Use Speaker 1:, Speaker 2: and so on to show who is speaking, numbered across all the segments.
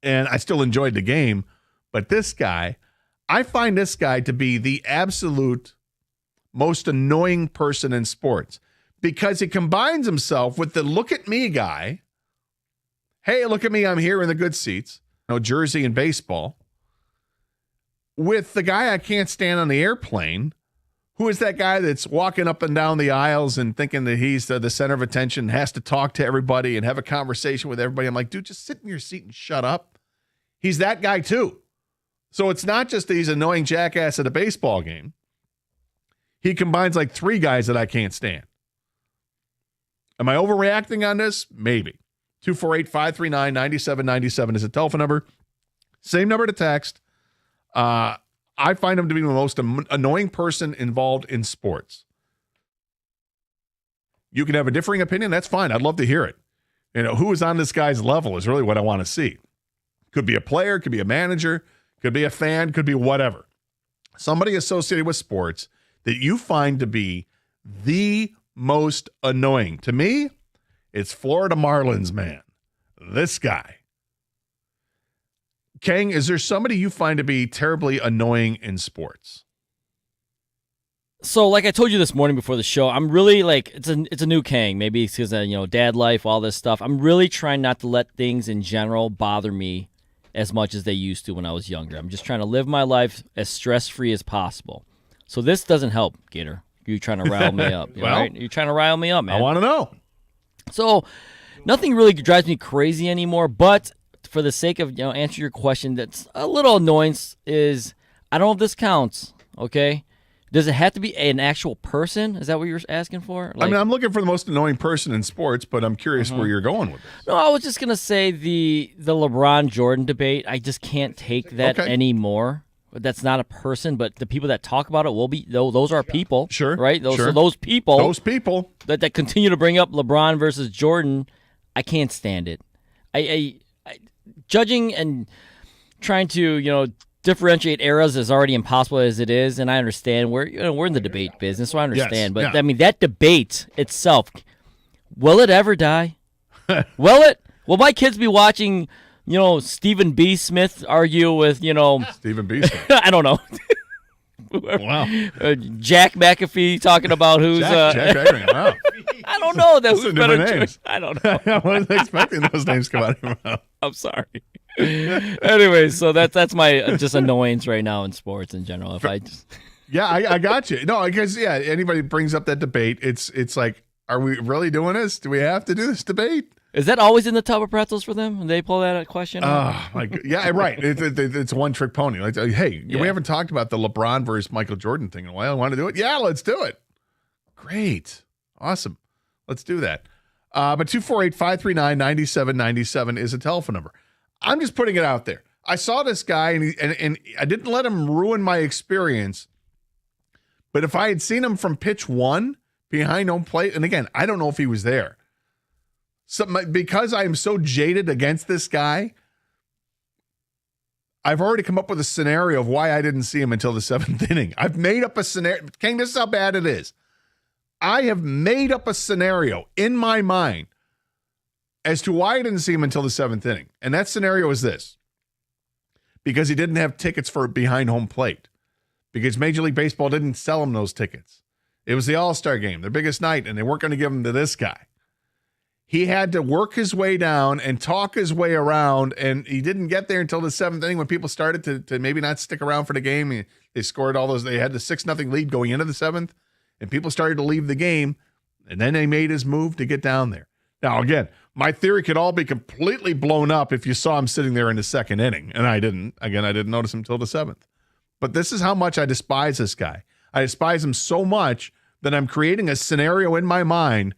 Speaker 1: and I still enjoyed the game. But this guy, I find this guy to be the absolute most annoying person in sports because he combines himself with the look at me guy. Hey, look at me. I'm here in the good seats. No jersey and baseball. With the guy I can't stand on the airplane, who is that guy that's walking up and down the aisles and thinking that he's the center of attention, has to talk to everybody and have a conversation with everybody. I'm like, dude, just sit in your seat and shut up. He's that guy too. So it's not just that he's an annoying jackass at a baseball game. He combines like three guys that I can't stand. Am I overreacting on this? Maybe. 248-539-9797 is a telephone number. Same number to text. I find him to be the most annoying person involved in sports. You can have a differing opinion. That's fine. I'd love to hear it. Who is on this guy's level is really what I want to see. Could be a player, could be a manager, could be a fan, could be whatever. Somebody associated with sports that you find to be the most annoying. To me, it's Florida Marlins Man. This guy. Kang, is there somebody you find to be terribly annoying in sports?
Speaker 2: So, like I told you this morning before the show, I'm really it's a new Kang. Maybe it's because dad life, all this stuff. I'm really trying not to let things in general bother me as much as they used to when I was younger. I'm just trying to live my life as stress-free as possible. So this doesn't help, Gator. You're trying to rile me up. Right? You're trying to rile me up, man.
Speaker 1: I want to know.
Speaker 2: So nothing really drives me crazy anymore, but for the sake of answer your question, that's a little annoyance is, I don't know if this counts, okay? Does it have to be an actual person? Is that what you're asking for?
Speaker 1: I'm looking for the most annoying person in sports, but I'm curious where you're going with this.
Speaker 2: No, I was just going to say the LeBron Jordan debate. I just can't take that anymore. That's not a person, but the people that talk about it will be, those are people.
Speaker 1: Sure.
Speaker 2: Right? So
Speaker 1: sure.
Speaker 2: those people
Speaker 1: that
Speaker 2: continue to bring up LeBron versus Jordan, I can't stand it. I judging and trying to, differentiate eras is already impossible as it is, and I understand we're in the debate business, so I understand.
Speaker 1: Yes,
Speaker 2: but I mean, that debate itself, will it ever die? Will it? Will my kids be watching, Stephen B. Smith argue with,
Speaker 1: Stephen B. Smith?
Speaker 2: I don't know.
Speaker 1: Wow.
Speaker 2: Jack McAfee talking about who's
Speaker 1: Jack McAfee. Wow.
Speaker 2: I don't know. That was better
Speaker 1: names.
Speaker 2: I don't know.
Speaker 1: I wasn't expecting those names to come out of your mouth.
Speaker 2: I'm sorry. Anyway, so that's my just annoyance right now in sports in general.
Speaker 1: I got you. No, I guess anybody brings up that debate, it's like, are we really doing this? Do we have to do this debate?
Speaker 2: Is that always in the tub of pretzels for them when they pull that question?
Speaker 1: Oh my God. Yeah, right. It's a one-trick pony. Like, hey, we haven't talked about the LeBron versus Michael Jordan thing in a while. I want to do it. Yeah, let's do it. Great, awesome. Let's do that. But 248-539-9797 is a telephone number. I'm just putting it out there. I saw this guy, and I didn't let him ruin my experience. But if I had seen him from pitch one behind home plate, and again, I don't know if he was there. Because I am so jaded against this guy, I've already come up with a scenario of why I didn't see him until the seventh inning. I've made up a scenario. King, this is how bad it is. I have made up a scenario in my mind as to why I didn't see him until the seventh inning. And that scenario is this. Because he didn't have tickets for behind home plate. Because Major League Baseball didn't sell him those tickets. It was the All-Star game, their biggest night, and they weren't going to give them to this guy. He had to work his way down and talk his way around, and he didn't get there until the seventh inning when people started to maybe not stick around for the game. They scored all those. They had the 6-0 lead going into the seventh, and people started to leave the game, and then they made his move to get down there. Now, again, my theory could all be completely blown up if you saw him sitting there in the second inning, and I didn't. Again, I didn't notice him until the seventh. But this is how much I despise this guy. I despise him so much that I'm creating a scenario in my mind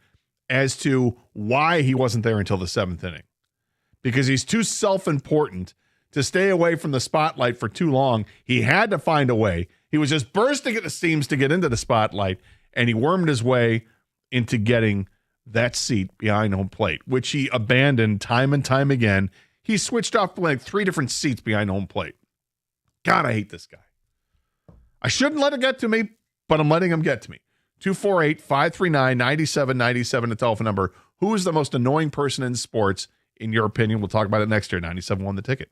Speaker 1: as to why he wasn't there until the seventh inning. Because he's too self-important to stay away from the spotlight for too long. He had to find a way. He was just bursting at the seams to get into the spotlight, and he wormed his way into getting that seat behind home plate, which he abandoned time and time again. He switched off like 3 different seats behind home plate. God, I hate this guy. I shouldn't let it get to me, but I'm letting him get to me. 248-539-9797, the telephone number. Who is the most annoying person in sports, in your opinion? We'll talk about it next year. 97.1 The Ticket.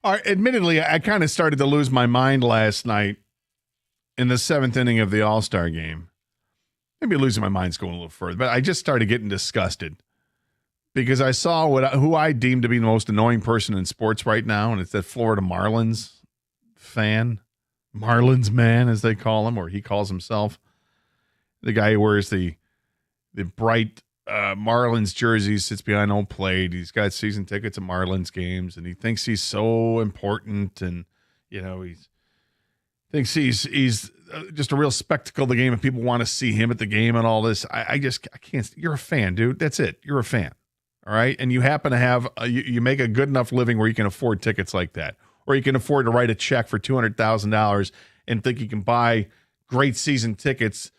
Speaker 1: All right, admittedly, I kind of started to lose my mind last night in the 7th inning of the All-Star game. Maybe losing my mind's going a little further, but I just started getting disgusted because I saw who I deem to be the most annoying person in sports right now, and it's that Florida Marlins fan, Marlins Man, as they call him, or he calls himself. The guy who wears the bright Marlins jerseys, sits behind home plate. He's got season tickets to Marlins games, and he thinks he's so important, and he thinks he's just a real spectacle of the game, and people want to see him at the game and all this. I can't. You're a fan, dude. That's it. You're a fan, all right? And you happen to have you make a good enough living where you can afford tickets like that, or you can afford to write a check for $200,000 and think you can buy great season tickets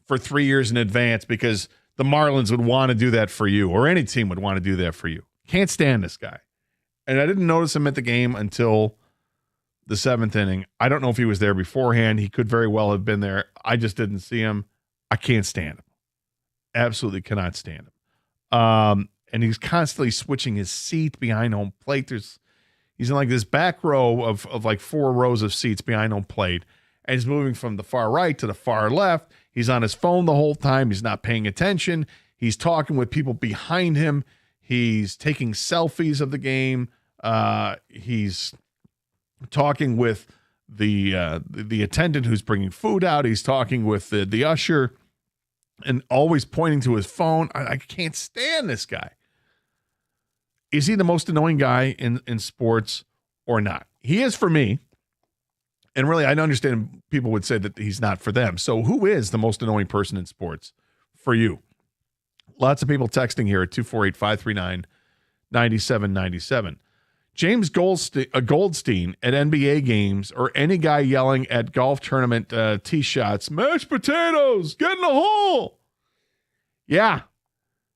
Speaker 1: for 3 years in advance because the Marlins would want to do that for you, or any team would want to do that for you. Can't stand this guy. And I didn't notice him at the game until the 7th inning. I don't know if he was there beforehand. He could very well have been there. I just didn't see him. I can't stand him. Absolutely cannot stand him. And he's constantly switching his seat behind home plate. He's in like this back row of like 4 rows of seats behind home plate. And he's moving from the far right to the far left. He's on his phone the whole time. He's not paying attention. He's talking with people behind him. He's taking selfies of the game. He's talking with the attendant who's bringing food out. He's talking with the usher and always pointing to his phone. I can't stand this guy. Is he the most annoying guy in sports or not? He is for me. And really, I understand people would say that he's not for them. So who is the most annoying person in sports for you? Lots of people texting here at 248-539-9797. James Goldstein at NBA games, or any guy yelling at golf tournament tee shots, mashed potatoes, get in the hole. Yeah.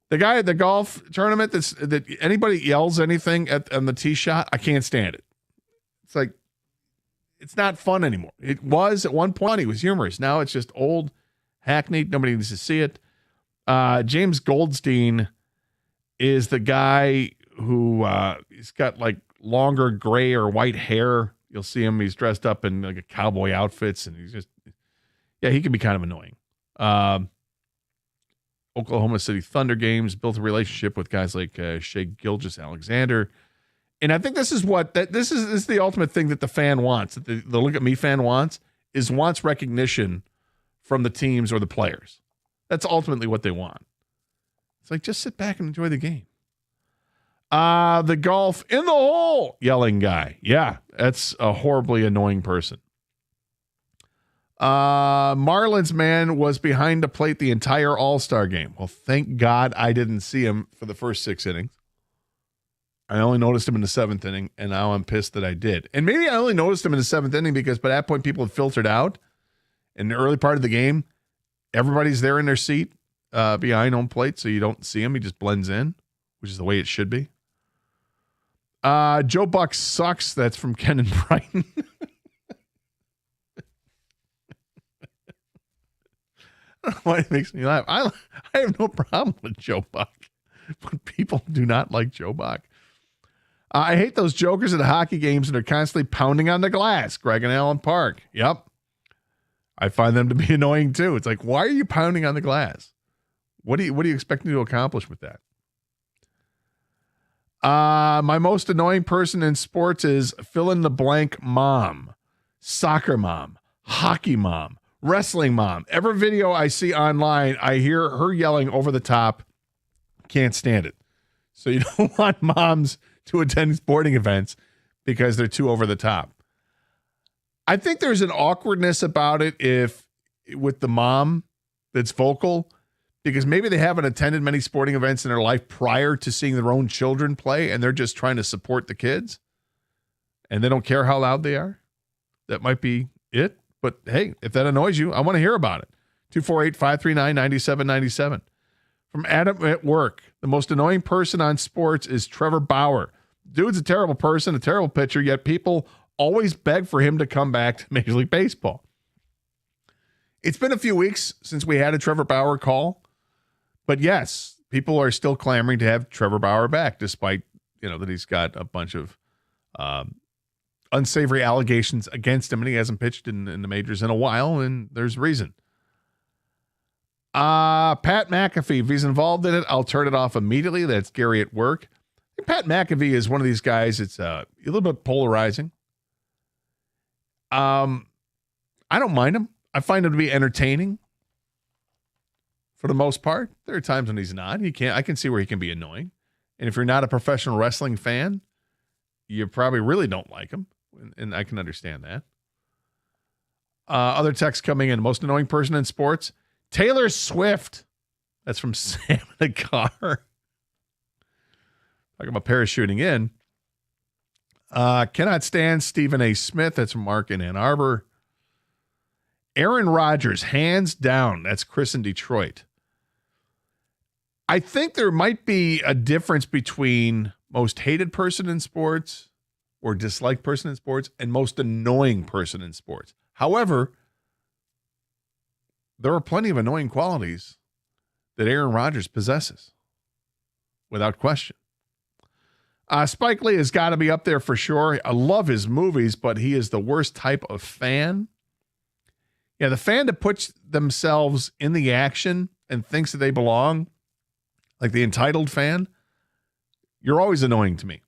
Speaker 1: The guy at the golf tournament that anybody yells anything on the tee shot, I can't stand it. It's like, it's not fun anymore. It was at one point. He was humorous. Now it's just old, hackneyed. Nobody needs to see it. James Goldstein is the guy who he's got like longer gray or white hair. You'll see him. He's dressed up in like a cowboy outfits, and he's just, he can be kind of annoying. Oklahoma City Thunder games, built a relationship with guys like Shea Gilgeous-Alexander. And I think this is this is the ultimate thing that the fan wants, that the Look at Me fan wants recognition from the teams or the players. That's ultimately what they want. It's like, just sit back and enjoy the game. The golf in the hole yelling guy. Yeah, that's a horribly annoying person. Marlins Man was behind the plate the entire All-Star game. Well, thank God I didn't see him for the first 6 innings. I only noticed him in the 7th inning, and now I'm pissed that I did. And maybe I only noticed him in the 7th inning because by that point people had filtered out. In the early part of the game, everybody's there in their seat behind home plate, so you don't see him. He just blends in, which is the way it should be. Joe Buck sucks. That's from Ken and Brighton. I don't know why it makes me laugh. I have no problem with Joe Buck, but people do not like Joe Buck. I hate those jokers at the hockey games that are constantly pounding on the glass. Greg and Allen Park. Yep. I find them to be annoying too. It's like, why are you pounding on the glass? What do you expect me to accomplish with that? My most annoying person in sports is fill in the blank mom, soccer mom, hockey mom, wrestling mom. Every video I see online, I hear her yelling over the top. Can't stand it. So you don't want moms to attend sporting events because they're too over the top. I think there's an awkwardness about it with the mom that's vocal, because maybe they haven't attended many sporting events in their life prior to seeing their own children play, and they're just trying to support the kids, and they don't care how loud they are. That might be it. But hey, if that annoys you, I want to hear about it. 248-539-9797. From Adam at work, the most annoying person on sports is Trevor Bauer. Dude's a terrible person, a terrible pitcher, yet people always beg for him to come back to Major League Baseball. It's been a few weeks since we had a Trevor Bauer call, but yes, people are still clamoring to have Trevor Bauer back, despite that he's got a bunch of unsavory allegations against him, and he hasn't pitched in the majors in a while, and there's reason. Pat McAfee, if he's involved in it, I'll turn it off immediately. That's Gary at work. Pat McAfee is one of these guys. It's a little bit polarizing. I don't mind him. I find him to be entertaining for the most part. There are times when he's not. I can see where he can be annoying. And if you're not a professional wrestling fan, you probably really don't like him. And I can understand that. Other texts coming in. Most annoying person in sports, Taylor Swift. That's from Sam in the car. Talking about parachuting in. Cannot stand Stephen A. Smith. That's from Mark in Ann Arbor. Aaron Rodgers, hands down. That's Chris in Detroit. I think there might be a difference between most hated person in sports or disliked person in sports and most annoying person in sports. However, there are plenty of annoying qualities that Aaron Rodgers possesses, without question. Spike Lee has got to be up there for sure. I love his movies, but he is the worst type of fan. Yeah, the fan that puts themselves in the action and thinks that they belong, like the entitled fan, you're always annoying to me.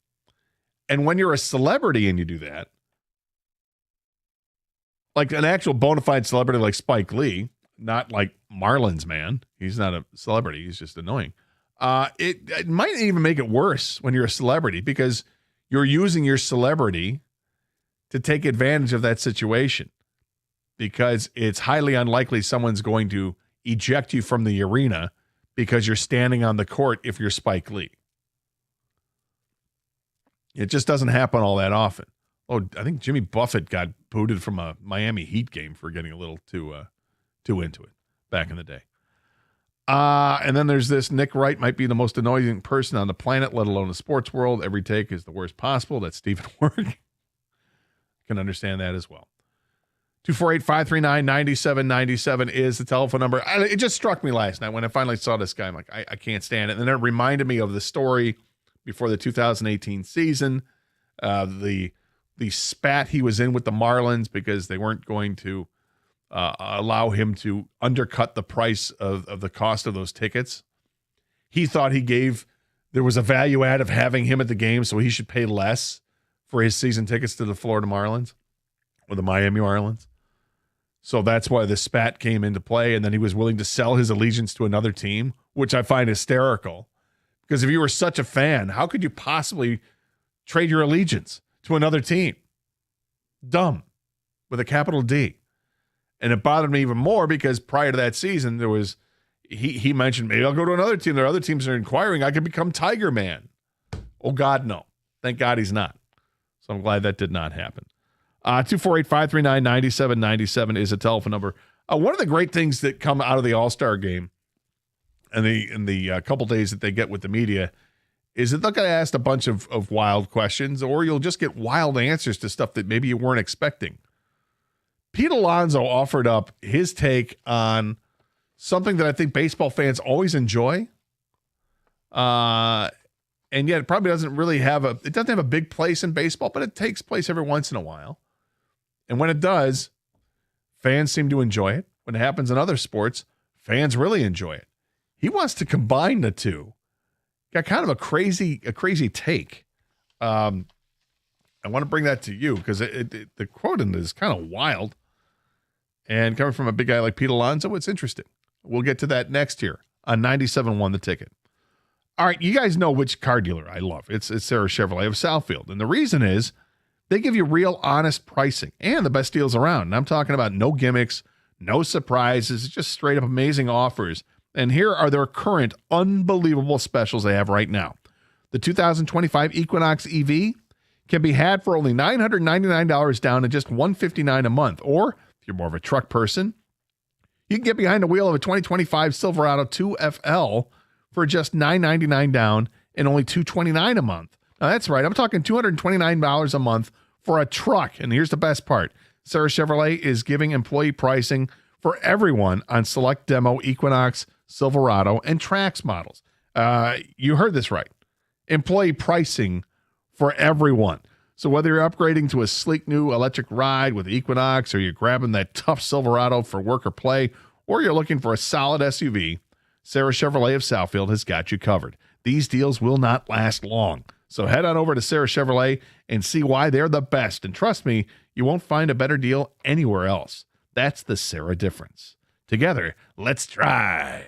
Speaker 1: And when you're a celebrity and you do that, like an actual bona fide celebrity like Spike Lee, not like Marlins Man. He's not a celebrity. He's just annoying. It might even make it worse when you're a celebrity because you're using your celebrity to take advantage of that situation because it's highly unlikely someone's going to eject you from the arena because you're standing on the court if you're Spike Lee. It just doesn't happen all that often. Oh, I think Jimmy Buffett got booted from a Miami Heat game for getting a little too into it back in the day. And then there's this Nick Wright might be the most annoying person on the planet, let alone the sports world. Every take is the worst possible. That's Stephen Work. Can understand that as well. 248-539-9797 is the telephone number. It just struck me last night when I finally saw this guy. I'm like, I can't stand it. And then it reminded me of the story before the 2018 season, the spat he was in with the Marlins because they weren't going to allow him to undercut the price of the cost of those tickets. He thought there was a value add of having him at the game, so he should pay less for his season tickets to the Florida Marlins or the Miami Marlins. So that's why the spat came into play, and then he was willing to sell his allegiance to another team, which I find hysterical. Because if you were such a fan, how could you possibly trade your allegiance to another team? Dumb, with a capital D. And it bothered me even more because prior to that season, there was he mentioned, maybe I'll go to another team. There are other teams that are inquiring. I could become Tiger Man. Oh, God, no. Thank God he's not. So I'm glad that did not happen. 248-539-9797 is a telephone number. One of the great things that come out of the All-Star game and the couple days that they get with the media is that they'll get asked a bunch of wild questions, or you'll just get wild answers to stuff that maybe you weren't expecting. Pete Alonzo offered up his take on something that I think baseball fans always enjoy. And yet it probably doesn't really have a big place in baseball, but it takes place every once in a while. And when it does, fans seem to enjoy it. When it happens in other sports, fans really enjoy it. He wants to combine the two. Got kind of a crazy take. I want to bring that to you because the quote in it is kind of wild. And coming from a big guy like Pete Alonso, it's interesting. We'll get to that next year on 97.1 The Ticket. All right, you guys know which car dealer I love. It's Sarah Chevrolet of Southfield. And the reason is they give you real honest pricing and the best deals around. And I'm talking about no gimmicks, no surprises, just straight up amazing offers. And here are their current unbelievable specials they have right now. The 2025 Equinox EV can be had for only $999 down and just $159 a month. Or if you're more of a truck person, you can get behind the wheel of a 2025 Silverado 2FL for just $999 down and only $229 a month. Now that's right. I'm talking $229 a month for a truck. And here's the best part. Sarah Chevrolet is giving employee pricing for everyone on select demo Equinox, Silverado, and Trax models. You heard this right. Employee pricing for everyone. So whether you're upgrading to a sleek new electric ride with Equinox, or you're grabbing that tough Silverado for work or play, or you're looking for a solid SUV, Sarah Chevrolet of Southfield has got you covered. These deals will not last long. So head on over to Sarah Chevrolet and see why they're the best. And trust me, you won't find a better deal anywhere else. That's the Sarah difference. Together, let's drive.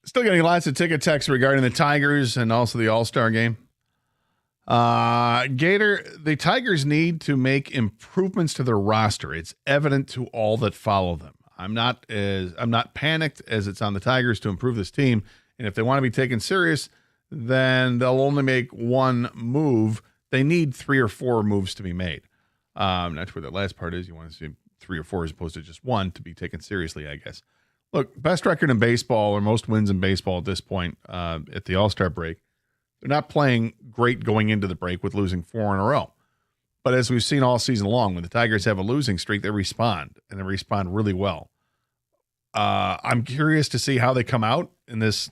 Speaker 1: Still getting lots of ticket texts regarding the Tigers and also the All-Star game. Gator, the Tigers need to make improvements to their roster. It's evident to all that follow them. I'm not panicked as it's on the Tigers to improve this team. And if they want to be taken serious, then they'll only make one move. They need 3 or 4 moves to be made. That's where that last part is. You want to see 3 or 4 as opposed to just one to be taken seriously, I guess. Look, best record in baseball, or most wins in baseball at this point at the All-Star break. They're not playing great going into the break with losing 4 in a row. But as we've seen all season long, when the Tigers have a losing streak, they respond, and they respond really well. I'm curious to see how they come out in this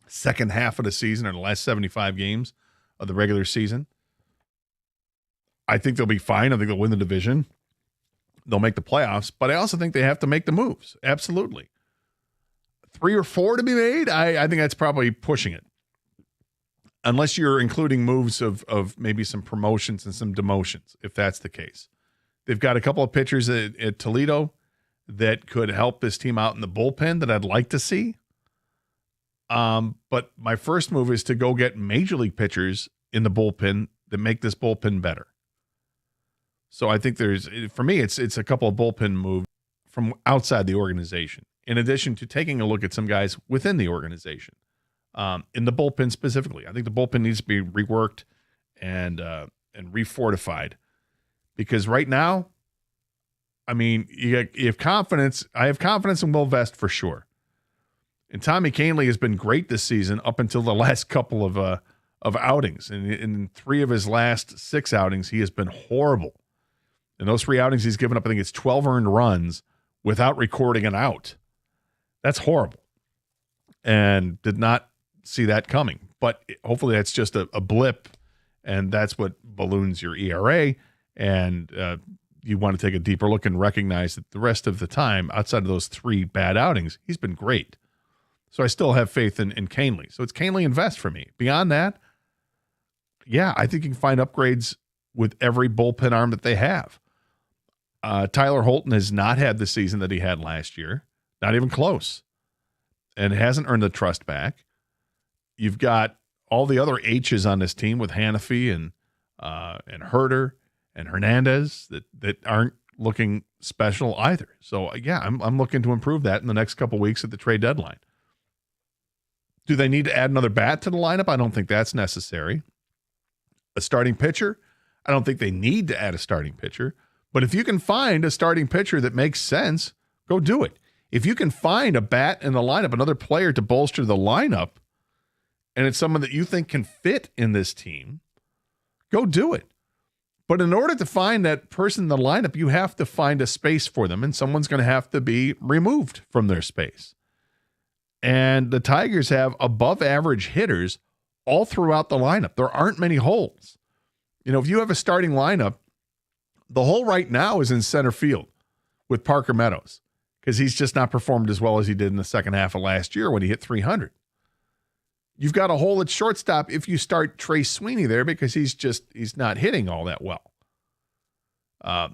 Speaker 1: second half of the season, or the last 75 games of the regular season. I think they'll be fine. I think they'll win the division. They'll make the playoffs, but I also think they have to make the moves. Absolutely. 3 or 4 to be made, I think that's probably pushing it. Unless you're including moves of maybe some promotions and some demotions, if that's the case. They've got a couple of pitchers at Toledo that could help this team out in the bullpen that I'd like to see. But my first move is to go get major league pitchers in the bullpen that make this bullpen better. So I think for me, it's a couple of bullpen moves from outside the organization, in addition to taking a look at some guys within the organization, in the bullpen specifically. I think the bullpen needs to be reworked and refortified, because right now, I mean, you have confidence. I have confidence in Will Vest for sure. And Tommy Kahnle has been great this season up until the last couple of outings. And in 3 of his last 6 outings, he has been horrible. In those 3 outings, he's given up, I think it's 12 earned runs without recording an out. That's horrible. And did not see that coming. But hopefully that's just a blip, and that's what balloons your ERA. And you want to take a deeper look and recognize that the rest of the time, outside of those 3 bad outings, he's been great. So I still have faith in Kahnle. So it's Kahnle invest for me. Beyond that, yeah, I think you can find upgrades with every bullpen arm that they have. Tyler Holton has not had the season that he had last year. Not even close. And hasn't earned the trust back. You've got all the other H's on this team with Hannafy and Herter and Hernandez that aren't looking special either. So, yeah, I'm looking to improve that in the next couple weeks at the trade deadline. Do they need to add another bat to the lineup? I don't think that's necessary. A starting pitcher? I don't think they need to add a starting pitcher. But if you can find a starting pitcher that makes sense, go do it. If you can find a bat in the lineup, another player to bolster the lineup, and it's someone that you think can fit in this team, go do it. But in order to find that person in the lineup, you have to find a space for them, and someone's going to have to be removed from their space. And the Tigers have above average hitters all throughout the lineup. There aren't many holes. You know, if you have a starting lineup, the hole right now is in center field with Parker Meadows because he's just not performed as well as he did in the second half of last year when he hit 300. You've got a hole at shortstop if you start Trace Sweeney there because he's not hitting all that well.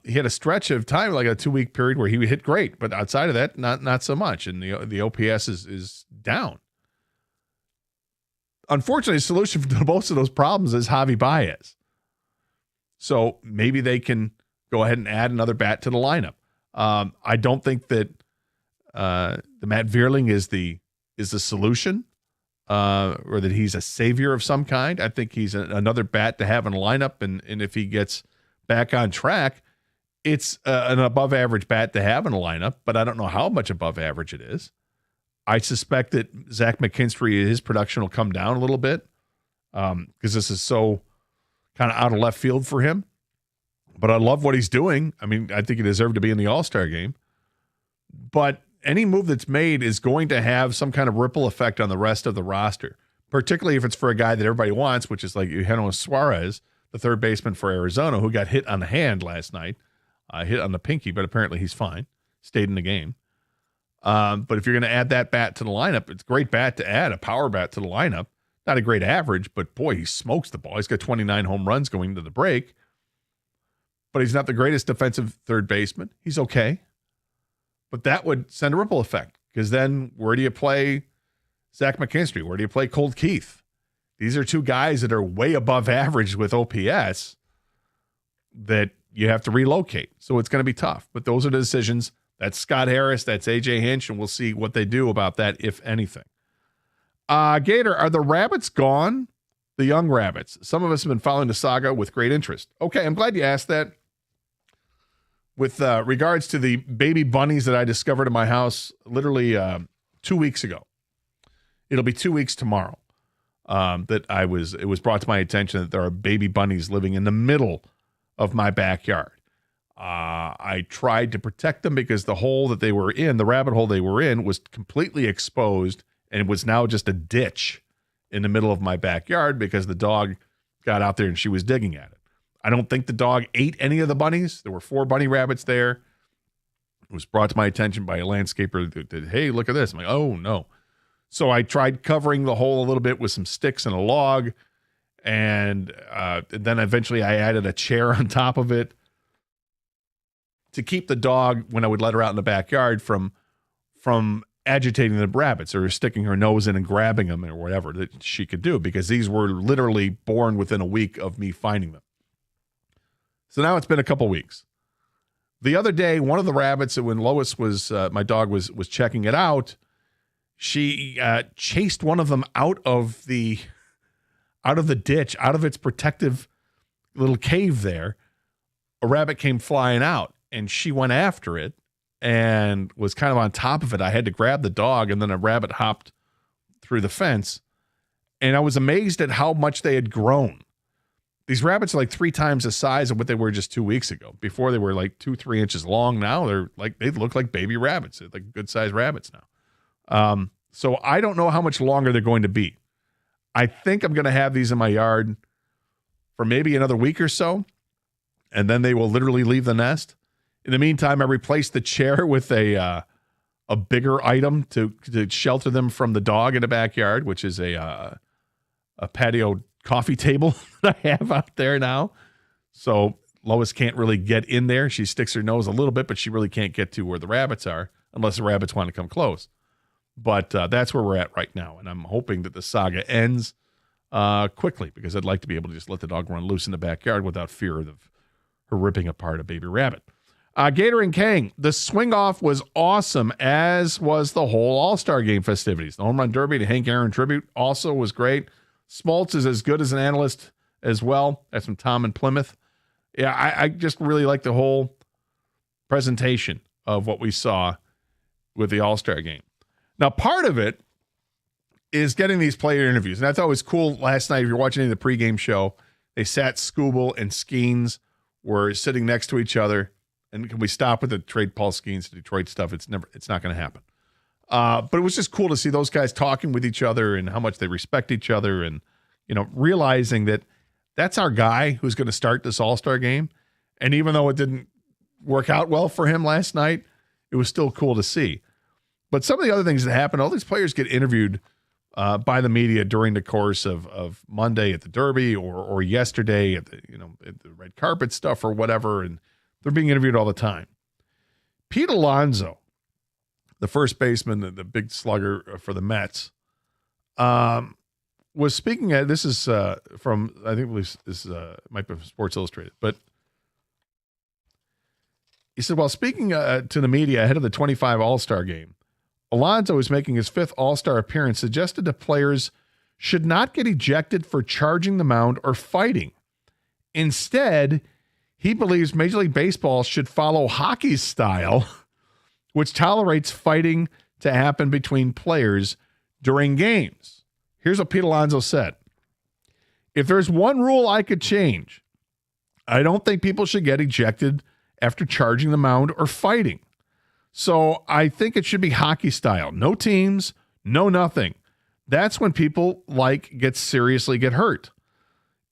Speaker 1: He had a stretch of time, like a 2-week period where he hit great, but outside of that, not so much. And the OPS is down. Unfortunately, the solution to most of those problems is Javi Baez. So maybe they can go ahead and add another bat to the lineup. I don't think that the Matt Vierling is the solution. Or that he's a savior of some kind. I think he's another bat to have in a lineup, and if he gets back on track, it's an above-average bat to have in a lineup, but I don't know how much above average it is. I suspect that Zach McKinstry, his production will come down a little bit because this is so kind of out of left field for him. But I love what he's doing. I mean, I think he deserved to be in the All-Star game. But any move that's made is going to have some kind of ripple effect on the rest of the roster, particularly if it's for a guy that everybody wants, which is like Eugenio Suarez, the third baseman for Arizona, who got hit on the hand last night, hit on the pinky, but apparently he's fine, stayed in the game. But if you're going to add that bat to the lineup, it's a great bat to add, a power bat to the lineup. Not a great average, but boy, he smokes the ball. He's got 29 home runs going into the break, but he's not the greatest defensive third baseman. He's okay. But that would send a ripple effect because then where do you play Zach McKinstry? Where do you play Colt Keith? These are 2 guys that are way above average with OPS that you have to relocate. So it's going to be tough. But those are the decisions. That's Scott Harris. That's AJ Hinch. And we'll see what they do about that, if anything. Gator, are the rabbits gone? The young rabbits. Some of us have been following the saga with great interest. Okay, I'm glad you asked that. With regards to the baby bunnies that I discovered in my house literally 2 weeks ago. It'll be 2 weeks tomorrow that it was brought to my attention that there are baby bunnies living in the middle of my backyard. I tried to protect them because the hole that they were in, the rabbit hole they were in, was completely exposed and was now just a ditch in the middle of my backyard because the dog got out there and she was digging at it. I don't think the dog ate any of the bunnies. There were 4 bunny rabbits there. It was brought to my attention by a landscaper that, hey, look at this. I'm like, oh, no. So I tried covering the hole a little bit with some sticks and a log, and then eventually I added a chair on top of it to keep the dog, when I would let her out in the backyard, from agitating the rabbits or sticking her nose in and grabbing them or whatever that she could do, because these were literally born within a week of me finding them. So now it's been a couple weeks. The other day, one of the rabbits, when Lois was, my dog was checking it out, she chased one of them out of the ditch, out of its protective little cave there. A rabbit came flying out, and she went after it and was kind of on top of it. I had to grab the dog, and then a rabbit hopped through the fence. And I was amazed at how much they had grown. These rabbits are like 3 times the size of what they were just 2 weeks ago. Before they were like 2-3 inches long. Now they look like baby rabbits. They're like good sized rabbits now. So I don't know how much longer they're going to be. I think I'm going to have these in my yard for maybe another week or so, and then they will literally leave the nest. In the meantime, I replaced the chair with a bigger item to shelter them from the dog in the backyard, which is a patio coffee table that I have out there now. So Lois can't really get in there. She sticks her nose a little bit, but she really can't get to where the rabbits are unless the rabbits want to come close. But that's where we're at right now. And I'm hoping that the saga ends quickly, because I'd like to be able to just let the dog run loose in the backyard without fear of her ripping apart a baby rabbit. Gator and Kang, the swing off was awesome, as was the whole All-Star Game festivities. The Home Run Derby to Hank Aaron tribute also was great. Smoltz is as good as an analyst as well. That's from Tom in Plymouth. Yeah, I just really like the whole presentation of what we saw with the All-Star Game. Now, part of it is getting these player interviews. And I thought it was cool last night. If you're watching the pregame show, they sat Scooble and Skeens were sitting next to each other. And can we stop with the trade Paul Skeens to Detroit stuff? It's not going to happen. But it was just cool to see those guys talking with each other and how much they respect each other, and realizing that that's our guy who's going to start this All-Star game. And even though it didn't work out well for him last night, it was still cool to see. But some of the other things that happened, all these players get interviewed by the media during the course of Monday at the Derby or yesterday at the at the red carpet stuff or whatever, and they're being interviewed all the time. Pete Alonzo, the first baseman, the big slugger for the Mets, was speaking at, this is from, I think this might be from Sports Illustrated, but he said, while speaking to the media ahead of the 25 All-Star game, Alonzo, is making his 5th All-Star appearance, suggested that players should not get ejected for charging the mound or fighting. Instead, he believes Major League Baseball should follow hockey's style, which tolerates fighting to happen between players during games. Here's what Pete Alonzo said. If there's one rule I could change, I don't think people should get ejected after charging the mound or fighting. So I think it should be hockey style. No teams, no nothing. That's when people get hurt.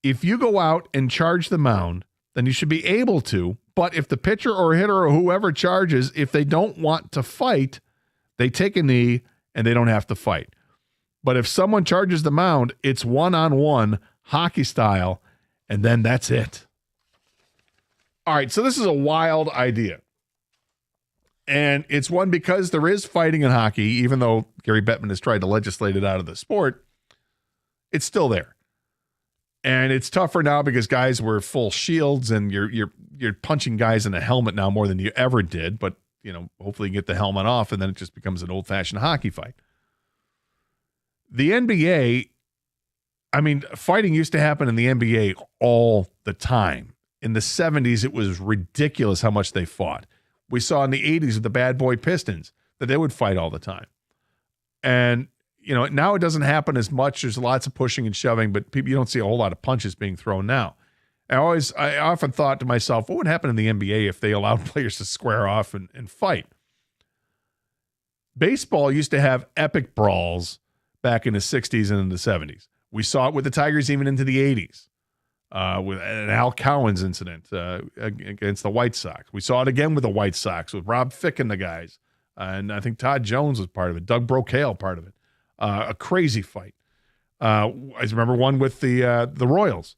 Speaker 1: If you go out and charge the mound, then you should be able to. But if the pitcher or hitter or whoever charges, if they don't want to fight, they take a knee and they don't have to fight. But if someone charges the mound, it's one-on-one, hockey style, and then that's it. All right, so this is a wild idea. And it's one because there is fighting in hockey, even though Gary Bettman has tried to legislate it out of the sport, it's still there. And it's tougher now because guys wear full shields, and you're punching guys in the helmet now more than you ever did. But hopefully you get the helmet off, and then it just becomes an old-fashioned hockey fight. The NBA, fighting used to happen in the NBA all the time. In the 70s, it was ridiculous how much they fought. We saw in the 80s with the bad boy Pistons that they would fight all the time. And now it doesn't happen as much. There's lots of pushing and shoving, but you don't see a whole lot of punches being thrown now. I often thought to myself, what would happen in the NBA if they allowed players to square off and fight? Baseball used to have epic brawls back in the 60s and in the 70s. We saw it with the Tigers even into the 80s with an Al Cowens incident against the White Sox. We saw it again with the White Sox with Rob Fick and the guys. And I think Todd Jones was part of it. Doug Brocail part of it. A crazy fight. I remember one with the Royals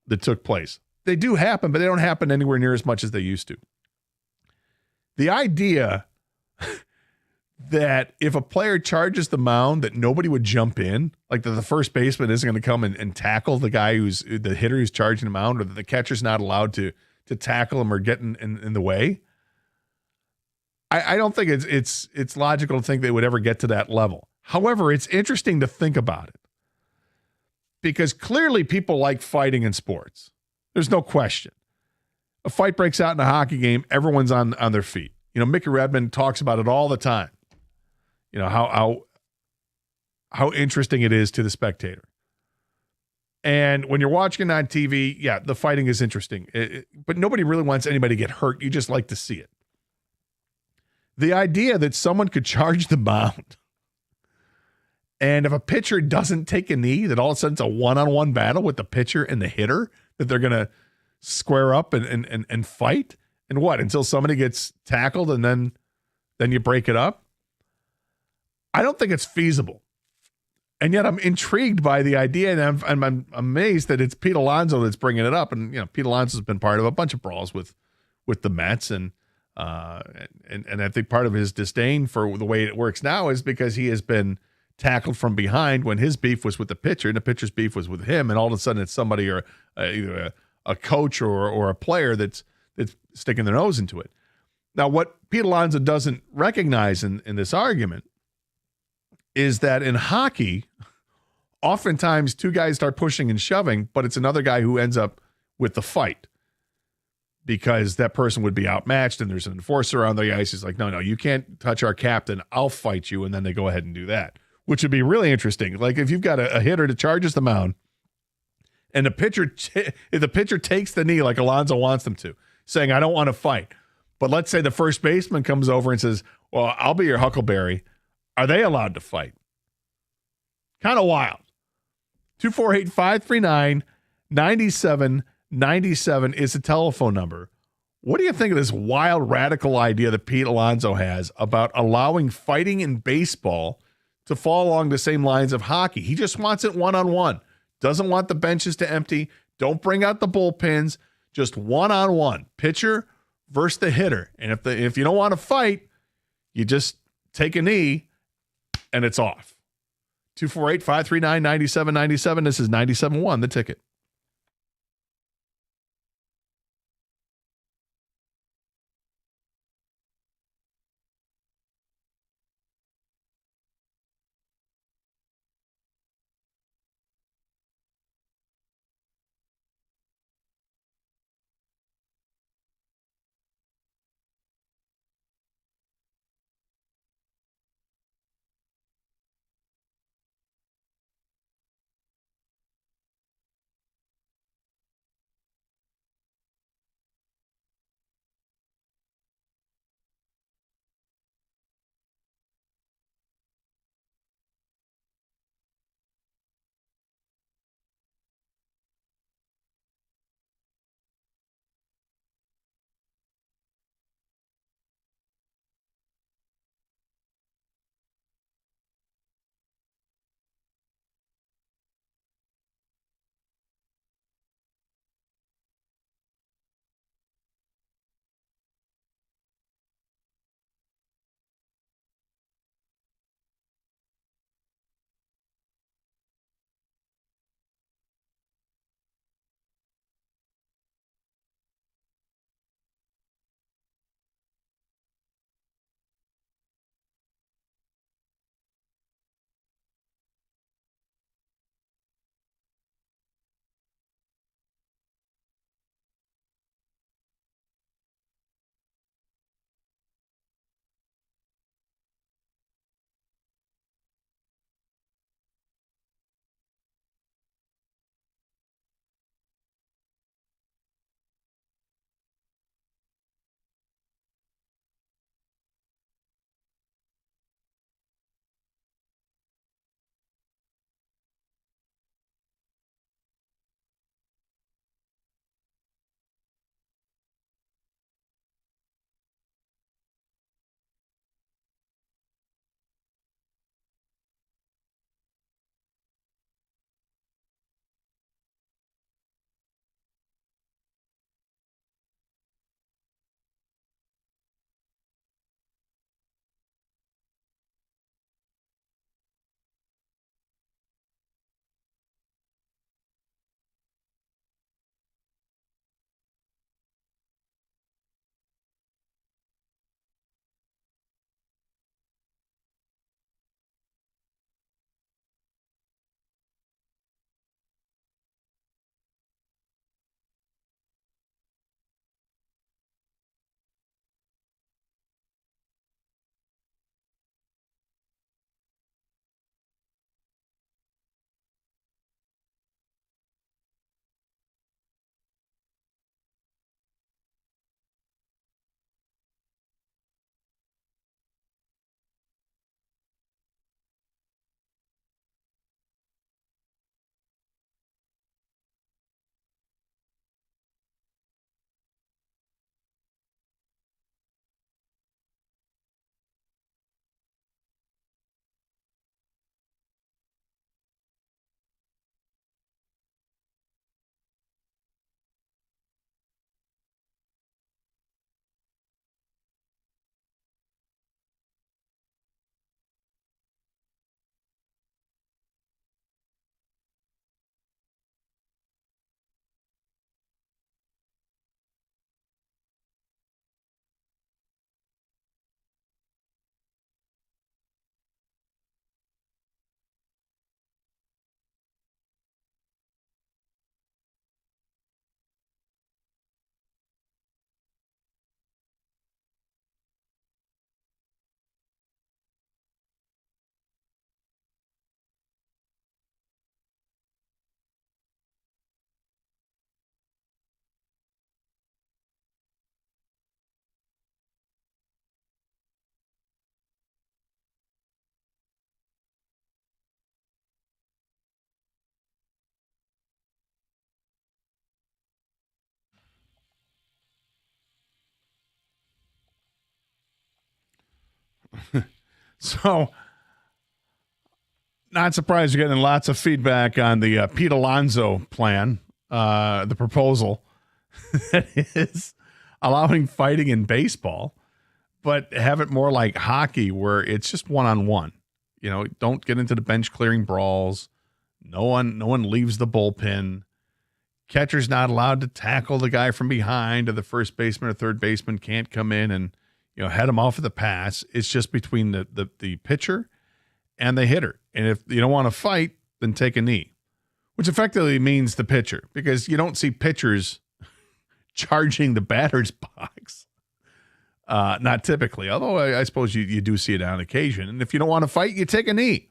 Speaker 1: that took place. They do happen, but they don't happen anywhere near as much as they used to. The idea that if a player charges the mound, that nobody would jump in, like that the first baseman isn't going to come and tackle the guy who's the hitter who's charging the mound, or that the catcher's not allowed to tackle him or get in the way. I don't think it's logical to think they would ever get to that level. However, it's interesting to think about it, because clearly people like fighting in sports. There's no question. a fight breaks out in a hockey game, everyone's on their feet. You know, Mickey Redmond talks about it all the time. You know, how interesting it is to the spectator. And when you're watching it on TV, yeah, the fighting is interesting. But nobody really wants anybody to get hurt. You just like to see it. The idea that someone could charge the mound, and if a pitcher doesn't take a knee, that all of a sudden it's a one-on-one battle with the pitcher and the hitter, that they're going to square up and fight? And what, until somebody gets tackled and then you break it up? I don't think it's feasible. And yet I'm intrigued by the idea, and I'm amazed that it's Pete Alonzo that's bringing it up. And, you know, Pete Alonzo's been part of a bunch of brawls with the Mets. And I think part of his disdain for the way it works now is because he has been tackled from behind when his beef was with the pitcher and the pitcher's beef was with him. And all of a sudden it's somebody or either a coach or a player that's sticking their nose into it. Now, what Pete Alonzo doesn't recognize in this argument is that in hockey, oftentimes two guys start pushing and shoving, but it's another guy who ends up with the fight because that person would be outmatched and there's an enforcer on the ice. He's like, no, you can't touch our captain. I'll fight you. And then they go ahead and do that, which would be really interesting. Like if you've got a hitter that charges the mound and if the pitcher takes the knee like Alonzo wants them to, saying, I don't want to fight. But let's say the first baseman comes over and says, well, I'll be your Huckleberry. Are they allowed to fight? Kind of wild. 248-539-9797 is the telephone number. What do you think of this wild, radical idea that Pete Alonzo has about allowing fighting in baseball to fall along the same lines of hockey? He just wants it one-on-one. Doesn't want the benches to empty. Don't bring out the bullpens. Just one-on-one. Pitcher versus the hitter. And if you don't want to fight, you just take a knee and it's off. 248-539-9797. This is 97.1, The Ticket. So, not surprised you're getting lots of feedback on the Pete Alonzo plan, the proposal that is allowing fighting in baseball, but have it more like hockey where it's just one-on-one. You know, don't get into the bench clearing brawls. No one leaves the bullpen. Catcher's not allowed to tackle the guy from behind, or the first baseman or third baseman can't come in and, you know, head him off with a pass. It's just between the pitcher and the hitter. And if you don't want to fight, then take a knee, which effectively means the pitcher, because you don't see pitchers charging the batter's box. Not typically, although I suppose you do see it on occasion. And if you don't want to fight, you take a knee,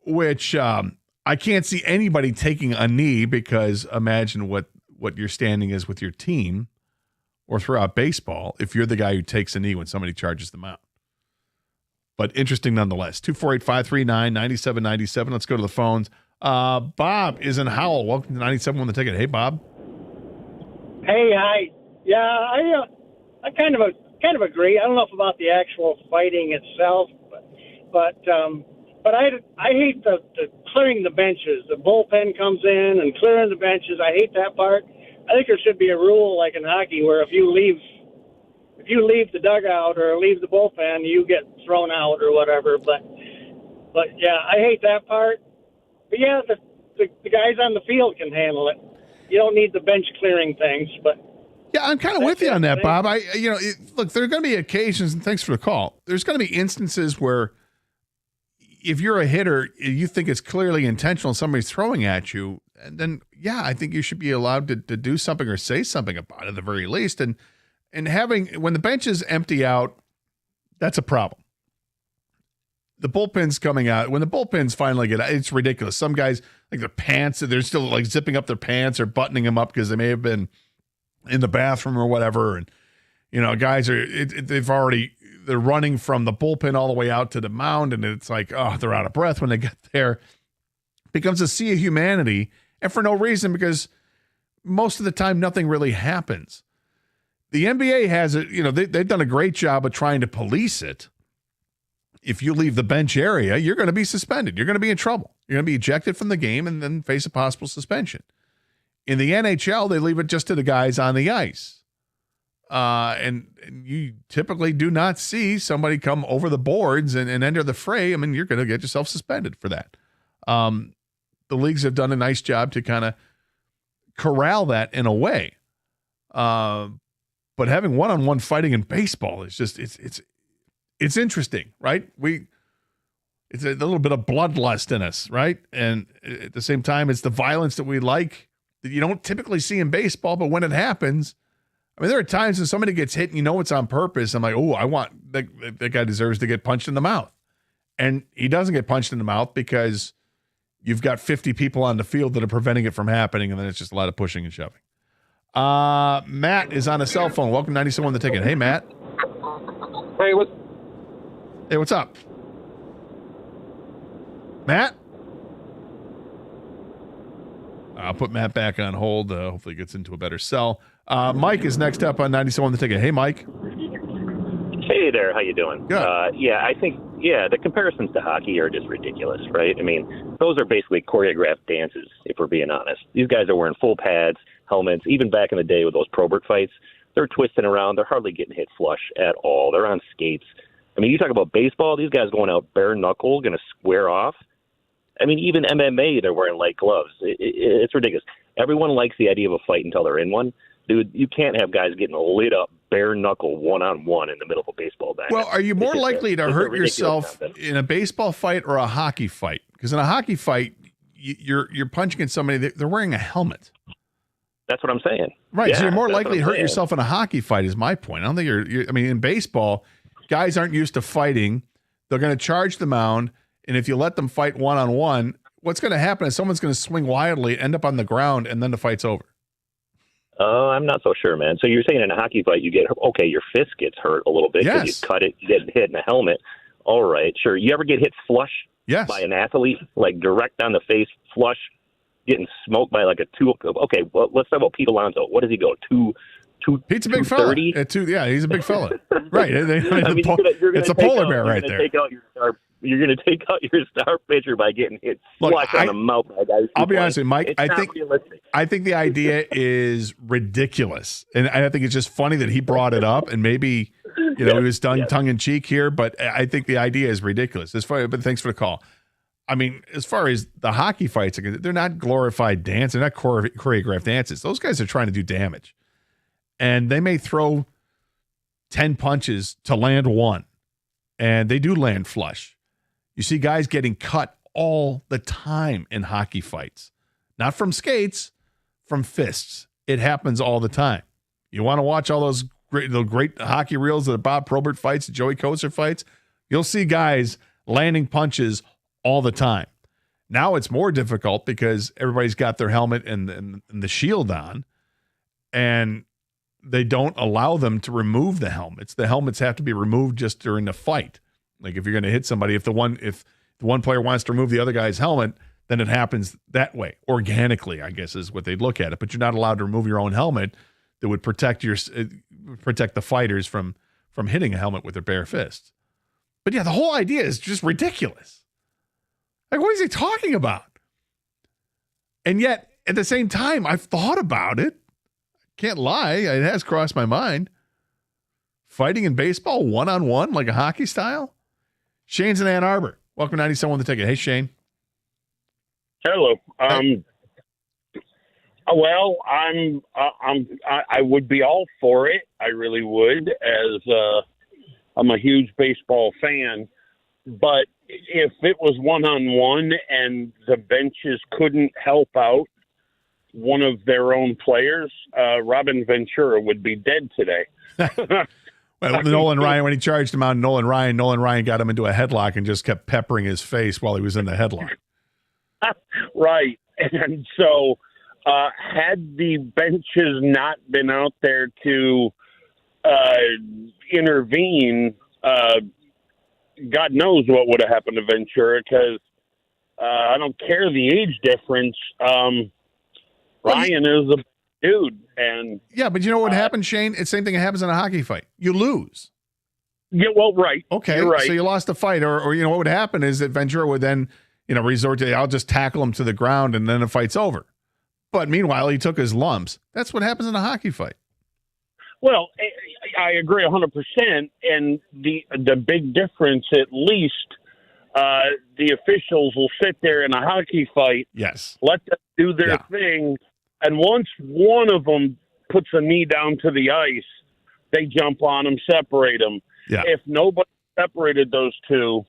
Speaker 1: which I can't see anybody taking a knee, because imagine what your standing is with your team or throughout baseball if you're the guy who takes a knee when somebody charges them out. But interesting nonetheless. 248-539-9797. Let's go to the phones. Bob is in Howell. Welcome to 97 on the ticket. Hey, Bob.
Speaker 3: Hey, hi. Yeah, I kind of agree. I don't know if about the actual fighting itself, but I hate the clearing the benches. The bullpen comes in and clearing the benches. I hate that part. I think there should be a rule like in hockey where if you leave the dugout or leave the bullpen, you get thrown out or whatever. But yeah, I hate that part. But yeah, the guys on the field can handle it. You don't need the bench clearing things, but.
Speaker 1: Yeah, I'm kind of with you on that, Bob. Look, there are going to be occasions, and thanks for the call. There's going to be instances where if you're a hitter, you think it's clearly intentional, somebody's throwing at you, and then, yeah, I think you should be allowed to do something or say something about it at the very least. And when the benches empty out, that's a problem. The bullpen's coming out. When the bullpens finally get out, it's ridiculous. Some guys, like their pants, they're still like zipping up their pants or buttoning them up because they may have been in the bathroom or whatever. And, you know, guys they're running from the bullpen all the way out to the mound. And it's like, oh, they're out of breath when they get there. It becomes a sea of humanity, and for no reason, because most of the time, nothing really happens. The NBA has it, you know, they've done a great job of trying to police it. If you leave the bench area, you're going to be suspended. You're going to be in trouble. You're going to be ejected from the game and then face a possible suspension. In the NHL, they leave it just to the guys on the ice. And you typically do not see somebody come over the boards and enter the fray. I mean, you're going to get yourself suspended for that. The leagues have done a nice job to kind of corral that in a way. But having one-on-one fighting in baseball is just, it's interesting, right? It's a little bit of bloodlust in us, right? And at the same time, it's the violence that we like that you don't typically see in baseball, but when it happens, I mean, there are times when somebody gets hit and you know it's on purpose. I'm like, oh, I want that guy deserves to get punched in the mouth. And he doesn't get punched in the mouth because you've got 50 people on the field that are preventing it from happening, and then it's just a lot of pushing and shoving. Matt is on a cell phone. Welcome to 97 on the ticket. Hey, Matt.
Speaker 4: Hey,
Speaker 1: what's up? Matt? I'll put Matt back on hold. Hopefully he gets into a better cell. Mike is next up on 97 on the ticket. Hey, Mike.
Speaker 4: Hey there. How you doing?
Speaker 1: Good.
Speaker 4: I think the comparisons to hockey are just ridiculous, right? I mean, those are basically choreographed dances, if we're being honest. These guys are wearing full pads, helmets. Even back in the day with those Probert fights, they're twisting around. They're hardly getting hit flush at all. They're on skates. I mean, you talk about baseball, these guys going out bare knuckle, going to square off. I mean, even MMA, they're wearing light gloves. It's ridiculous. Everyone likes the idea of a fight until they're in one. Dude, you can't have guys getting lit up bare knuckle one-on-one in the middle of a baseball diamond.
Speaker 1: Well, are you more likely to hurt yourself in a baseball fight or a hockey fight? Because in a hockey fight, you're punching at somebody, they're wearing a helmet.
Speaker 4: That's what I'm saying.
Speaker 1: Right, so you're more likely to hurt yourself in a hockey fight is my point. I don't think I mean, in baseball, guys aren't used to fighting. They're going to charge the mound, and if you let them fight one-on-one, what's going to happen is someone's going to swing wildly, end up on the ground, and then the fight's over.
Speaker 4: I'm not so sure, man. So you're saying in a hockey fight, your fist gets hurt a little bit because you cut it, you get hit in a helmet. All right, sure. You ever get hit flush by an athlete, like direct on the face, flush, getting smoked by like a two? Okay, well, let's talk about Pete Alonzo. What does he go,
Speaker 1: He's a big fella. He's a big fella. Right. It's a polar bear right there.
Speaker 4: You're going to take out your star pitcher by getting hit flush on the mouth by guys.
Speaker 1: I'll be honest with you, Mike.
Speaker 4: Realistic.
Speaker 1: I think the idea is ridiculous, and I think it's just funny that he brought it up, and maybe he was done tongue in cheek here, but I think the idea is ridiculous. But thanks for the call. I mean, as far as the hockey fights, they're not glorified dance. They're not choreographed dances. Those guys are trying to do damage, and they may throw 10 punches to land one, and they do land flush. You see guys getting cut all the time in hockey fights. Not from skates, from fists. It happens all the time. You want to watch all those great hockey reels of the Bob Probert fights, the Joey Kocur fights? You'll see guys landing punches all the time. Now it's more difficult because everybody's got their helmet and the shield on, and they don't allow them to remove the helmets. The helmets have to be removed just during the fight. Like if you're going to hit somebody, if the one player wants to remove the other guy's helmet, then it happens that way. Organically, I guess is what they'd look at it. But you're not allowed to remove your own helmet that would protect the fighters from hitting a helmet with their bare fists. But yeah, the whole idea is just ridiculous. Like, what is he talking about? And yet, at the same time, I've thought about it. Can't lie, it has crossed my mind. Fighting in baseball, one-on-one, like a hockey style? Shane's in Ann Arbor. Welcome to 97 on the Ticket. Hey, Shane.
Speaker 5: Hello. Well, I would be all for it. I really would, as I'm a huge baseball fan. But if it was one-on-one and the benches couldn't help out one of their own players, Robin Ventura would be dead today.
Speaker 1: Well, Nolan Ryan, when he charged him on Nolan Ryan got him into a headlock and just kept peppering his face while he was in the headlock.
Speaker 5: Right. And so had the benches not been out there to intervene, God knows what would have happened to Ventura, because I don't care the age difference. Ryan is a dude. And
Speaker 1: yeah, but you know what happened, Shane? It's the same thing that happens in a hockey fight. You lose.
Speaker 5: Yeah, well, right.
Speaker 1: Okay,
Speaker 5: you're right.
Speaker 1: So you lost the fight. Or what would happen is that Ventura would then, resort to, I'll just tackle him to the ground and then the fight's over. But meanwhile, he took his lumps. That's what happens in a hockey fight.
Speaker 5: Well, I agree 100%. And the big difference, at least, the officials will sit there in a hockey fight.
Speaker 1: Yes.
Speaker 5: Let them do their thing. And once one of them puts a knee down to the ice, they jump on them, separate them.
Speaker 1: Yeah.
Speaker 5: If nobody separated those two,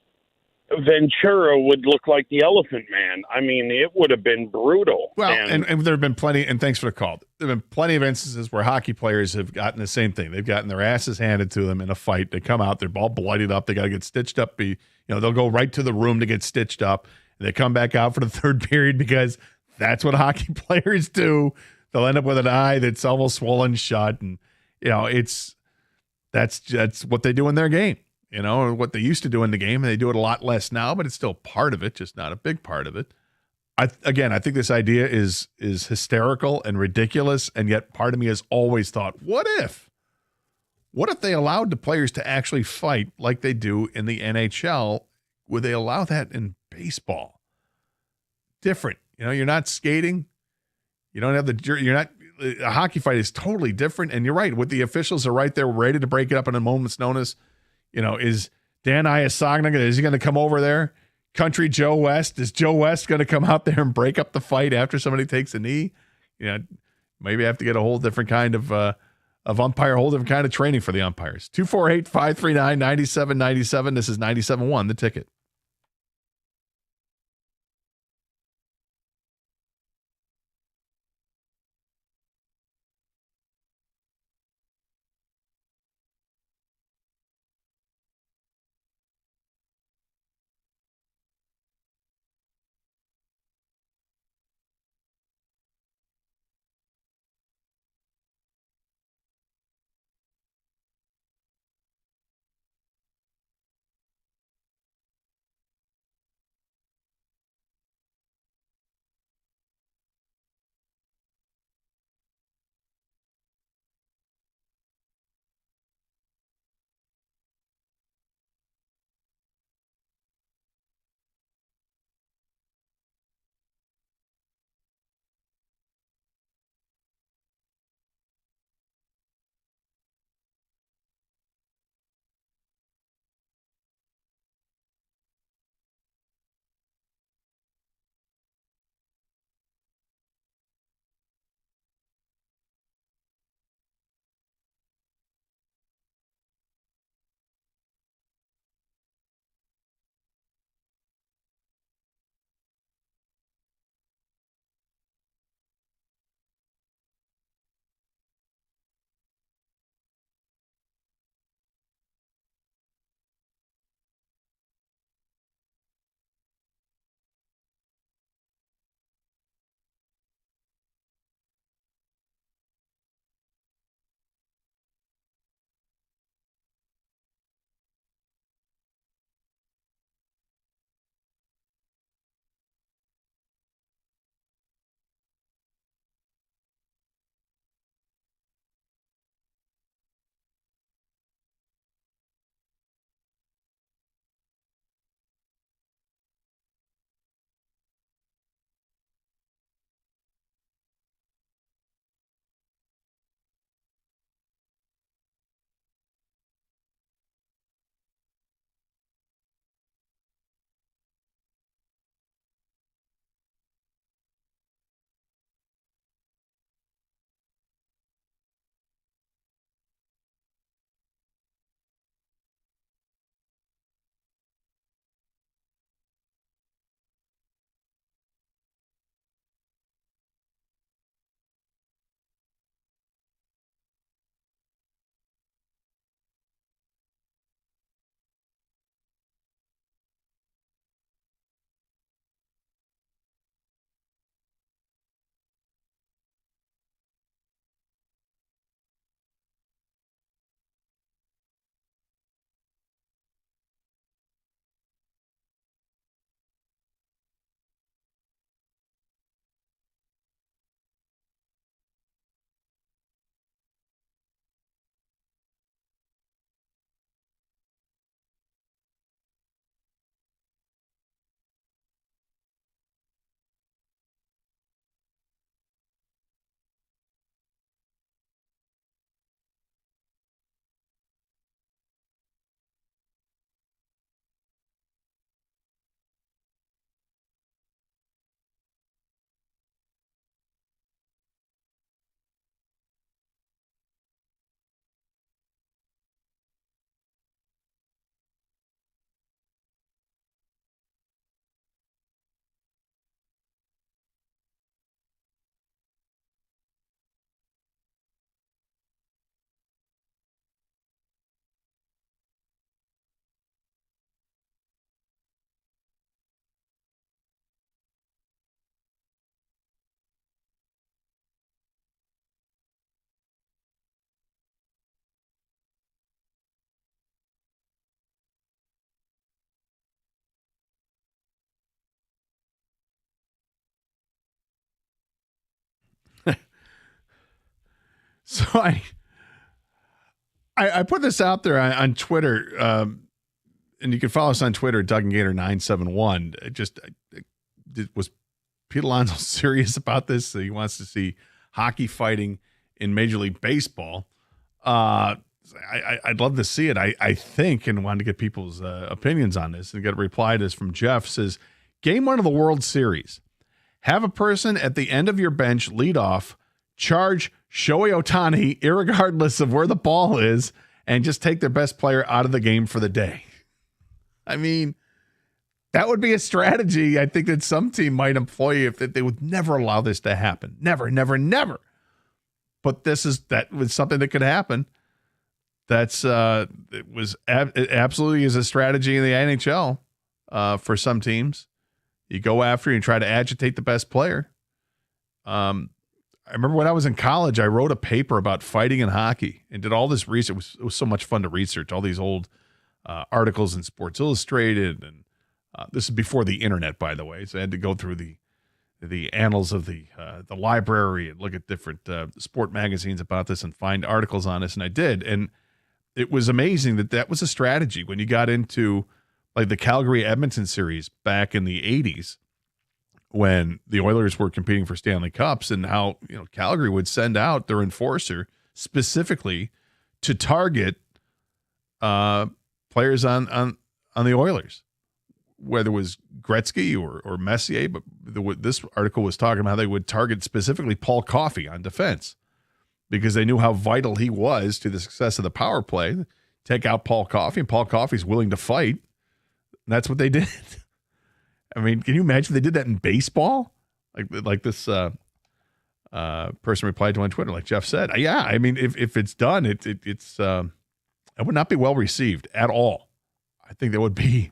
Speaker 5: Ventura would look like the Elephant Man. I mean, it would have been brutal.
Speaker 1: Well, and there have been plenty, and thanks for the call. There have been plenty of instances where hockey players have gotten the same thing. They've gotten their asses handed to them in a fight. They come out, they're all bloodied up. They got to get stitched up. They'll go right to the room to get stitched up. And they come back out for the third period because that's what hockey players do. They'll end up with an eye that's almost swollen shut, and that's what they do in their game. What they used to do in the game, and they do it a lot less now, but it's still part of it, just not a big part of it. I think this idea is hysterical and ridiculous, and yet part of me has always thought, what if they allowed the players to actually fight like they do in the NHL? Would they allow that in baseball? Different. You're not skating. You don't have a hockey fight is totally different. And you're right. With the officials are right there ready to break it up in a moment's notice. Is Dan Iasagna, is he going to come over there? Country Joe West? Is Joe West going to come out there and break up the fight after somebody takes a knee? Maybe I have to get a whole different kind of umpire, a whole different kind of training for the umpires. 248-539-9797. This is 97.1, The Ticket. So I put this out there on Twitter, and you can follow us on Twitter, Doug and Gator 971. Was Pete Alonzo serious about this? He wants to see hockey fighting in Major League Baseball. I'd love to see it. I think, and wanted to get people's opinions on this, and get a reply to this from Jeff. Says, Game 1 of the World Series. Have a person at the end of your bench lead off, charge Shohei Ohtani, irregardless of where the ball is, and just take their best player out of the game for the day. I mean, that would be a strategy I think that some team might employ if they would never allow this to happen. Never, never, never. But that was something that could happen. It absolutely is a strategy in the NHL for some teams. You go after and try to agitate the best player. I remember when I was in college, I wrote a paper about fighting in hockey and did all this research. It was so much fun to research all these old articles in Sports Illustrated. And this is before the internet, by the way. So I had to go through the annals of the library and look at different sport magazines about this and find articles on this. And I did. And it was amazing that was a strategy when you got into like the Calgary Edmonton series back in the 80s when the Oilers were competing for Stanley Cups, and how, Calgary would send out their enforcer specifically to target players on the Oilers, whether it was Gretzky or Messier. But this article was talking about how they would target specifically Paul Coffey on defense because they knew how vital he was to the success of the power play. Take out Paul Coffey, and Paul Coffey's willing to fight. And that's what they did. I mean, can you imagine if they did that in baseball? Like this person replied to on Twitter, like Jeff said. Yeah, I mean, if it's done, it would not be well received at all. I think that would be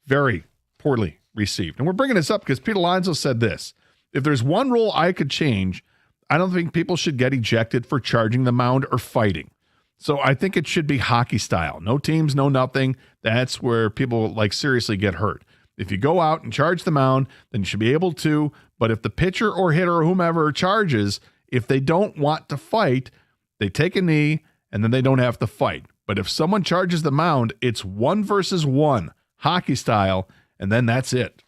Speaker 1: very poorly received. And we're bringing this up because Pete Alonzo said this. If there's one rule I could change, I don't think people should get ejected for charging the mound or fighting. So I think it should be hockey style. No teams, no nothing. That's where people seriously get hurt. If you go out and charge the mound, then you should be able to. But if the pitcher or hitter or whomever charges, if they don't want to fight, they take a knee and then they don't have to fight. But if someone charges the mound, it's 1 versus 1, hockey style, and then that's it.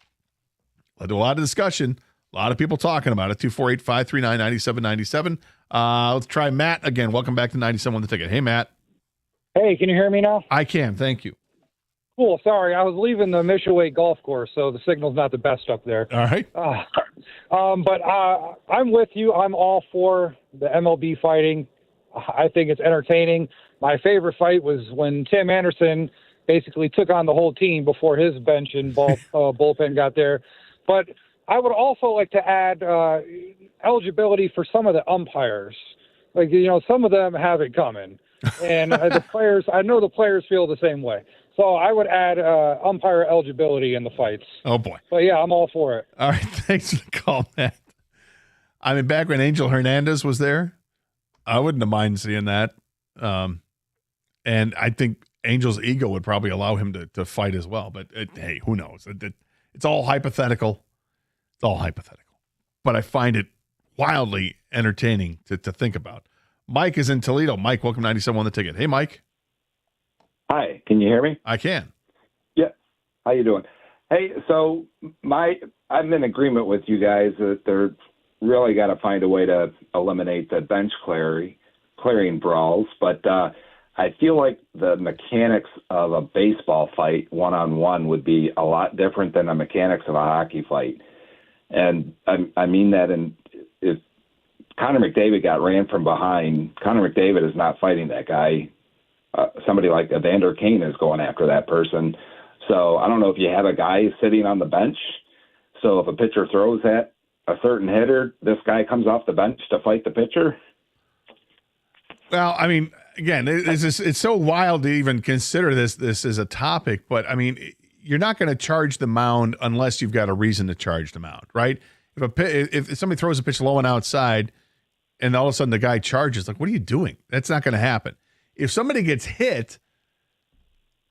Speaker 1: Led to a lot of discussion. A lot of people talking about it. 248-539-9797. Let's try Matt again. Welcome back to 97 on the Ticket. Hey, Matt.
Speaker 6: Hey, can you hear me now?
Speaker 1: I can. Thank you.
Speaker 6: Cool. Sorry, I was leaving the Mishaway golf course, so the signal's not the best up there.
Speaker 1: All right.
Speaker 6: But I'm with you. I'm all for the MLB fighting. I think it's entertaining. My favorite fight was when Tim Anderson basically took on the whole team before his bench and bullpen got there. But I would also like to add eligibility for some of the umpires. Some of them have it coming. And the players, I know the players feel the same way. So I would add umpire eligibility in the fights.
Speaker 1: Oh, boy.
Speaker 6: But, yeah, I'm all for it.
Speaker 1: All right. Thanks for the call, Matt. I mean, back when Angel Hernandez was there, I wouldn't have minded seeing that. And I think Angel's ego would probably allow him to fight as well. But, hey, who knows? It's all hypothetical. It's all hypothetical. But I find it wildly entertaining to think about. Mike is in Toledo. Mike, welcome to 97 on the Ticket. Hey, Mike.
Speaker 7: Hi, can you hear me?
Speaker 1: I can.
Speaker 7: Yeah. How you doing? Hey, so I'm in agreement with you guys that they're really got to find a way to eliminate the bench clearing brawls, but I feel like the mechanics of a baseball fight one-on-one would be a lot different than the mechanics of a hockey fight. And I mean that if Connor McDavid got ran from behind, Connor McDavid is not fighting that guy. Somebody like Evander Kane is going after that person. So I don't know if you have a guy sitting on the bench. So if a pitcher throws at a certain hitter, this guy comes off the bench to fight the pitcher.
Speaker 1: Well, I mean, again, it's so wild to even consider this as a topic. But I mean, you're not going to charge the mound unless you've got a reason to charge the mound, right? If somebody throws a pitch low and outside, and all of a sudden the guy charges, like, what are you doing? That's not going to happen. If somebody gets hit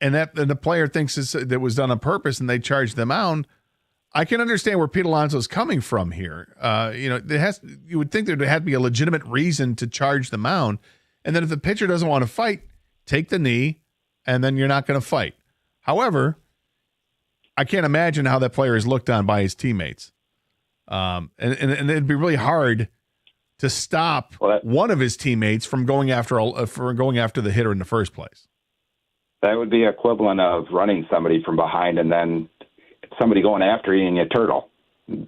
Speaker 1: and the player thinks that was done on purpose and they charge the mound, I can understand where Pete Alonso is coming from here. You would think there had to be a legitimate reason to charge the mound. And then if the pitcher doesn't want to fight, take the knee, and then you're not going to fight. However, I can't imagine how that player is looked on by his teammates. And it'd be really hard to stop one of his teammates from going after the hitter in the first place.
Speaker 7: That would be equivalent of running somebody from behind and then somebody going after you and you turtle.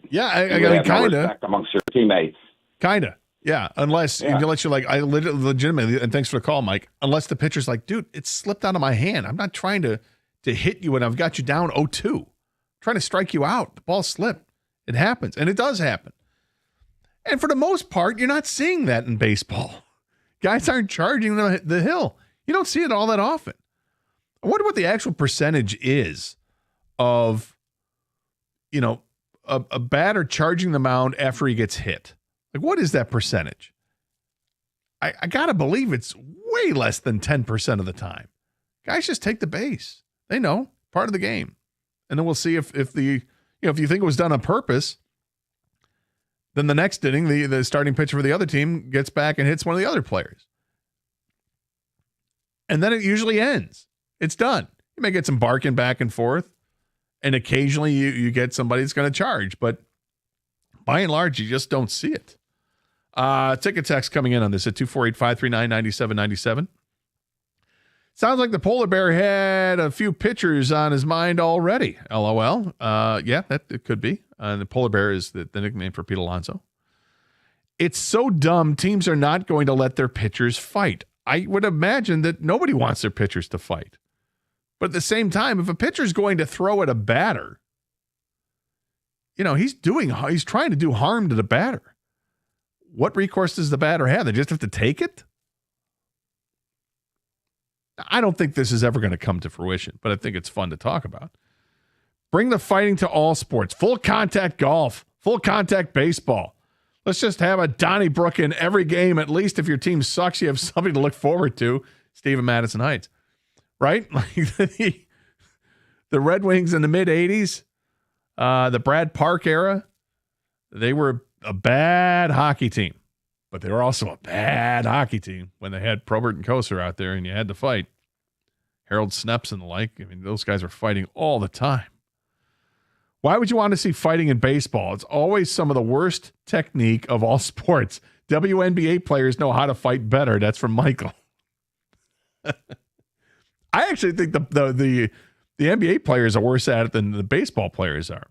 Speaker 1: Yeah, I mean, kind of
Speaker 7: amongst your teammates.
Speaker 1: Kind of, yeah. Unless you're like, I legitimately, and thanks for the call, Mike. Unless the pitcher's like, dude, it slipped out of my hand. I'm not trying to hit you when I've got you down 0-2. I'm trying to strike you out. The ball slipped. It happens, and it does happen. And for the most part, you're not seeing that in baseball. Guys aren't charging the hill. You don't see it all that often. I wonder what the actual percentage is of, a batter charging the mound after he gets hit. Like, what is that percentage? I got to believe it's way less than 10% of the time. Guys just take the base. They know, part of the game. And then we'll see if you think it was done on purpose, then the next inning, the starting pitcher for the other team gets back and hits one of the other players. And then it usually ends. It's done. You may get some barking back and forth, and occasionally you get somebody that's going to charge, but by and large, you just don't see it. Ticket text coming in on this at 248-539-9797. Sounds like the polar bear had a few pitchers on his mind already. LOL. Yeah, that it could be. The polar bear is the nickname for Pete Alonso. It's so dumb. Teams are not going to let their pitchers fight. I would imagine that nobody wants their pitchers to fight. But at the same time, if a pitcher's going to throw at a batter, he's trying to do harm to the batter. What recourse does the batter have? They just have to take it? I don't think this is ever going to come to fruition, but I think it's fun to talk about. Bring the fighting to all sports. Full contact golf, full contact baseball. Let's just have a Donnybrook in every game. At least if your team sucks, you have something to look forward to. Steve in Madison Heights. Right? Like the Red Wings in the mid-'80s, the Brad Park era, they were a bad hockey team. But they were also a bad hockey team when they had Probert and Kosar out there and you had to fight. Harold Snepps and the like. I mean, those guys are fighting all the time. Why would you want to see fighting in baseball? It's always some of the worst technique of all sports. WNBA players know how to fight better. That's from Michael. I actually think the NBA players are worse at it than the baseball players are.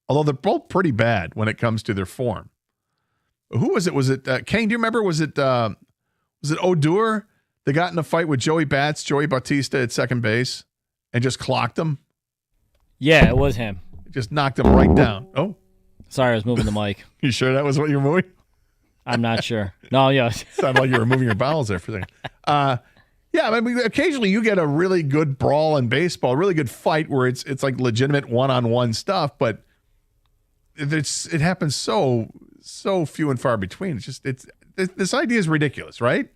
Speaker 1: Although they're both pretty bad when it comes to their form. Who was it? Was it Kane? Do you remember? Was it Odor that got in a fight with Joey Bautista at second base and just clocked him?
Speaker 2: Yeah, it was him.
Speaker 1: Just knocked him right down. Oh,
Speaker 2: sorry, I was moving the mic.
Speaker 1: You sure that was what you were moving?
Speaker 2: I'm not sure. No, yeah.
Speaker 1: Sounded like you were moving your bowels there for a second. Yeah, I mean, occasionally you get a really good brawl in baseball, a really good fight where it's like legitimate one-on-one stuff, but it happens so few and far between. This idea is ridiculous, right?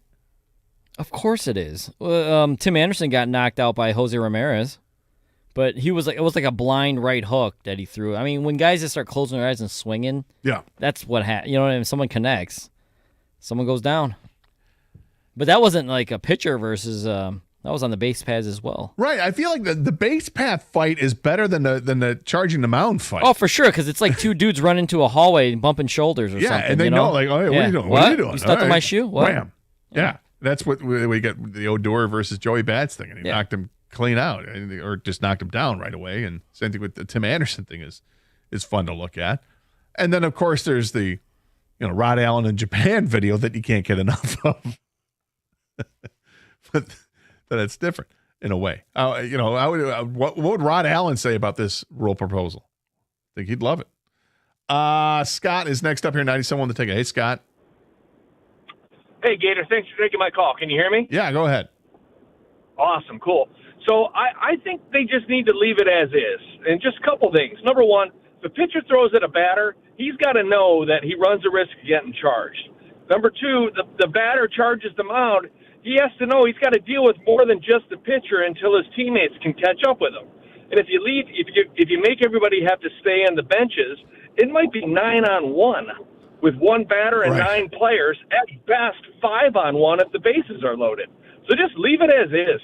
Speaker 2: Of course it is. Tim Anderson got knocked out by Jose Ramirez, but it was like a blind right hook that he threw. I mean, when guys just start closing their eyes and swinging,
Speaker 1: yeah,
Speaker 2: that's what happens. You know what I mean? Someone connects, someone goes down. But that wasn't like a pitcher versus that was on the base paths as well.
Speaker 1: Right. I feel like the base path fight is better than the charging the mound fight.
Speaker 2: Oh, for sure, because it's like two dudes running into a hallway and bumping shoulders or something.
Speaker 1: Yeah, and they know, like, oh, hey, what are you doing?
Speaker 2: What
Speaker 1: are you doing?
Speaker 2: You stepped on my shoe? What?
Speaker 1: Wham. Yeah. That's what we got, the Odor versus Joey Bats thing, and he knocked him clean out, or just knocked him down right away. And same thing with the Tim Anderson thing is fun to look at. And then, of course, there's the Rod Allen in Japan video that you can't get enough of. But it's different in a way. What would Rod Allen say about this rule proposal? I think he'd love it. Scott is next up here, 97 on the ticket. Hey, Scott.
Speaker 8: Hey, Gator. Thanks for taking my call. Can you hear me?
Speaker 1: Yeah, go ahead.
Speaker 8: Awesome. Cool. So I think they just need to leave it as is. And just a couple things. Number one, if a pitcher throws at a batter, he's got to know that he runs the risk of getting charged. Number two, the batter charges the mound. He has to know he's got to deal with more than just the pitcher until his teammates can catch up with him. And if you make everybody have to stay on the benches, it might be 9-on-1 with one batter and
Speaker 1: Right.
Speaker 8: 9 players, at best 5-on-1 if the bases are loaded. So just leave it as is.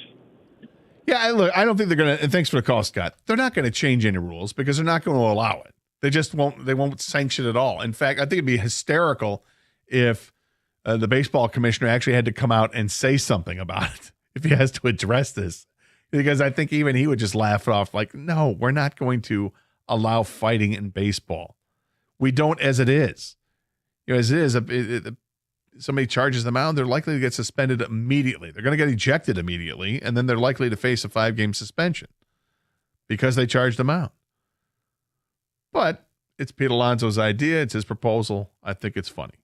Speaker 1: Yeah, look, I don't think they're going to, and thanks for the call, Scott. They're not going to change any rules because they're not going to allow it. They just won't, they won't sanction it at all. In fact, I think it'd be hysterical if the baseball commissioner actually had to come out and say something about it, if he has to address this. Because I think even he would just laugh it off like, no, we're not going to allow fighting in baseball. We don't as it is. As it is, somebody charges them out, they're likely to get suspended immediately. They're going to get ejected immediately, and then they're likely to face a 5-game suspension because they charged them out. But it's Pete Alonso's idea. It's his proposal. I think it's funny.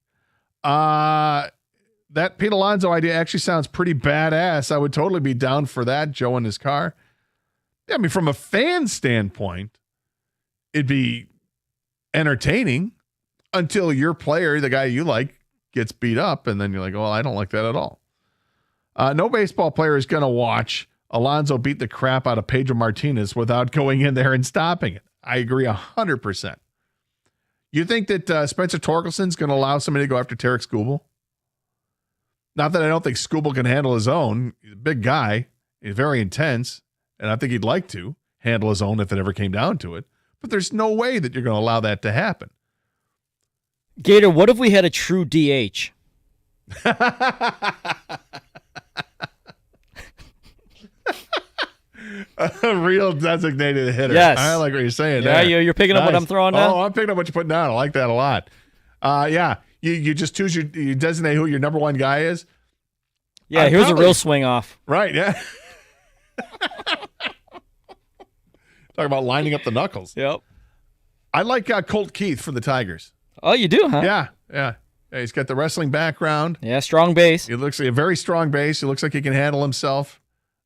Speaker 1: That Pete Alonso idea actually sounds pretty badass. I would totally be down for that, Joe in his car. Yeah, I mean, from a fan standpoint, it'd be entertaining until your player, the guy you like, gets beat up, and then you're like, well, I don't like that at all. No baseball player is going to watch Alonso beat the crap out of Pedro Martinez without going in there and stopping it. I agree 100%. You think that Spencer Torkelson's going to allow somebody to go after Tarek Skubal? Not that I don't think Skubal can handle his own. He's a big guy. He's very intense, and I think he'd like to handle his own if it ever came down to it. But there's no way that you're going to allow that to happen.
Speaker 2: Gator, what if we had a true DH?
Speaker 1: A real designated hitter.
Speaker 2: Yes.
Speaker 1: I like what you're saying
Speaker 2: Yeah,
Speaker 1: there.
Speaker 2: you're picking up what I'm throwing down?
Speaker 1: Oh, I'm picking up what you're putting down. I like that a lot. Yeah. You just choose you designate who your number one guy is.
Speaker 2: Yeah, here's a real swing off.
Speaker 1: Right, yeah. Talk about lining up the knuckles.
Speaker 2: Yep.
Speaker 1: I like Colt Keith for the Tigers.
Speaker 2: Oh, you do, huh?
Speaker 1: Yeah. He's got the wrestling background.
Speaker 2: Yeah, strong base.
Speaker 1: He looks like a very strong base. He looks like he can handle himself.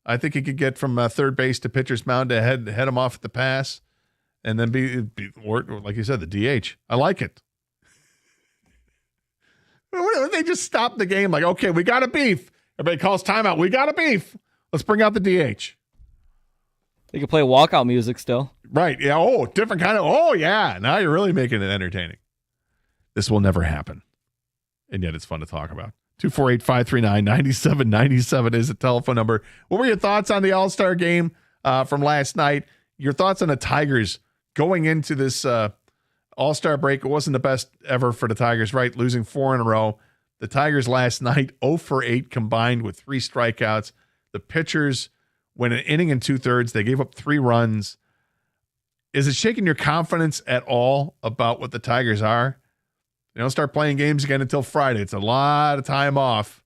Speaker 1: I think he could get from third base to pitcher's mound to head him off at the pass, and then be or like you said, the DH. I like it. What if they just stop the game? Like, okay, we got a beef. Everybody calls timeout. We got a beef. Let's bring out the DH.
Speaker 2: They could play walkout music still.
Speaker 1: Right. Yeah. Oh, different kind of. Oh, yeah. Now you're really making it entertaining. This will never happen. And yet it's fun to talk about. 248-539-9797 is the telephone number. What were your thoughts on the All-Star game from last night? Your thoughts on the Tigers going into this All-Star break? It wasn't the best ever for the Tigers, right? Losing 4 in a row. The Tigers last night, 0 for 8 combined with 3 strikeouts. The pitchers went an inning and 2/3. They gave up 3 runs. Is it shaking your confidence at all about what the Tigers are? They don't start playing games again until Friday. It's a lot of time off.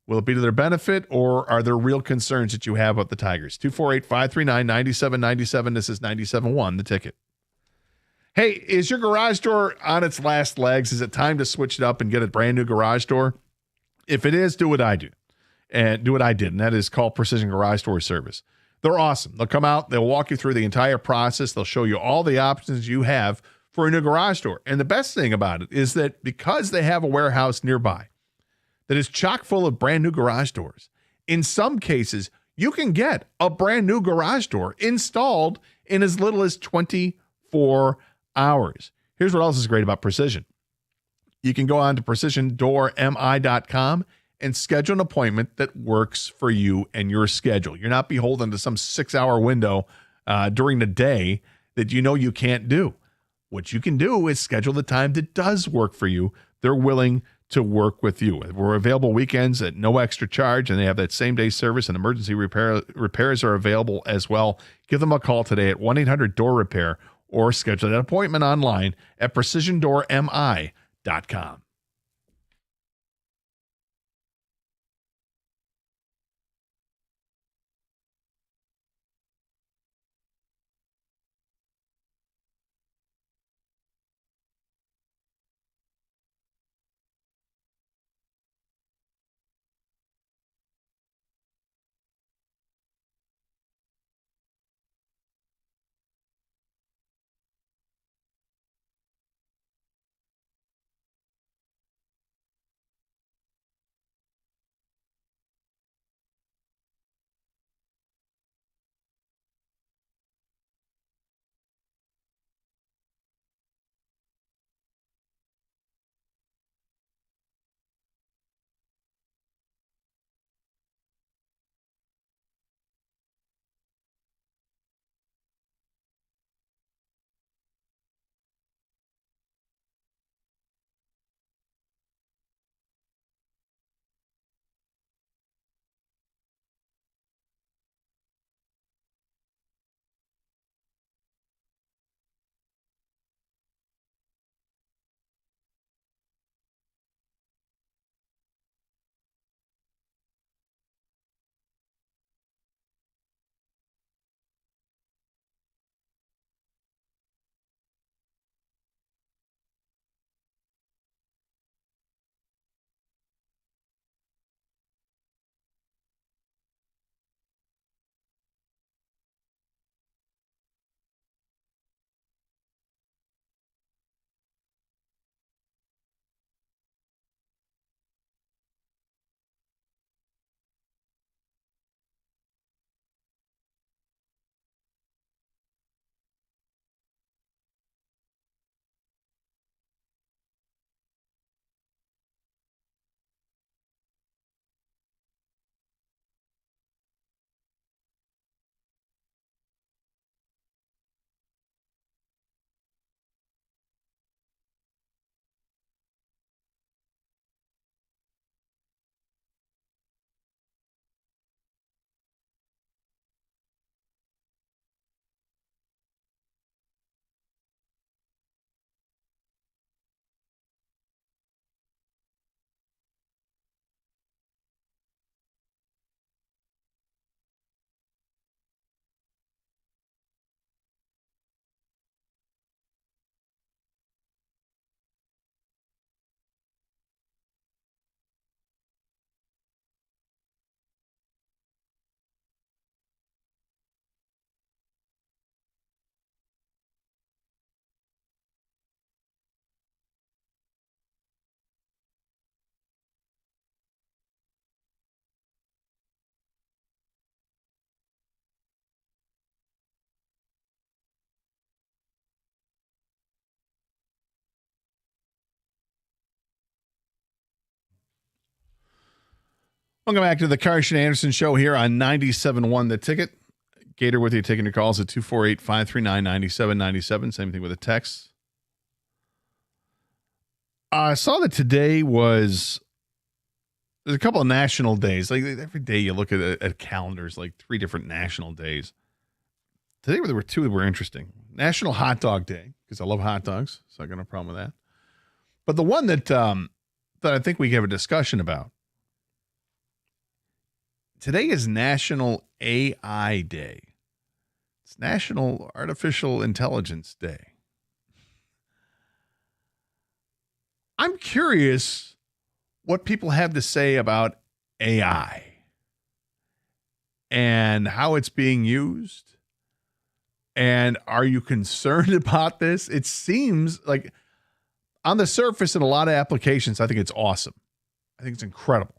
Speaker 1: Will it be to their benefit, or are there real concerns that you have about the Tigers? 248-539-9797. This is 97.1, The Ticket. Hey, is your garage door on its last legs? Is it time to switch it up and get a brand new garage door? If it is, do what I do. And do what I did, and that is call Precision Garage Door Service. They're awesome. They'll come out. They'll walk you through the entire process. They'll show you all the options you have for a new garage door. And the best thing about it is that because they have a warehouse nearby that is chock full of brand new garage doors, in some cases, you can get a brand new garage door installed in as little as 24 hours. Here's what else is great about Precision. You can go on to precisiondoormi.com and schedule an appointment that works for you and your schedule. You're not beholden to some 6-hour window during the day that you know you can't do. What you can do is schedule the time that does work for you. They're willing to work with you. We're available weekends at no extra charge, and they have that same-day service, and emergency repairs are available as well. Give them a call today at 1-800-DOOR-REPAIR or schedule an appointment online at precisiondoormi.com. Welcome back to the Karsh and Anderson Show here on 97.1 The Ticket. Gator with you, taking your calls at 248-539-9797. Same thing with a text. I saw that today there's a couple of national days. Like every day you look at calendars, like 3 different national days. Today there were 2 that were interesting. National Hot Dog Day, because I love hot dogs, so I got no problem with that. But the one that I think we have a discussion about, today is National AI Day. It's National Artificial Intelligence Day. I'm curious what people have to say about AI and how it's being used. And are you concerned about this? It seems like on the surface in a lot of applications, I think it's awesome. I think it's incredible.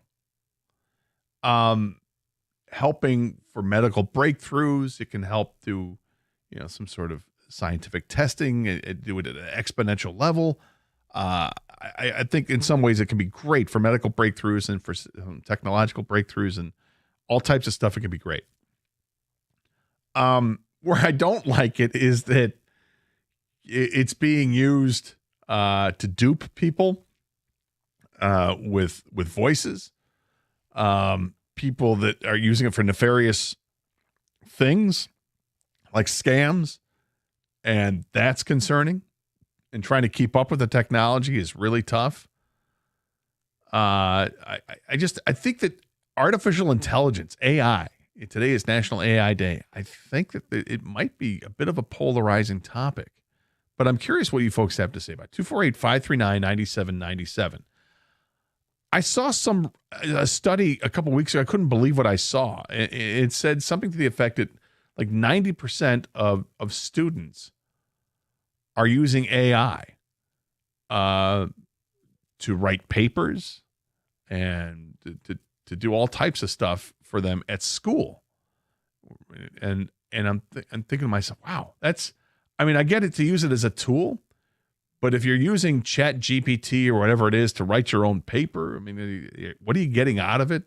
Speaker 1: Helping for medical breakthroughs. It can help do, some sort of scientific testing, do it at an exponential level. I think in some ways it can be great for medical breakthroughs and for technological breakthroughs and all types of stuff. It can be great. Where I don't like it is that it's being used to dupe people with voices. People that are using it for nefarious things like scams, and that's concerning. And trying to keep up with the technology is really tough. I think that artificial intelligence, AI, today is National AI Day. I think that it might be a bit of a polarizing topic, but I'm curious what you folks have to say about it. 248-539-9797. I saw a study a couple weeks ago. I couldn't believe what I saw. It said something to the effect that like 90% of students are using AI to write papers and to do all types of stuff for them at school. And I'm thinking to myself, wow, I get it to use it as a tool, but if you're using Chat GPT or whatever it is to write your own paper, what are you getting out of it?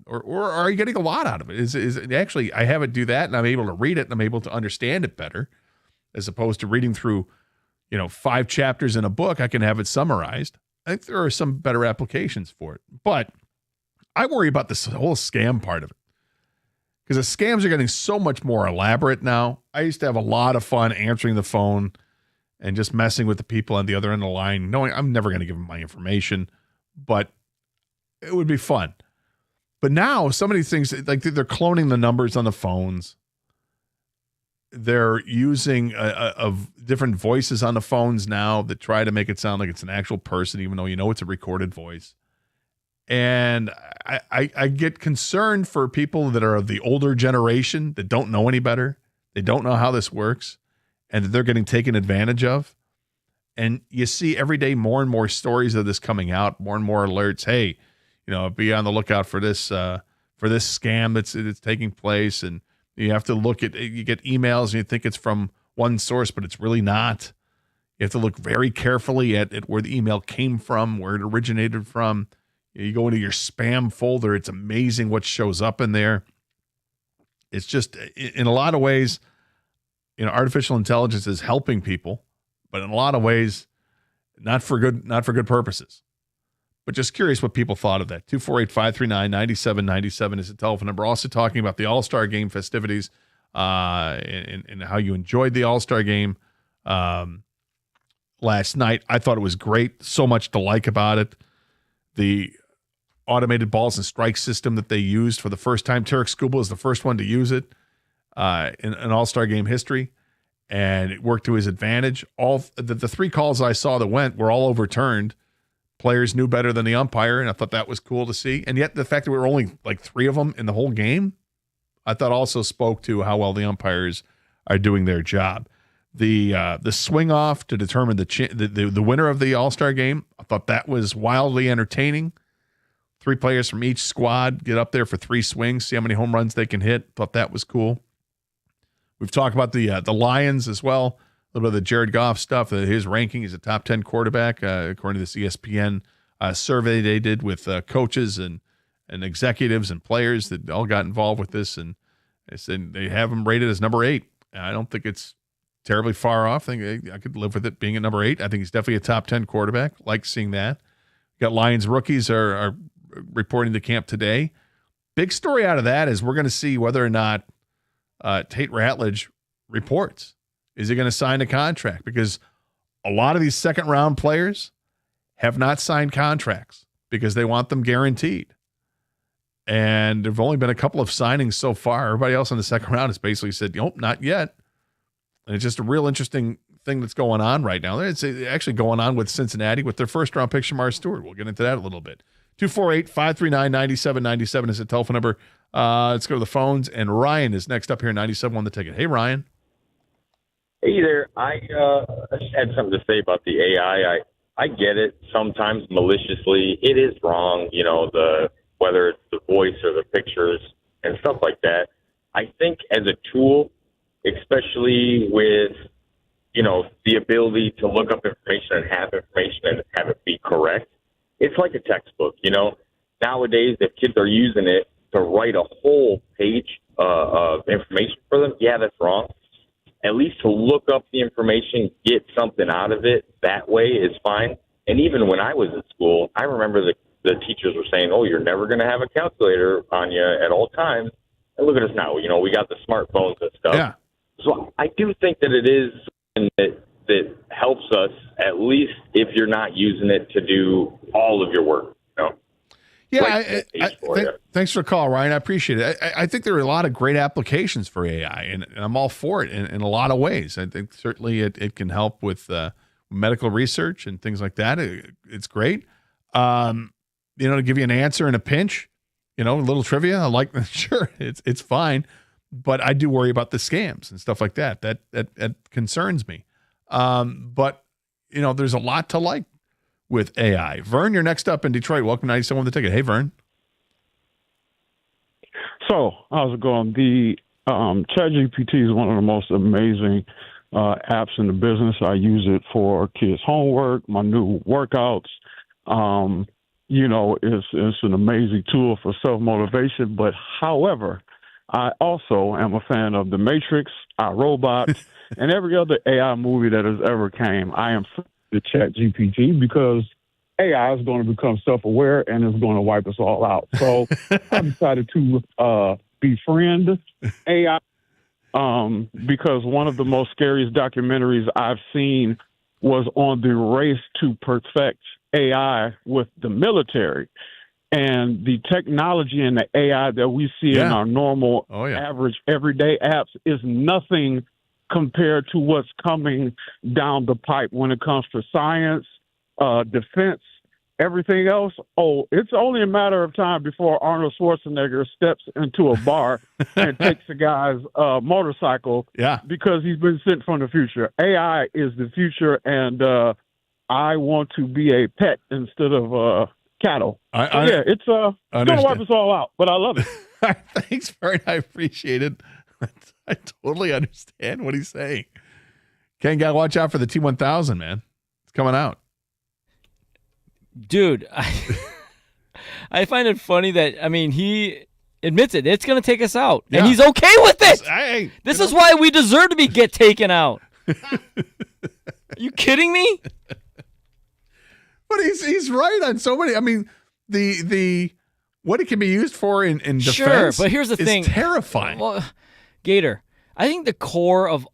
Speaker 1: Or are you getting a lot out of it? Is actually, I have it do that and I'm able to read it and I'm able to understand it better as opposed to reading through 5 chapters in a book. I can have it summarized. I think there are some better applications for it, but I worry about this whole scam part of it because the scams are getting so much more elaborate now. I used to have a lot of fun answering the phone and just messing with the people on the other end of the line, knowing I'm never going to give them my information, but it would be fun. But now some of these things, like they're cloning the numbers on the phones. They're using of different voices on the phones now that try to make it sound like it's an actual person, even though it's a recorded voice. And I get concerned for people that are of the older generation that don't know any better. They don't know how this works and that they're getting taken advantage of. And you see every day more and more stories of this coming out, more and more alerts. Hey, be on the lookout for this scam that's taking place. And you have to you get emails and you think it's from one source, but it's really not. You have to look very carefully at where the email came from, where it originated from. You go into your spam folder. It's amazing what shows up in there. It's just, in a lot of ways, artificial intelligence is helping people, but in a lot of ways, not for good purposes. But just curious what people thought of that. 248-539-9797 is the telephone number. Also talking about the All-Star Game festivities and how you enjoyed the All-Star Game last night. I thought it was great. So much to like about it. The automated balls and strike system that they used for the first time. Tarek Skubal is the first one to use it in All-Star Game history, and it worked to his advantage. All the 3 calls I saw that were all overturned. Players knew better than the umpire, and I thought that was cool to see. And yet the fact that we were only like 3 of them in the whole game, I thought also spoke to how well the umpires are doing their job. The swing off to determine the winner of the All-Star Game, I thought that was wildly entertaining. 3 players from each squad get up there for 3 swings, see how many home runs they can hit. Thought that was cool. We've talked about the Lions as well. A little bit of the Jared Goff stuff. His ranking is a top 10 quarterback, according to this ESPN survey they did with coaches and and executives and players that all got involved with this, and they said they have him rated as number 8. I don't think it's terribly far off. I think I could live with it being at number 8. I think he's definitely a top 10 quarterback. Like seeing that. Got Lions rookies are reporting to camp today. Big story out of that is we're going to see whether or not Tate Ratledge reports. Is he going to sign a contract? Because a lot of these second-round players have not signed contracts because they want them guaranteed. And there have only been a couple of signings so far. Everybody else in the second round has basically said, nope, not yet. And it's just a real interesting thing that's going on right now. It's actually going on with Cincinnati with their first-round pick, Shamar Stewart. We'll get into that a little bit. 248-539-9797 is the telephone number. Let's go to the phones. And Ryan is next up here, 97 on the ticket. Hey, Ryan.
Speaker 9: Hey there. I just had something to say about the AI. I get it. Sometimes maliciously, it is wrong. You know, whether it's the voice or the pictures and stuff like that. I think as a tool, especially with, you know, the ability to look up information and have it be correct, it's like a textbook. You know, nowadays if kids are using it to write a whole page of information for them, yeah, that's wrong. At least to look up the information, get something out of it that way is fine. And even when I was at school, I remember the teachers were saying, oh, you're never going to have a calculator on you at all times. And look at us now. You know, we got the smartphones and stuff.
Speaker 1: Yeah.
Speaker 9: So I do think that it is something that helps us, at least if you're not using it to do all of your work. You know?
Speaker 1: Yeah, thanks for the call, Ryan. I appreciate it. I think there are a lot of great applications for AI, and I'm all for it in a lot of ways. I think certainly it can help with medical research and things like that. It's great. You know, to give you an answer in a pinch, you know, a little trivia. I like, sure, it's fine, but I do worry about the scams and stuff like that. That concerns me. But you know, there's a lot to like with AI. Vern, you're next up in Detroit. Welcome to 97 on the ticket. Hey, Vern.
Speaker 10: So, how's it going? The ChatGPT is one of the most amazing apps in the business. I use it for kids' homework, my new workouts. You know, it's an amazing tool for self-motivation. But, however, I also am a fan of The Matrix, iRobot, and every other AI movie that has ever came. I am for the ChatGPT because AI is going to become self-aware and is going to wipe us all out. So I decided to befriend AI because one of the most scariest documentaries I've seen was on the race to perfect AI with the military. And the technology and the AI that we see in our normal, average, everyday apps is nothing compared to what's coming down the pipe when it comes to science, defense, everything else. Oh, it's only a matter of time before Arnold Schwarzenegger steps into a bar and takes a guy's motorcycle because he's been sent from the future. AI is the future, and I want to be a pet instead of cattle. It's going to wipe us all out, but I love it.
Speaker 1: Thanks, Vern. I appreciate it. I totally understand what he's saying. Ken, got to watch out for the T1000, man. It's coming out.
Speaker 2: Dude, I find it funny that, I mean, he admits it. It's going to take us out, and he's okay with it. This is why we deserve to get taken out. Are you kidding me?
Speaker 1: But he's right on so many. I mean, the what it can be used for in defense.
Speaker 2: Sure, but here's the thing.
Speaker 1: Terrifying.
Speaker 2: Well, Gator, I think the core of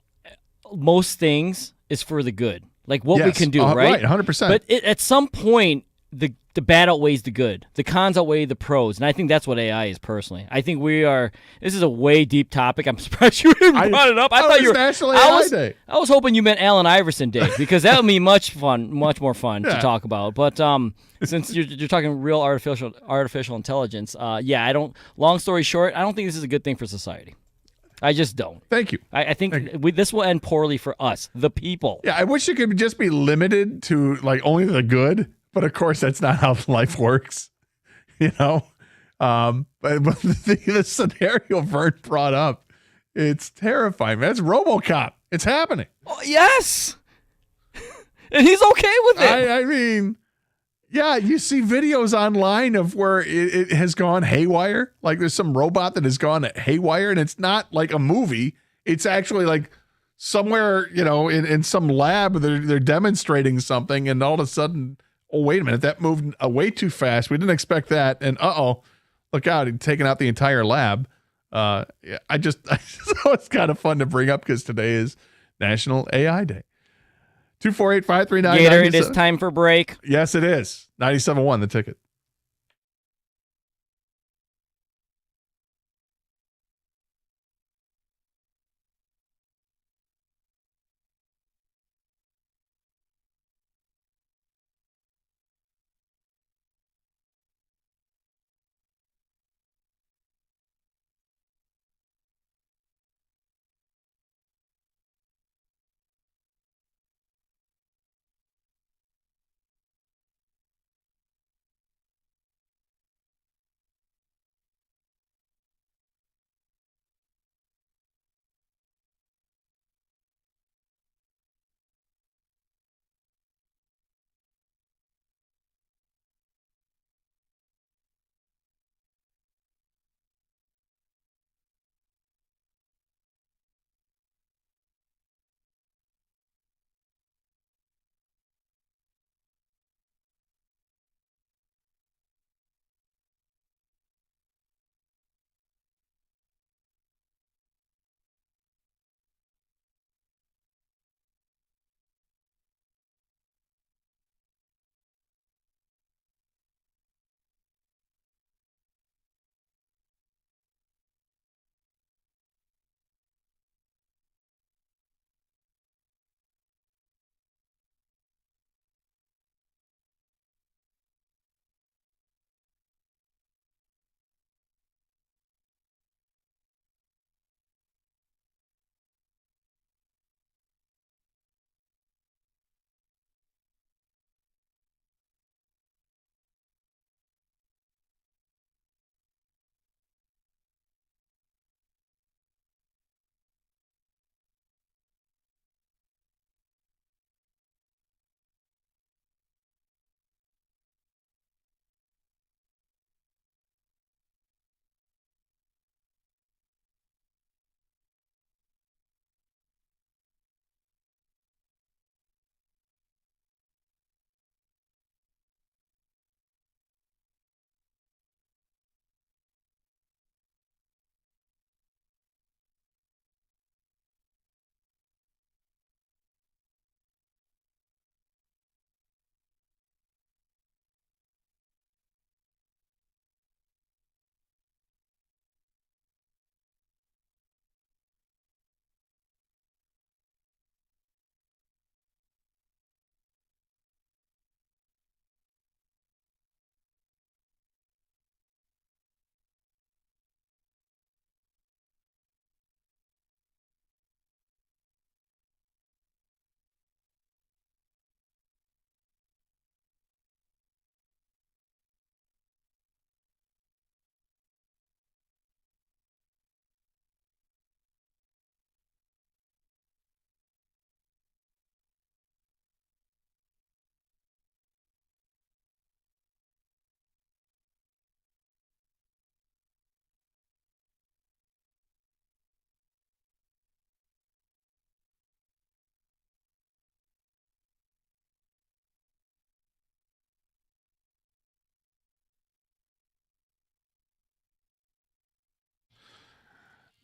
Speaker 2: most things is for the good, like what we can do, right?
Speaker 1: Right, 100%.
Speaker 2: But at some point, the bad outweighs the good. The cons outweigh the pros, and I think that's what AI is personally. I think this is a way deep topic. I'm surprised you even brought it up. I thought you were
Speaker 1: National AI Day.
Speaker 2: I was hoping you meant Allen Iverson Day because that would be much more fun to talk about. But since you're talking real artificial intelligence, I don't. Long story short, I don't think this is a good thing for society. I just don't.
Speaker 1: Thank you.
Speaker 2: I think this will end poorly for us, the people.
Speaker 1: Yeah, I wish it could just be limited to like only the good, but of course that's not how life works, you know. But the scenario Vern brought up, it's terrifying. Man, it's RoboCop. It's happening.
Speaker 2: Oh, yes, and he's okay with it.
Speaker 1: I mean, Yeah, you see videos online of where it has gone haywire. Like there's some robot that has gone haywire, and it's not like a movie. It's actually like somewhere, in some lab, they're demonstrating something, and all of a sudden, oh, wait a minute, that moved way too fast. We didn't expect that. And look out, he's taking out the entire lab. I just thought it's kind of fun to bring up because today is National AI Day. 248-539-97.
Speaker 2: Gator, it is time for break.
Speaker 1: Yes, it is. 97.1, the ticket.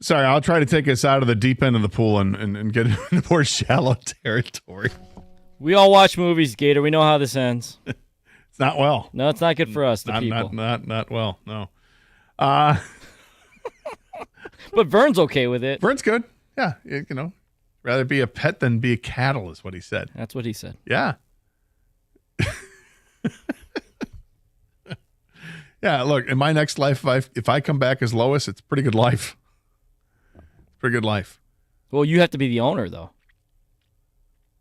Speaker 1: Sorry, I'll try to take us out of the deep end of the pool and get into more shallow territory.
Speaker 2: We all watch movies, Gator. We know how this ends.
Speaker 1: It's not well.
Speaker 2: No, it's not good for us, the people.
Speaker 1: Not well, no.
Speaker 2: But Vern's okay with it.
Speaker 1: Vern's good. Yeah, rather be a pet than be a cattle is what he said.
Speaker 2: That's what he said.
Speaker 1: Yeah. Yeah, look, in my next life, if I come back as Lois, it's a pretty good life. Pretty good life.
Speaker 2: Well, you have to be the owner, though.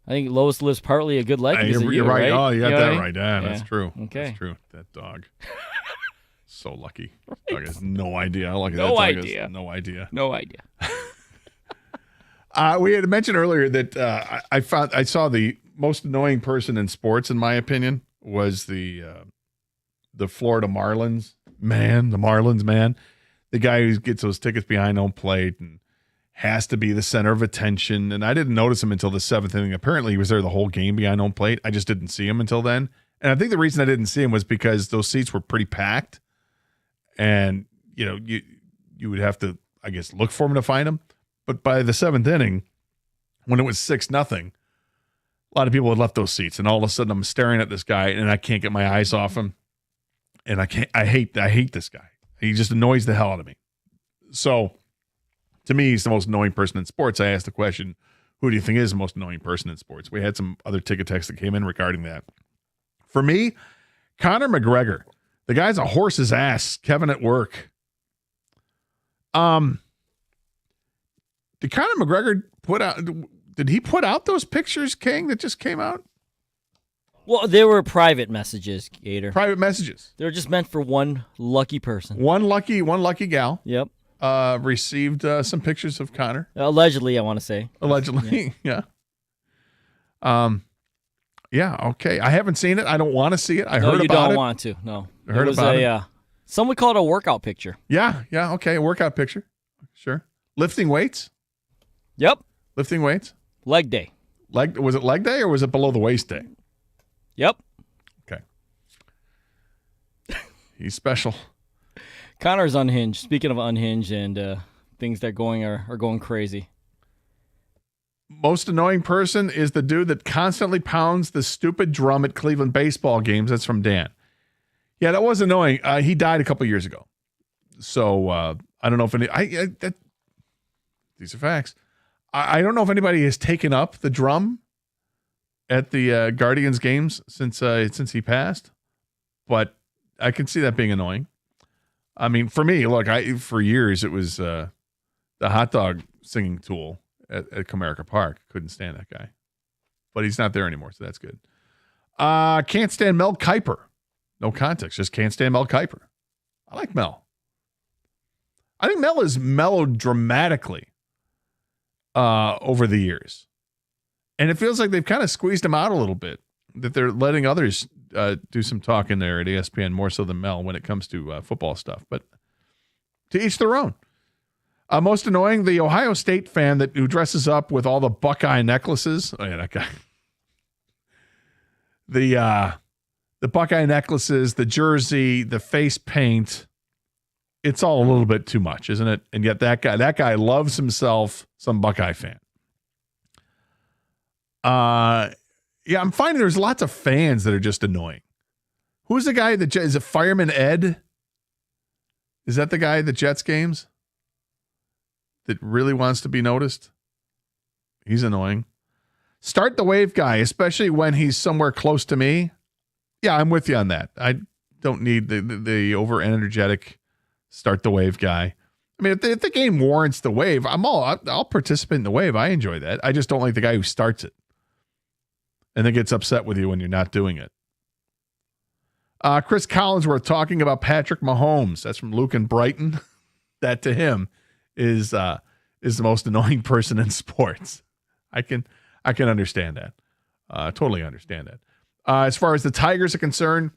Speaker 2: I think Lois lives partly a good life because of you,
Speaker 1: you're right.
Speaker 2: right?
Speaker 1: Oh, you got
Speaker 2: know
Speaker 1: that
Speaker 2: what I mean?
Speaker 1: right. Yeah, that's true.
Speaker 2: Okay.
Speaker 1: That's true. That dog. So lucky. Dog has no idea how lucky
Speaker 2: No
Speaker 1: that dog
Speaker 2: idea.
Speaker 1: is. No idea.
Speaker 2: No idea.
Speaker 1: We had mentioned earlier that I saw the most annoying person in sports, in my opinion, was the Florida Marlins man, the Marlins man, the guy who gets those tickets behind home plate and has to be the center of attention. And I didn't notice him until the 7th inning. Apparently he was there the whole game behind home plate. I just didn't see him until then. And I think the reason I didn't see him was because those seats were pretty packed. And, you would have to, I guess, look for him to find him. But by the 7th inning, when it was 6-0, a lot of people had left those seats. And all of a sudden I'm staring at this guy and I can't get my eyes off him. And I hate this guy. He just annoys the hell out of me. So to me, he's the most annoying person in sports. I asked the question, who do you think is the most annoying person in sports? We had some other ticket texts that came in regarding that. For me, Conor McGregor. The guy's a horse's ass. Kevin at work. Did Conor McGregor did he put out those pictures, King, that just came out?
Speaker 2: Well, they were private messages, Gator.
Speaker 1: Private messages.
Speaker 2: They were just meant for one lucky person.
Speaker 1: One lucky gal.
Speaker 2: Yep.
Speaker 1: Received some pictures of Conor.
Speaker 2: Allegedly, I want to say.
Speaker 1: Allegedly, yeah. Yeah, okay. I haven't seen it. I don't want to see it. I heard about it.
Speaker 2: You don't want to. No.
Speaker 1: I heard about it.
Speaker 2: Some would call it a workout picture.
Speaker 1: Yeah, okay. A workout picture. Sure. Lifting weights?
Speaker 2: Yep.
Speaker 1: Lifting weights?
Speaker 2: Leg day.
Speaker 1: Was it leg day or was it below the waist day?
Speaker 2: Yep.
Speaker 1: Okay. He's special.
Speaker 2: Conor's unhinged. Speaking of unhinged and things that are going crazy.
Speaker 1: Most annoying person is the dude that constantly pounds the stupid drum at Cleveland baseball games. That's from Dan. Yeah, that was annoying. He died a couple years ago. So I don't know if these are facts. I don't know if anybody has taken up the drum at the Guardians games since he passed, but I can see that being annoying. I mean, for me, look, for years it was the hot dog singing tool at Comerica Park. Couldn't stand that guy, but he's not there anymore, so that's good. Can't stand Mel Kiper. No context, just can't stand Mel Kiper. I like Mel. I think Mel has mellowed dramatically over the years. And it feels like they've kind of squeezed him out a little bit, that they're letting others do some talking there at ESPN more so than Mel when it comes to football stuff. But to each their own. Most annoying, the Ohio State fan who dresses up with all the Buckeye necklaces. Oh, yeah, that guy. The Buckeye necklaces, the jersey, the face paint. It's all a little bit too much, isn't it? And yet that guy loves himself some Buckeye fan. Yeah, I'm finding there's lots of fans that are just annoying. Who's the guy is it Fireman Ed? Is that the guy at the Jets games that really wants to be noticed? He's annoying. Start the wave guy, especially when he's somewhere close to me. Yeah, I'm with you on that. I don't need the over energetic start the wave guy. I mean, if the game warrants the wave, I'll participate in the wave. I enjoy that. I just don't like the guy who starts it and then gets upset with you when you're not doing it. Chris Collinsworth talking about Patrick Mahomes. That's from Luke in Brighton. That to him is the most annoying person in sports. I can understand that. Totally understand that. As far as the Tigers are concerned,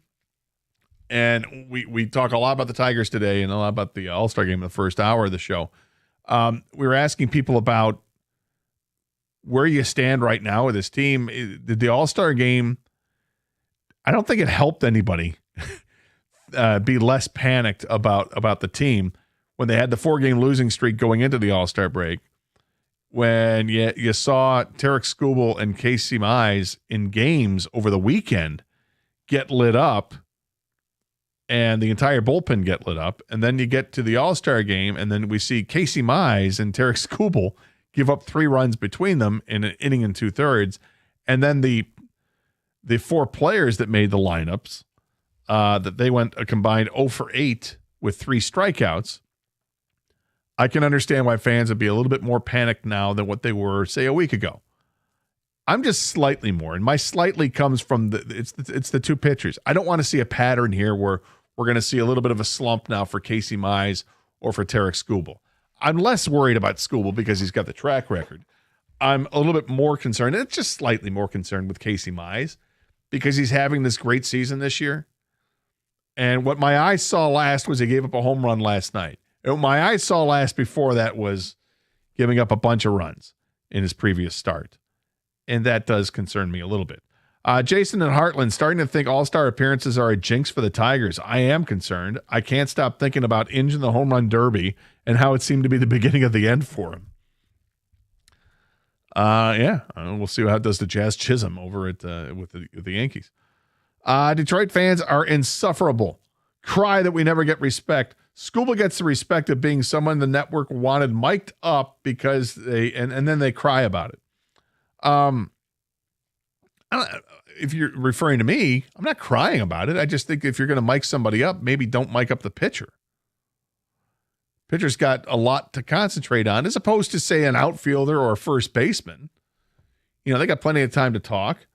Speaker 1: and we talk a lot about the Tigers today and a lot about the All-Star game in the first hour of the show. We were asking people about where you stand right now with this team. Did the All-Star game, I don't think it helped anybody be less panicked about the team when they had the 4-game losing streak going into the All-Star break. When you saw Tarek Skubal and Casey Mize in games over the weekend get lit up and the entire bullpen get lit up, and then you get to the All-Star game, and then we see Casey Mize and Tarek Skubal give up 3 runs between them in an inning and 2/3, and then the 4 players that made the lineups, that they went a combined 0 for 8 with 3 strikeouts. I can understand why fans would be a little bit more panicked now than what they were, say, a week ago. I'm just slightly more, and my slightly comes from it's the 2 pitchers. I don't want to see a pattern here where we're going to see a little bit of a slump now for Casey Mize or for Tarek Skubal. I'm less worried about Skubal because he's got the track record. I'm a little bit more concerned, and it's just slightly more concerned with Casey Mize because he's having this great season this year. And what my eyes saw last was he gave up a home run last night. And what my eyes saw last before that was giving up a bunch of runs in his previous start. And that does concern me a little bit. Jason and Heartland starting to think all-star appearances are a jinx for the Tigers. I am concerned. I can't stop thinking about Inge in the home run derby and how it seemed to be the beginning of the end for him. We'll see how it does to Jazz Chisholm over at with the Yankees. Detroit fans are insufferable. Cry that we never get respect. Scuba gets the respect of being someone the network wanted mic'd up because and then they cry about it. If you're referring to me, I'm not crying about it. I just think if you're going to mic somebody up, maybe don't mic up the pitcher. Pitcher's got a lot to concentrate on as opposed to, say, an outfielder or a first baseman. They got plenty of time to talk.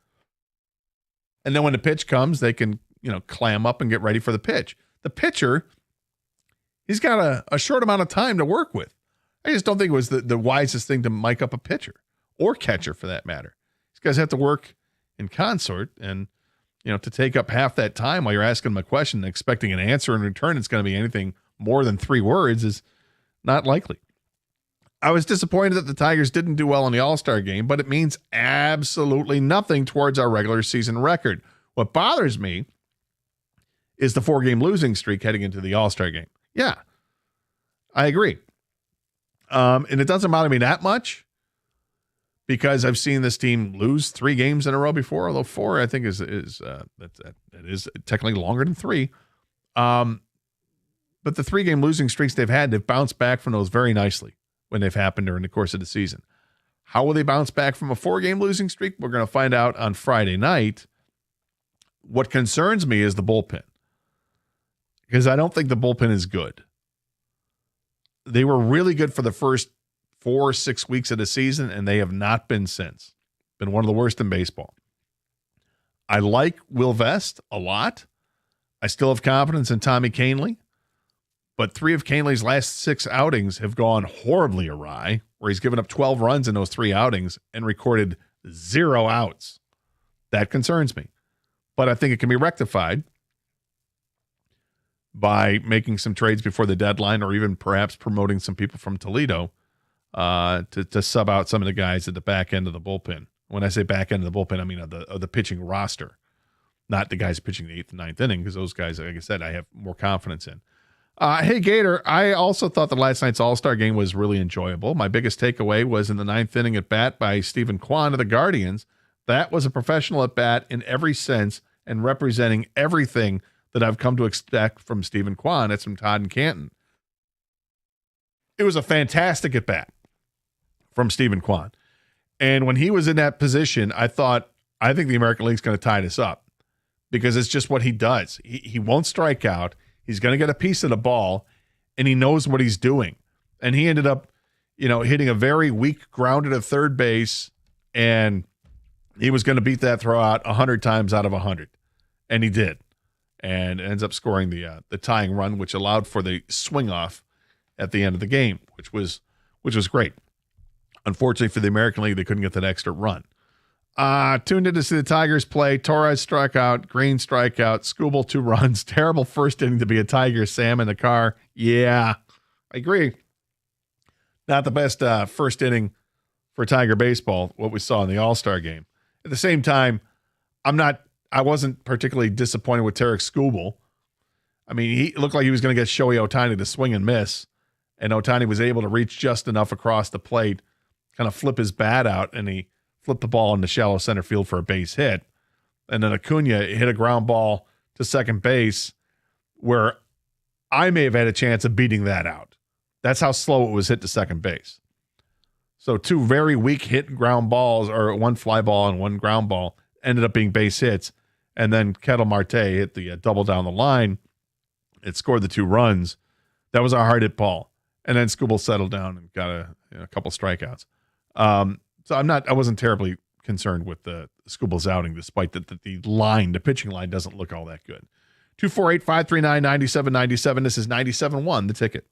Speaker 1: And then when the pitch comes, they can, clam up and get ready for the pitch. The pitcher, he's got a short amount of time to work with. I just don't think it was the wisest thing to mic up a pitcher or catcher for that matter. These guys have to work in consort, and, to take up half that time while you're asking them a question and expecting an answer in return, it's going to be anything more than 3 words is not likely. I was disappointed that the Tigers didn't do well in the All-Star game, but it means absolutely nothing towards our regular season record. What bothers me is the 4-game losing streak heading into the All-Star game. Yeah, I agree. And it doesn't bother me that much because I've seen this team lose 3 games in a row before, although 4 I think is technically longer than 3. But the 3-game losing streaks they've bounced back from those very nicely when they've happened during the course of the season. How will they bounce back from a 4-game losing streak? We're going to find out on Friday night. What concerns me is the bullpen, because I don't think the bullpen is good. They were really good for the first 4 or 6 weeks of the season, and they have not been since. Been one of the worst in baseball. I like Will Vest a lot. I still have confidence in Tommy Kahnle. But 3 of Kahnle's last 6 outings have gone horribly awry, where he's given up 12 runs in those 3 outings and recorded 0 outs. That concerns me. But I think it can be rectified by making some trades before the deadline, or even perhaps promoting some people from Toledo to sub out some of the guys at the back end of the bullpen. When I say back end of the bullpen, I mean of the pitching roster, not the guys pitching the 8th and 9th inning, because those guys, like I said, I have more confidence in. Hey, Gator, I also thought that last night's All-Star game was really enjoyable. My biggest takeaway was in the 9th inning at bat by Stephen Kwan of the Guardians. That was a professional at bat in every sense and representing everything that I've come to expect from Stephen Kwan. That's from Todd and Canton. It was a fantastic at bat from Stephen Kwan. And when he was in that position, I think the American League's going to tie this up because it's just what he does. He won't strike out. He's going to get a piece of the ball, and he knows what he's doing. And he ended up, hitting a very weak grounded at third base, and he was going to beat that throw out 100 times out of 100. And he did. And ends up scoring the tying run, which allowed for the swing off at the end of the game, which was great. Unfortunately for the American League, they couldn't get that extra run. Tuned in to see the Tigers play. Torres struck out, Green strikeout, Skubal 2 runs. Terrible first inning to be a Tiger. Sam in the car. Yeah, I agree. Not the best first inning for Tiger baseball, what we saw in the All-Star game. At the same time, I wasn't particularly disappointed with Tarek Skubal. I mean, he looked like he was going to get Shohei Ohtani to swing and miss, and Ohtani was able to reach just enough across the plate, kind of flip his bat out, and he flipped the ball into shallow center field for a base hit. And then Acuna hit a ground ball to second base where I may have had a chance of beating that out. That's how slow it was hit to second base. So 2 very weak hit ground balls, or 1 fly ball and 1 ground ball, ended up being base hits. And then Ketel Marte hit the double down the line. It scored the 2 runs. That was a hard hit ball. And then Skubal settled down and got a couple strikeouts. So I wasn't terribly concerned with the Skubal's outing, despite that the pitching line doesn't look all that good. 248-539-9797. This is 97.1, The Ticket.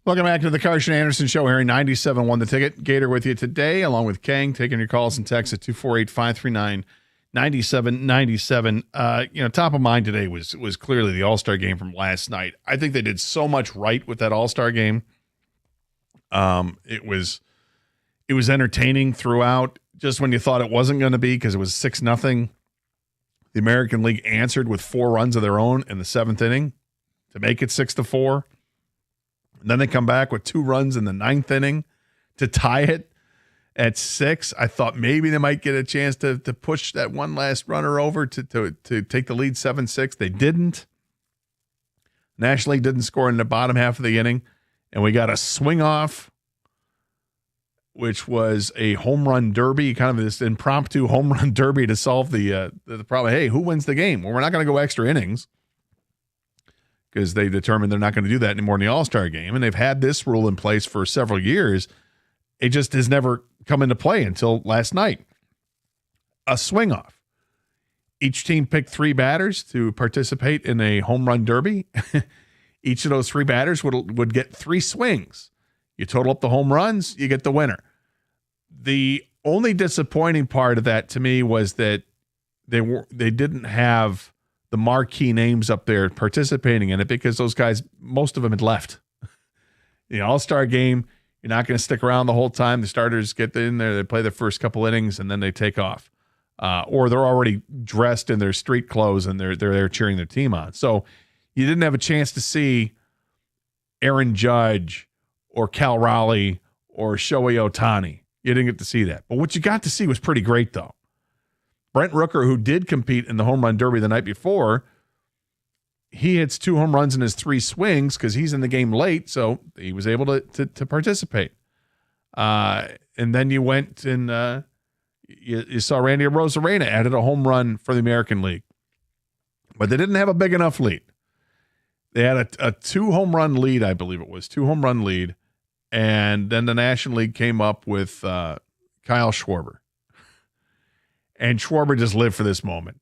Speaker 1: Welcome back to the Carson Anderson Show here. 97 won the ticket. Gator with you today, along with Kang, taking your calls and texts at 248-539-9797. Top of mind today was clearly the All-Star game from last night. I think they did so much right with that All-Star game. It was entertaining throughout, just when you thought it wasn't going to be, because it was 6-0. The American League answered with 4 runs of their own in the 7th inning to make it 6-4. And then they come back with 2 runs in the 9th inning to tie it at 6. I thought maybe they might get a chance to push that one last runner over to take the lead 7-6. They didn't. National League didn't score in the bottom half of the inning, and we got a swing off, which was a home run derby, kind of this impromptu home run derby to solve the problem. Hey, who wins the game? Well, we're not going to go extra innings, because they determined they're not going to do that anymore in the All-Star game. And they've had this rule in place for several years. It just has never come into play until last night. A swing off. Each team picked 3 batters to participate in a home run derby. Each of those 3 batters would get 3 swings. You total up the home runs, you get the winner. The only disappointing part of that to me was that they didn't have the marquee names up there participating in it, because those guys, most of them had left. The All-Star game, you're not going to stick around the whole time. The starters get in there, they play their first couple innings, and then they take off. Or they're already dressed in their street clothes, and they're there cheering their team on. So you didn't have a chance to see Aaron Judge or Cal Raleigh or Shohei Ohtani. You didn't get to see that. But what you got to see was pretty great, though. Brent Rooker, who did compete in the home run derby the night before, he hits 2 home runs in his 3 swings because he's in the game late, so he was able to participate. And then you went and you saw Randy Arozarena added a home run for the American League. But they didn't have a big enough lead. They had a 2 home run lead, I believe it was, 2 home run lead. And then the National League came up with Kyle Schwarber. And Schwarber just lived for this moment.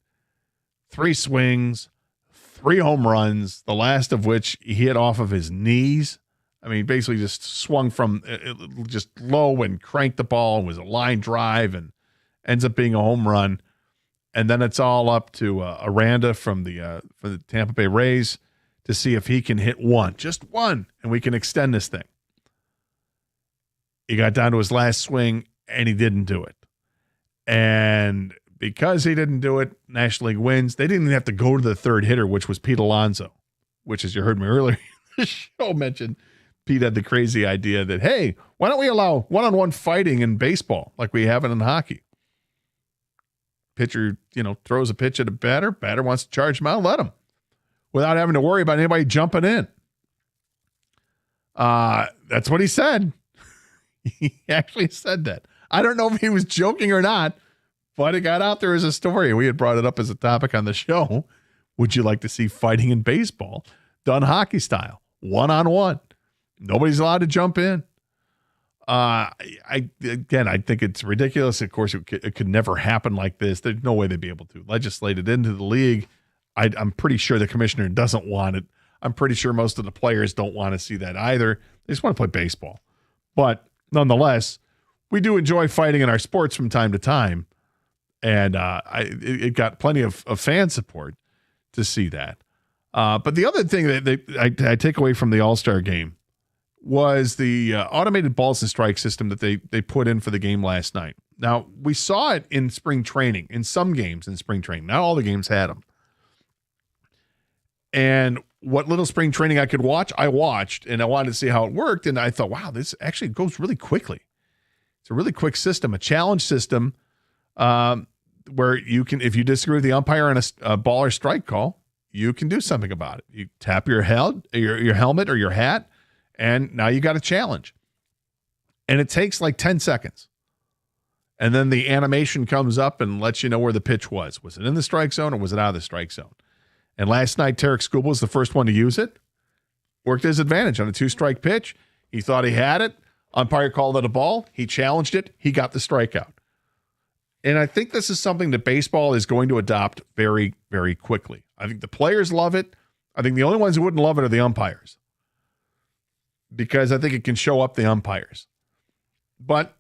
Speaker 1: 3 swings, 3 home runs, the last of which he hit off of his knees. I mean, basically just swung from just low and cranked the ball. It was a line drive and ends up being a home run. And then it's all up to Aranda for the Tampa Bay Rays to see if he can hit one, just one, and we can extend this thing. He got down to his last swing, and he didn't do it. And because he didn't do it, National League wins. They didn't even have to go to the 3rd hitter, which was Pete Alonzo, which, as you heard me earlier in the show mentioned, Pete had the crazy idea that, hey, why don't we allow one-on-one fighting in baseball like we have it in hockey? Pitcher, throws a pitch at a batter. Batter wants to charge him out, let him, without having to worry about anybody jumping in. That's what he said. He actually said that. I don't know if he was joking or not, but it got out there as a story. We had brought it up as a topic on the show. Would you like to see fighting in baseball done hockey style, one-on-one? Nobody's allowed to jump in. I think it's ridiculous. Of course, it could never happen like this. There's no way they'd be able to legislate it into the league. I'm pretty sure the commissioner doesn't want it. I'm pretty sure most of the players don't want to see that either. They just want to play baseball. But nonetheless, we do enjoy fighting in our sports from time to time. And it got plenty of fan support to see that. But the other thing that I take away from the All-Star game was the automated balls and strike system that they put in for the game last night. Now, we saw it in spring training, in some games in spring training. Not all the games had them. And what little spring training I could watch, I watched, and I wanted to see how it worked. And I thought, wow, this actually goes really quickly. It's a really quick system, a challenge system where you can, if you disagree with the umpire on a ball or strike call, you can do something about it. You tap your helmet or your hat, and now you got a challenge. And it takes like 10 seconds. And then the animation comes up and lets you know where the pitch was. Was it in the strike zone or was it out of the strike zone? And last night, Tarek Skubal was the first one to use it. Worked his advantage on a 2-strike pitch. He thought he had it. Umpire called it a ball. He challenged it. He got the strikeout. And I think this is something that baseball is going to adopt very, very quickly. I think the players love it. I think the only ones who wouldn't love it are the umpires. because I think it can show up the umpires. But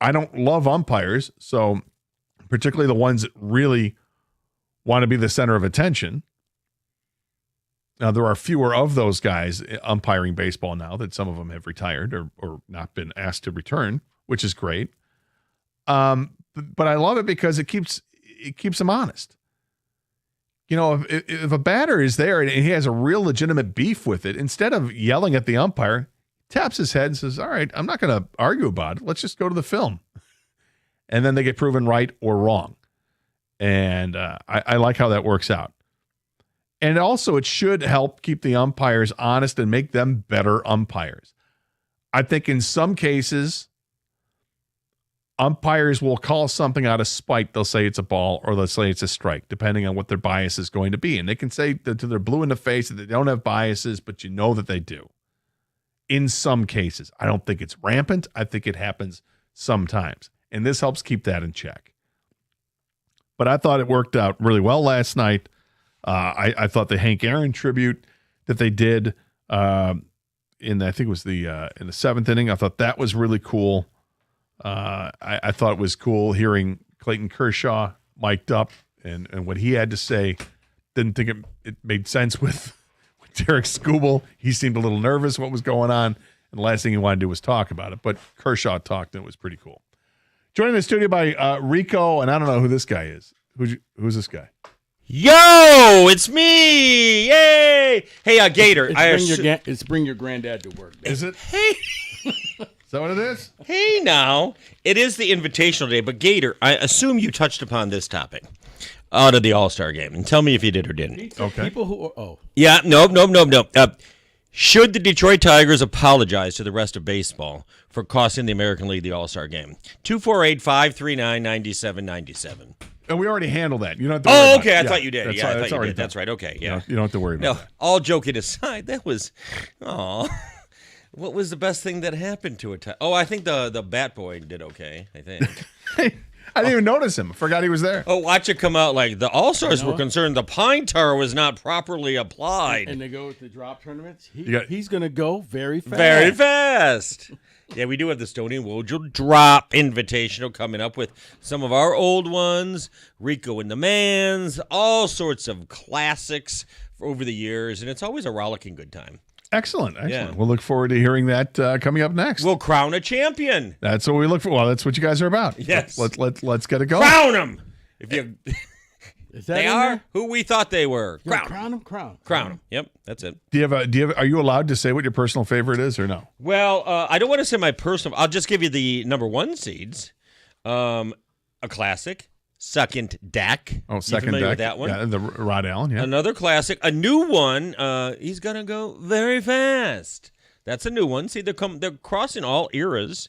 Speaker 1: I don't love umpires, so particularly the ones that really want to be the center of attention. Now, there are fewer of those guys umpiring baseball now that some of them have retired or not been asked to return, which is great. But I love it because it keeps them honest. You know, if a batter is there and he has a real legitimate beef with it, instead of yelling at the umpire, taps his head and says, all right, I'm not going to argue about it. Let's just go to the film. And then they get proven right or wrong. And I like how that works out. And also, it should help keep the umpires honest and make them better umpires. I think in some cases, umpires will call something out of spite. They'll say it's a ball or they'll say it's a strike, depending on what their bias is going to be. And they can say to their blue in the face that they don't have biases, but you know that they do. In some cases. I don't think it's rampant. I think it happens sometimes. And this helps keep that in check. But I thought it worked out really well last night. I thought the Hank Aaron tribute that they did I think it was in the seventh inning, I thought that was really cool. I thought it was cool hearing Clayton Kershaw mic'd up and what he had to say. Didn't think it made sense with Derek Skubal. He seemed a little nervous what was going on, and the last thing he wanted to do was talk about it. But Kershaw talked, and it was pretty cool. Joining the studio by Rico, and I don't know who this guy is. Who's this guy?
Speaker 11: Yo, it's me! Yay! Hey, Gator.
Speaker 12: It's bring your granddad to work.
Speaker 1: Is it?
Speaker 11: Hey.
Speaker 1: Is that what it is?
Speaker 11: Hey, now. It is the Invitational Day, but Gator, I assume you touched upon this topic out of the All-Star game. And tell me if you did or didn't.
Speaker 1: Okay.
Speaker 12: People who are,
Speaker 11: Yeah, no. Should the Detroit Tigers apologize to the rest of baseball for costing the American League the All-Star game? 248-539-9797.
Speaker 1: And we already handled that. You don't have to worry about
Speaker 11: okay.
Speaker 1: it.
Speaker 11: I
Speaker 1: Yeah,
Speaker 11: thought you did. Yeah, I thought you
Speaker 1: already
Speaker 11: did.
Speaker 1: done.
Speaker 11: That's right. Okay, yeah.
Speaker 1: You don't have to worry about that.
Speaker 11: All joking aside, that was, what was the best thing that happened to it? I think the Bat Boy did okay, I think.
Speaker 1: I didn't even notice him. I forgot he was there.
Speaker 11: Oh, watch it come out like the All-Stars were concerned the pine tar was not properly applied.
Speaker 12: and they go with the drop tournaments.
Speaker 1: He's
Speaker 12: going to go very fast.
Speaker 11: Very fast. Yeah, we do have the Stony and Wojo Drop Invitational coming up with some of our old ones, Rico and the Mans, all sorts of classics over the years, and it's always a rollicking good time.
Speaker 1: Excellent.
Speaker 11: Yeah.
Speaker 1: We'll look forward to hearing that coming up next.
Speaker 11: We'll crown a champion.
Speaker 1: That's what we look for. Well, that's what you guys are about.
Speaker 11: Yes.
Speaker 1: Let's get it going.
Speaker 11: Crown them. If you,
Speaker 12: Is that
Speaker 11: they
Speaker 12: in
Speaker 11: are
Speaker 12: there?
Speaker 11: who we thought they were.
Speaker 12: Yeah,
Speaker 11: Crown them.
Speaker 12: crown.
Speaker 11: Crown them. Yep, that's it.
Speaker 1: Are you allowed to say what your personal favorite is or no?
Speaker 11: Well, I don't want to say my personal. I'll just give you the number one seeds. A classic, Second Deck.
Speaker 1: Oh,
Speaker 11: You
Speaker 1: Second
Speaker 11: familiar
Speaker 1: Deck.
Speaker 11: with that one?
Speaker 1: Yeah, the Rod Allen. Yeah.
Speaker 11: Another classic. A new one. He's gonna go very fast. That's a new one. See, they're crossing all eras.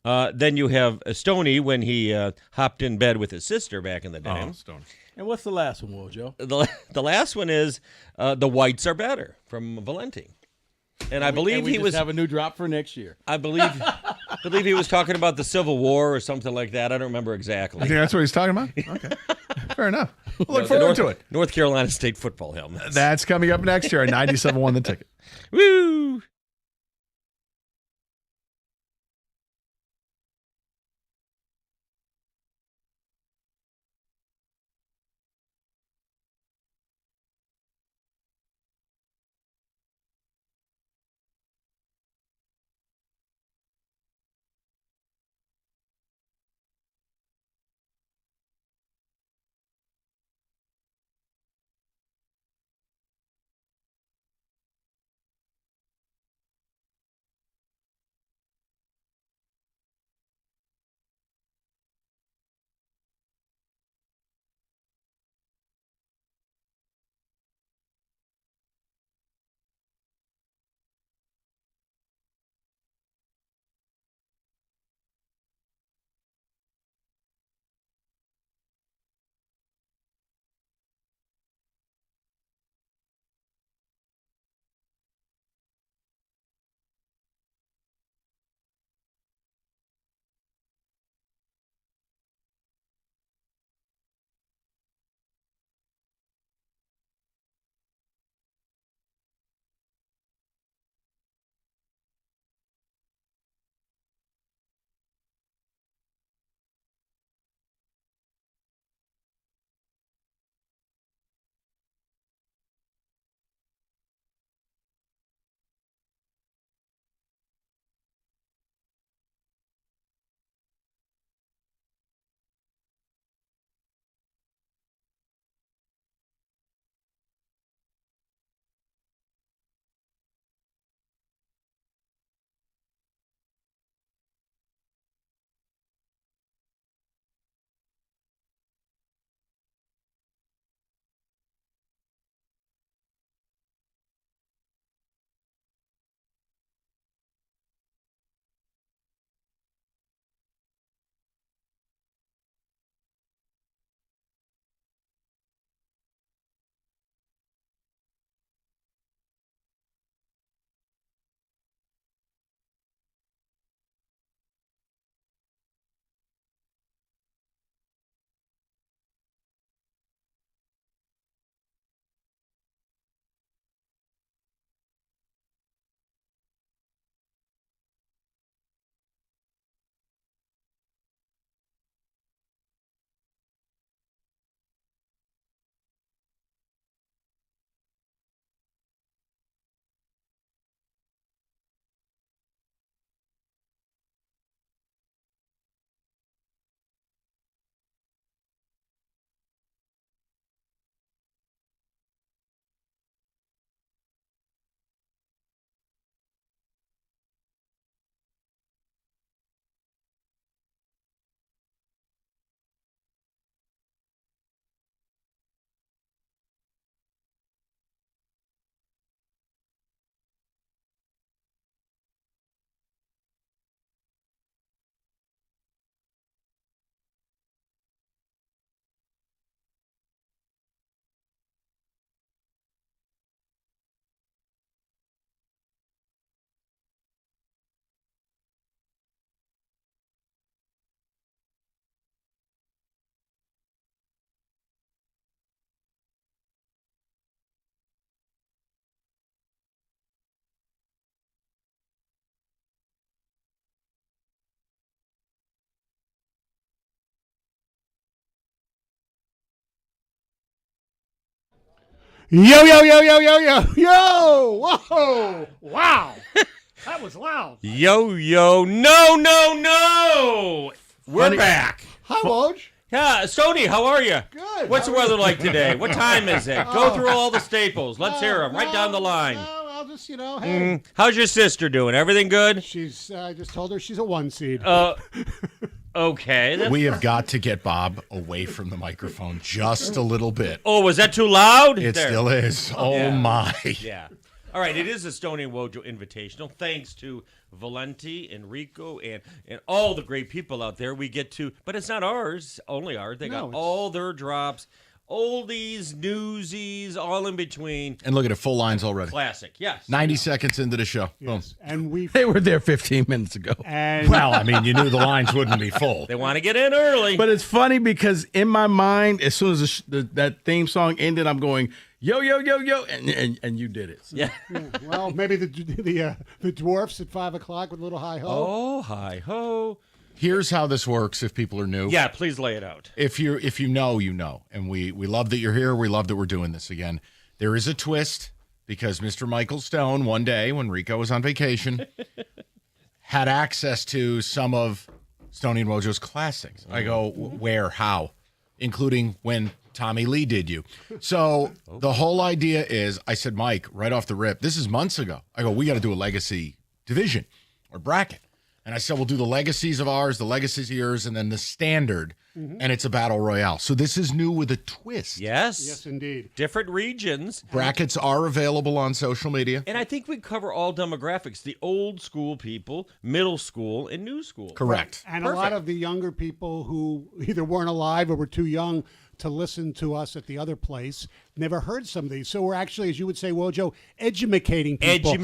Speaker 11: Then you have Stony when he hopped in bed with his sister back in the day.
Speaker 1: Oh, Stone.
Speaker 12: And what's the last one, Wojo?
Speaker 11: The last one is The Whites Are Better from Valenti. And I believe
Speaker 12: we
Speaker 11: he was
Speaker 12: have a new drop for next year.
Speaker 11: I believe he was talking about the Civil War or something like that. I don't remember exactly.
Speaker 1: I think that's what he's talking about? Okay. Fair enough. We'll look forward to it.
Speaker 11: North Carolina State football helmet.
Speaker 1: That's coming up next year. 97.1 The Ticket.
Speaker 11: Woo!
Speaker 13: Yo, yo, yo, yo, yo, yo, yo! Whoa! Wow! That was loud.
Speaker 11: Yo, no. We're back.
Speaker 13: Hi, Woj.
Speaker 11: Yeah, Stony, how are you?
Speaker 13: Good.
Speaker 11: What's the weather like today? What time is it? Go through all the staples. Let's hear them right down the line.
Speaker 13: No, I'll just, hey.
Speaker 11: How's your sister doing? Everything good?
Speaker 13: I just told her she's a 1 seed.
Speaker 11: Okay.
Speaker 1: We have got to get Bob away from the microphone just a little bit.
Speaker 11: Oh, was that too loud?
Speaker 1: It
Speaker 11: There.
Speaker 1: still is. Oh,
Speaker 11: Yeah.
Speaker 1: my.
Speaker 11: Yeah. All right, it is a Stony and Wojo Invitational. Thanks to Valenti, Enrico, and all the great people out there. We get to, but it's not ours, only ours. They got all their drops, oldies, newsies, all in between.
Speaker 1: And look at it, full lines already.
Speaker 11: Classic, yes.
Speaker 1: 90 seconds into the show.
Speaker 13: Yes. And
Speaker 12: They were there 15 minutes ago.
Speaker 13: And
Speaker 1: Well, I mean, you knew the lines wouldn't be full.
Speaker 11: They want to get in early.
Speaker 12: But it's funny because in my mind, as soon as that theme song ended, I'm going, yo, yo, yo, yo, and you did it. So.
Speaker 11: Yeah.
Speaker 13: well, maybe the dwarfs at 5 o'clock with a little hi ho.
Speaker 11: Oh, hi ho.
Speaker 1: Here's how this works if people are new.
Speaker 11: Yeah, please lay it out.
Speaker 1: If you know, you know. And we love that you're here. We love that we're doing this again. There is a twist because Mr. Michael Stone, one day when Rico was on vacation, had access to some of Stony and Wojo's classics. I go, where, how? Including when Tommy Lee did you. So the whole idea is, I said, Mike, right off the rip, this is months ago. I go, we got to do a legacy division or bracket. And I said, we'll do the legacies of ours, the legacies of yours, and then the standard. And it's a battle royale. So this is new with a twist.
Speaker 11: Yes.
Speaker 13: Yes, indeed.
Speaker 11: Different regions.
Speaker 1: Brackets are available on social media.
Speaker 11: And I think we cover all demographics, the old school people, middle school, and new school.
Speaker 1: Correct.
Speaker 13: And a lot of the younger people who either weren't alive or were too young to listen to us at the other place never heard some of these. So we're actually, as you would say, Wojo, edumacating people.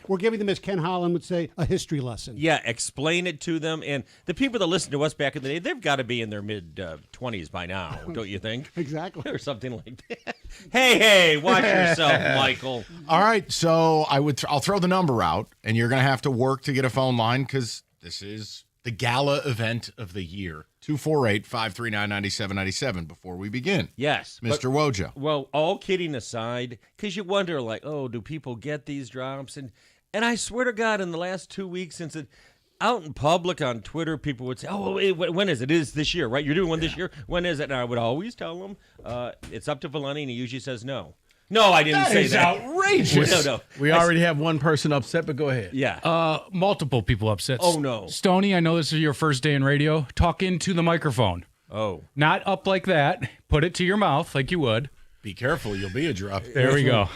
Speaker 13: We're giving them, as Ken Holland would say, a history lesson.
Speaker 11: Yeah, explain it to them. And the people that listen to us back in the day, they've got to be in their mid-20s by now, don't you think?
Speaker 13: Exactly.
Speaker 11: Or something like that. Hey, watch yourself, Michael.
Speaker 1: All right, so I'll throw the number out, and you're going to have to work to get a phone line because this is the gala event of the year. 248-539-9797 before we begin.
Speaker 11: Yes.
Speaker 1: Mr. Wojo.
Speaker 11: Well, all kidding aside, because you wonder, like, oh, do people get these drops? And I swear to God, in the last 2 weeks since it, out in public on Twitter, people would say, oh, when is it? It is this year, right? You're doing one this year? When is it? And I would always tell them, it's up to Valenti, and he usually says no. No, I didn't say that.
Speaker 1: That is outrageous.
Speaker 11: No.
Speaker 12: We already have one person upset, but go ahead.
Speaker 11: Yeah.
Speaker 14: Multiple people upset.
Speaker 11: Oh, no.
Speaker 14: Stony, I know this is your first day in radio. Talk into the microphone.
Speaker 11: Oh.
Speaker 14: Not up like that. Put it to your mouth like you would.
Speaker 1: Be careful, you'll be a drop.
Speaker 14: There we go.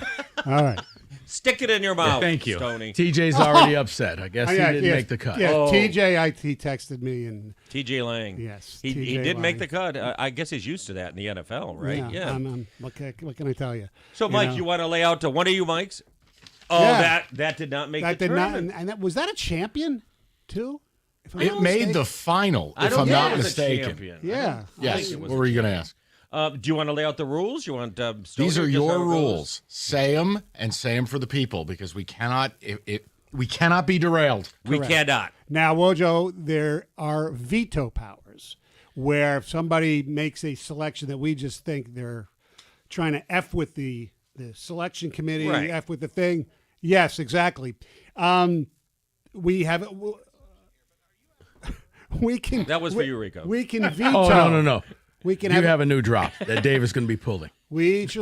Speaker 13: All right.
Speaker 11: Stick it in your mouth.
Speaker 12: Thank you.
Speaker 11: Stony.
Speaker 12: TJ's already upset. I guess he didn't make the cut.
Speaker 13: Yeah,
Speaker 11: Oh.
Speaker 13: TJ, he texted me and
Speaker 11: TJ Lang.
Speaker 13: Yes,
Speaker 11: He
Speaker 13: TJ
Speaker 11: did make
Speaker 13: Lang.
Speaker 11: the cut. I guess he's used to that in the NFL, right?
Speaker 13: Yeah. What can I tell you?
Speaker 11: So, Mike, you want to lay out to one of you, Mikes? Oh,
Speaker 13: Yeah.
Speaker 11: that did not make
Speaker 13: That
Speaker 11: the
Speaker 13: did not,
Speaker 11: tournament.
Speaker 13: and was that a champion too? If I'm
Speaker 1: It
Speaker 13: not
Speaker 1: made
Speaker 13: mistaken?
Speaker 1: the final,
Speaker 11: I
Speaker 1: if
Speaker 11: don't
Speaker 1: I'm
Speaker 11: think
Speaker 1: not
Speaker 11: it was a
Speaker 1: mistaken.
Speaker 11: champion.
Speaker 13: Yeah.
Speaker 1: Yes.
Speaker 11: it was
Speaker 1: What were you going to ask?
Speaker 11: Do you want to lay out the rules? You want Stony,
Speaker 1: These are
Speaker 11: just
Speaker 1: your
Speaker 11: how it goes?
Speaker 1: rules. Say them and say them for the people because we cannot we cannot be derailed.
Speaker 11: We
Speaker 13: Correct.
Speaker 11: cannot.
Speaker 13: Now, Wojo, there are veto powers where if somebody makes a selection that we just think they're trying to F with the selection committee,
Speaker 11: Right.
Speaker 13: F with the thing. Yes, exactly. We have it. We can.
Speaker 11: That was for you, Rico.
Speaker 13: We can veto.
Speaker 12: Oh, no.
Speaker 13: We can
Speaker 12: You have a new drop that Dave is going to be pulling.
Speaker 13: We each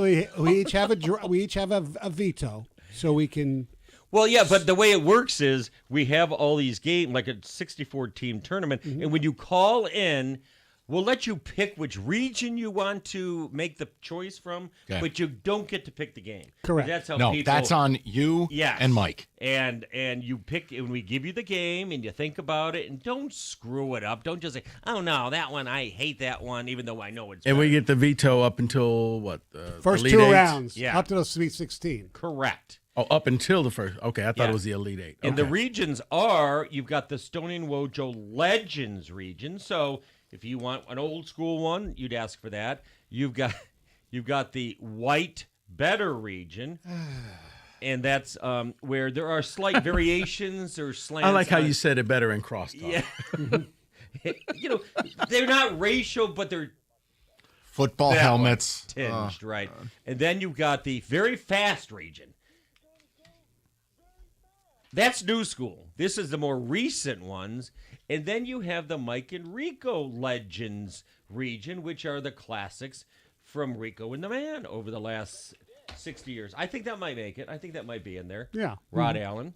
Speaker 13: have a veto, so we can.
Speaker 11: Well, yeah, but the way it works is we have all these games, like a 64-team tournament,
Speaker 13: Mm-hmm.
Speaker 11: and when you call in, we'll let you pick which region you want to make the choice from,
Speaker 1: Okay.
Speaker 11: but you don't get to pick the game.
Speaker 13: Correct.
Speaker 11: That's how
Speaker 1: No,
Speaker 11: people.
Speaker 1: that's on you
Speaker 11: Yes.
Speaker 1: and Mike.
Speaker 11: And you pick, and we give you the game, and you think about it, and don't screw it up. Don't just say, "Oh no, that one I hate that one," even though I know it's.
Speaker 12: And we
Speaker 11: better.
Speaker 12: get the veto up until what?
Speaker 13: First
Speaker 12: Elite
Speaker 13: 2
Speaker 12: Eight?
Speaker 13: rounds,
Speaker 11: Yeah.
Speaker 13: up to the Sweet 16.
Speaker 11: Correct.
Speaker 12: Oh, up until the first. Okay, I thought
Speaker 11: Yeah.
Speaker 12: it was the Elite Eight.
Speaker 11: And the
Speaker 12: Okay.
Speaker 11: regions are, you've got the Stony and Wojo Legends region. So if you want an old school one, you'd ask for that. You've got the White Better region. And that's where there are slight variations or slants.
Speaker 12: I like how
Speaker 11: on-
Speaker 12: you said it better in crosstalk.
Speaker 11: Yeah. They're not racial, but they're
Speaker 1: Football
Speaker 11: That
Speaker 1: helmets.
Speaker 11: one, tinged, right. And then you've got the very fast region. That's new school. This is the more recent ones. And then you have the Mike and Rico Legends region, which are the classics from Rico and the Man over the last 60 years. I think that might make it. I think that might be in there.
Speaker 13: Yeah.
Speaker 11: Rod Allen.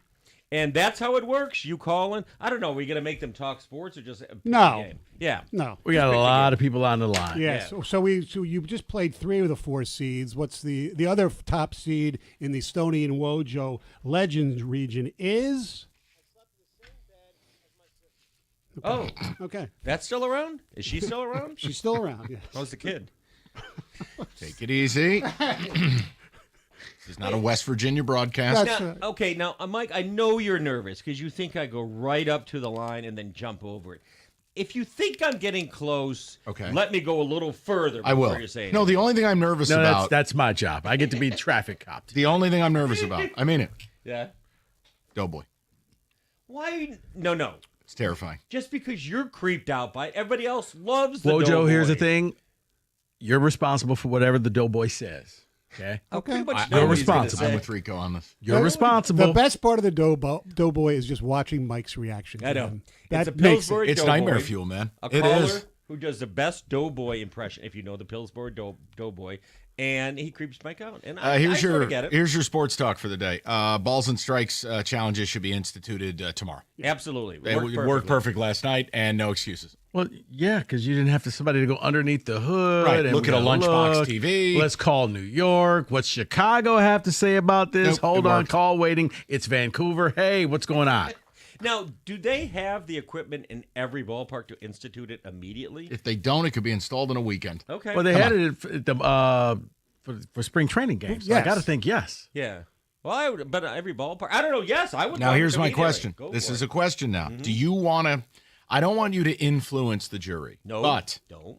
Speaker 11: And that's how it works. You call in. I don't know. Are we going to make them talk sports or just pick
Speaker 13: No.
Speaker 11: the game? Yeah.
Speaker 13: No.
Speaker 12: We got a lot of people on the line.
Speaker 13: Yes.
Speaker 11: Yeah.
Speaker 13: So you just played 3 of the 4 seeds. What's the other top seed in the Stony and Wojo Legends region is?
Speaker 11: Oh.
Speaker 13: Okay.
Speaker 11: That's still around? Is she still around?
Speaker 13: She's still around. Yes.
Speaker 11: How's the kid?
Speaker 1: Take it easy. This is not a West Virginia broadcast.
Speaker 11: Now, Mike, I know you're nervous because you think I go right up to the line and then jump over it. If you think I'm getting close, let me go a little further before
Speaker 1: I will.
Speaker 11: you say
Speaker 1: No, the only thing I'm nervous about.
Speaker 12: That's my job. I get to be traffic cop.
Speaker 1: The only thing I'm nervous about. I mean it.
Speaker 11: Yeah.
Speaker 1: Doughboy.
Speaker 11: Why? No.
Speaker 1: It's terrifying.
Speaker 11: Just because you're creeped out by it, everybody else loves the
Speaker 12: Wojo,
Speaker 11: Doughboy.
Speaker 12: here's the thing. You're responsible for whatever the Doughboy says. Okay?
Speaker 11: Okay.
Speaker 12: You're responsible.
Speaker 1: I'm with Rico on this.
Speaker 12: You're responsible.
Speaker 13: The best part of the Doughboy is just watching Mike's reaction.
Speaker 11: I know.
Speaker 13: him.
Speaker 11: It's
Speaker 13: That
Speaker 11: a
Speaker 13: makes
Speaker 11: Pillsbury
Speaker 1: It's
Speaker 11: Doughboy.
Speaker 1: nightmare fuel, man.
Speaker 11: A
Speaker 1: It
Speaker 11: caller
Speaker 1: is.
Speaker 11: who does the best Doughboy impression, if you know the Pillsbury Doughboy, and he creeps Mike out. And I sort of get it.
Speaker 1: Here's your sports talk for the day. Balls and strikes challenges should be instituted tomorrow.
Speaker 11: Absolutely.
Speaker 1: They worked perfect last night, and no excuses.
Speaker 12: Well, yeah, because you didn't have somebody to go underneath the hood.
Speaker 1: Right,
Speaker 12: and
Speaker 1: look
Speaker 12: we
Speaker 1: at a
Speaker 12: gotta
Speaker 1: lunchbox
Speaker 12: look.
Speaker 1: TV.
Speaker 12: Let's call New York. What's Chicago have to say about this?
Speaker 1: Nope,
Speaker 12: Hold
Speaker 1: it
Speaker 12: on,
Speaker 1: worked.
Speaker 12: call waiting. It's Vancouver. Hey, what's going on?
Speaker 11: Now, do they have the equipment in every ballpark to institute it immediately?
Speaker 1: If they don't, it could be installed in a weekend.
Speaker 11: Okay.
Speaker 12: Well, they had it at the, for spring training games. So I
Speaker 13: Yes.
Speaker 12: got to think yes.
Speaker 11: Yeah. Well, but every ballpark. I don't know. Yes, I would.
Speaker 1: Now,
Speaker 11: love it
Speaker 1: here's my
Speaker 11: immediately.
Speaker 1: question.
Speaker 11: Go
Speaker 1: This
Speaker 11: for
Speaker 1: is
Speaker 11: it.
Speaker 1: a question now. Do you want to? I don't want you to influence the jury.
Speaker 11: No,
Speaker 1: But
Speaker 11: don't.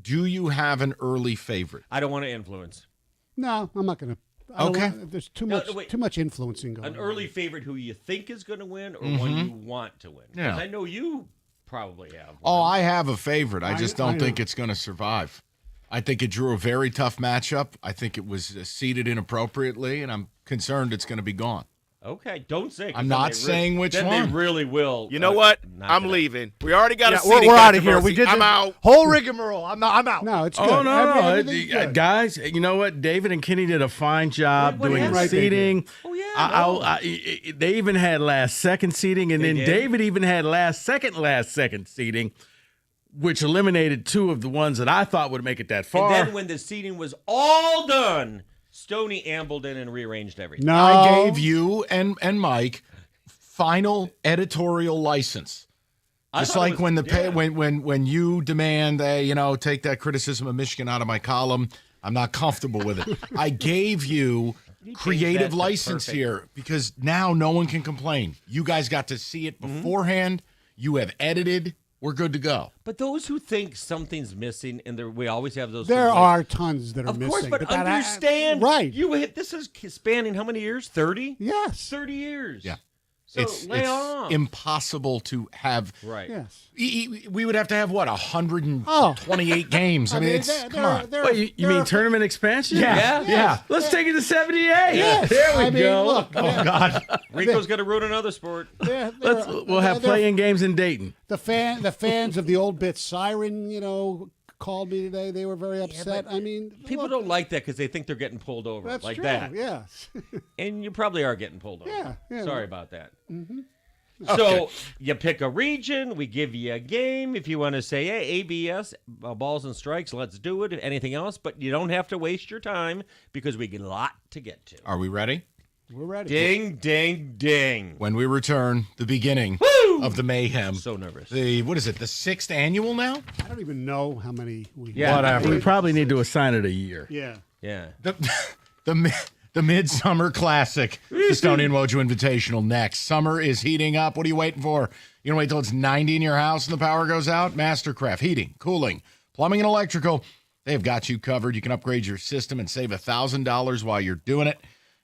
Speaker 1: do you have an early favorite?
Speaker 11: I don't want to influence.
Speaker 13: No, I'm not going to.
Speaker 1: Okay.
Speaker 13: There's too
Speaker 11: No,
Speaker 13: much
Speaker 11: wait.
Speaker 13: too much influencing going
Speaker 11: An
Speaker 13: on.
Speaker 11: early favorite who you think is going to win, or one you want to win. 'Cause
Speaker 1: Yeah.
Speaker 11: I know you probably have.
Speaker 1: Oh, I have a favorite. I just
Speaker 13: I
Speaker 1: don't
Speaker 13: know.
Speaker 1: think it's going to survive. I think it drew a very tough matchup. I think it was seeded inappropriately, and I'm concerned it's going to be gone.
Speaker 11: Okay, don't say. 'cause
Speaker 1: I'm
Speaker 11: then
Speaker 1: not
Speaker 11: they
Speaker 1: saying which
Speaker 11: then
Speaker 1: one.
Speaker 11: They really will.
Speaker 15: You know what?
Speaker 11: knock
Speaker 15: I'm
Speaker 11: it out.
Speaker 15: leaving. We already got a
Speaker 16: Yeah,
Speaker 15: seating
Speaker 16: we're out of here. We
Speaker 15: controversy.
Speaker 16: did
Speaker 15: I'm
Speaker 16: the
Speaker 15: out.
Speaker 16: whole rigmarole. I'm out.
Speaker 13: No, it's good.
Speaker 12: Oh, no.
Speaker 13: Everything's good.
Speaker 12: Guys, you know what? David and Kenny did a fine job
Speaker 11: What
Speaker 12: doing
Speaker 11: happened?
Speaker 12: the
Speaker 13: Right, they
Speaker 12: seating.
Speaker 11: Oh yeah.
Speaker 12: They even had last second seating, and
Speaker 11: They
Speaker 12: then
Speaker 11: did?
Speaker 12: David even had last second seating, which eliminated 2 of the ones that I thought would make it that far.
Speaker 11: And then when the seating was all done, Stony ambled in and rearranged everything.
Speaker 13: No,
Speaker 1: I gave you and Mike final editorial license.
Speaker 11: I
Speaker 1: Just
Speaker 11: thought it
Speaker 1: like when
Speaker 11: was-
Speaker 1: when you demand take that criticism of Michigan out of my column, I'm not comfortable with it. I gave you
Speaker 11: changed
Speaker 1: creative
Speaker 11: that to
Speaker 1: license
Speaker 11: perfect.
Speaker 1: here because now no one can complain. You guys got to see it beforehand. You have edited. We're good to go.
Speaker 11: But those who think something's missing, and we always have those.
Speaker 13: there
Speaker 11: complaints.
Speaker 13: are tons that are
Speaker 11: Of
Speaker 13: missing.
Speaker 11: course, but
Speaker 13: that
Speaker 11: understand,
Speaker 13: right?
Speaker 11: You hit this is spanning how many years? 30.
Speaker 13: Yes.
Speaker 11: 30 years.
Speaker 1: Yeah.
Speaker 11: So
Speaker 1: it's
Speaker 11: lay off.
Speaker 1: impossible to have.
Speaker 11: Right.
Speaker 13: Yes.
Speaker 1: We would have to have 128 games. I mean, it's come on.
Speaker 12: Wait, you mean tournament expansion?
Speaker 11: Yeah.
Speaker 12: Let's take it to 78.
Speaker 13: Yes.
Speaker 12: There we
Speaker 13: I mean,
Speaker 12: go.
Speaker 13: look,
Speaker 1: Oh God.
Speaker 11: Rico's going to ruin another sport.
Speaker 12: We'll have playing games in Dayton.
Speaker 13: The fans of the old bit siren, called me today. They were very upset. I mean,
Speaker 11: People
Speaker 13: look,
Speaker 11: don't like that because they think they're getting pulled over
Speaker 13: That's
Speaker 11: like
Speaker 13: true.
Speaker 11: that.
Speaker 13: Yes.
Speaker 11: And you probably are getting pulled over.
Speaker 13: Yeah.
Speaker 11: Sorry about that.
Speaker 13: Mm-hmm.
Speaker 11: So you pick a region. We give you a game. If you want to say, hey, ABS, balls and strikes, let's do it. Anything else. But you don't have to waste your time because we get a lot to get to.
Speaker 1: Are we ready?
Speaker 13: We're ready.
Speaker 11: Ding, ding, ding.
Speaker 1: When we return, the beginning of the mayhem.
Speaker 11: So nervous.
Speaker 1: What is it? The 6th annual now?
Speaker 13: I don't even know how many we have.
Speaker 11: Yeah.
Speaker 1: Whatever.
Speaker 12: We probably need to assign it a year.
Speaker 13: Yeah.
Speaker 11: Yeah.
Speaker 1: The Midsummer Classic, the Stony and Wojo Invitational next. Summer is heating up. What are you waiting for? You gonna wait till it's 90 in your house and the power goes out? Mastercraft, heating, cooling, plumbing, and electrical. They've got you covered. You can upgrade your system and save $1,000 while you're doing it.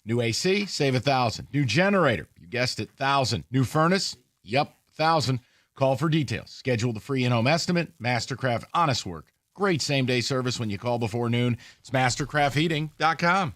Speaker 1: New AC, save $1,000. New generator, you guessed it, $1,000. New furnace, yep, $1,000. Call for details. Schedule the free in-home estimate. Mastercraft, honest work,
Speaker 15: Great same-day service when you call before noon. It's mastercraftheating.com.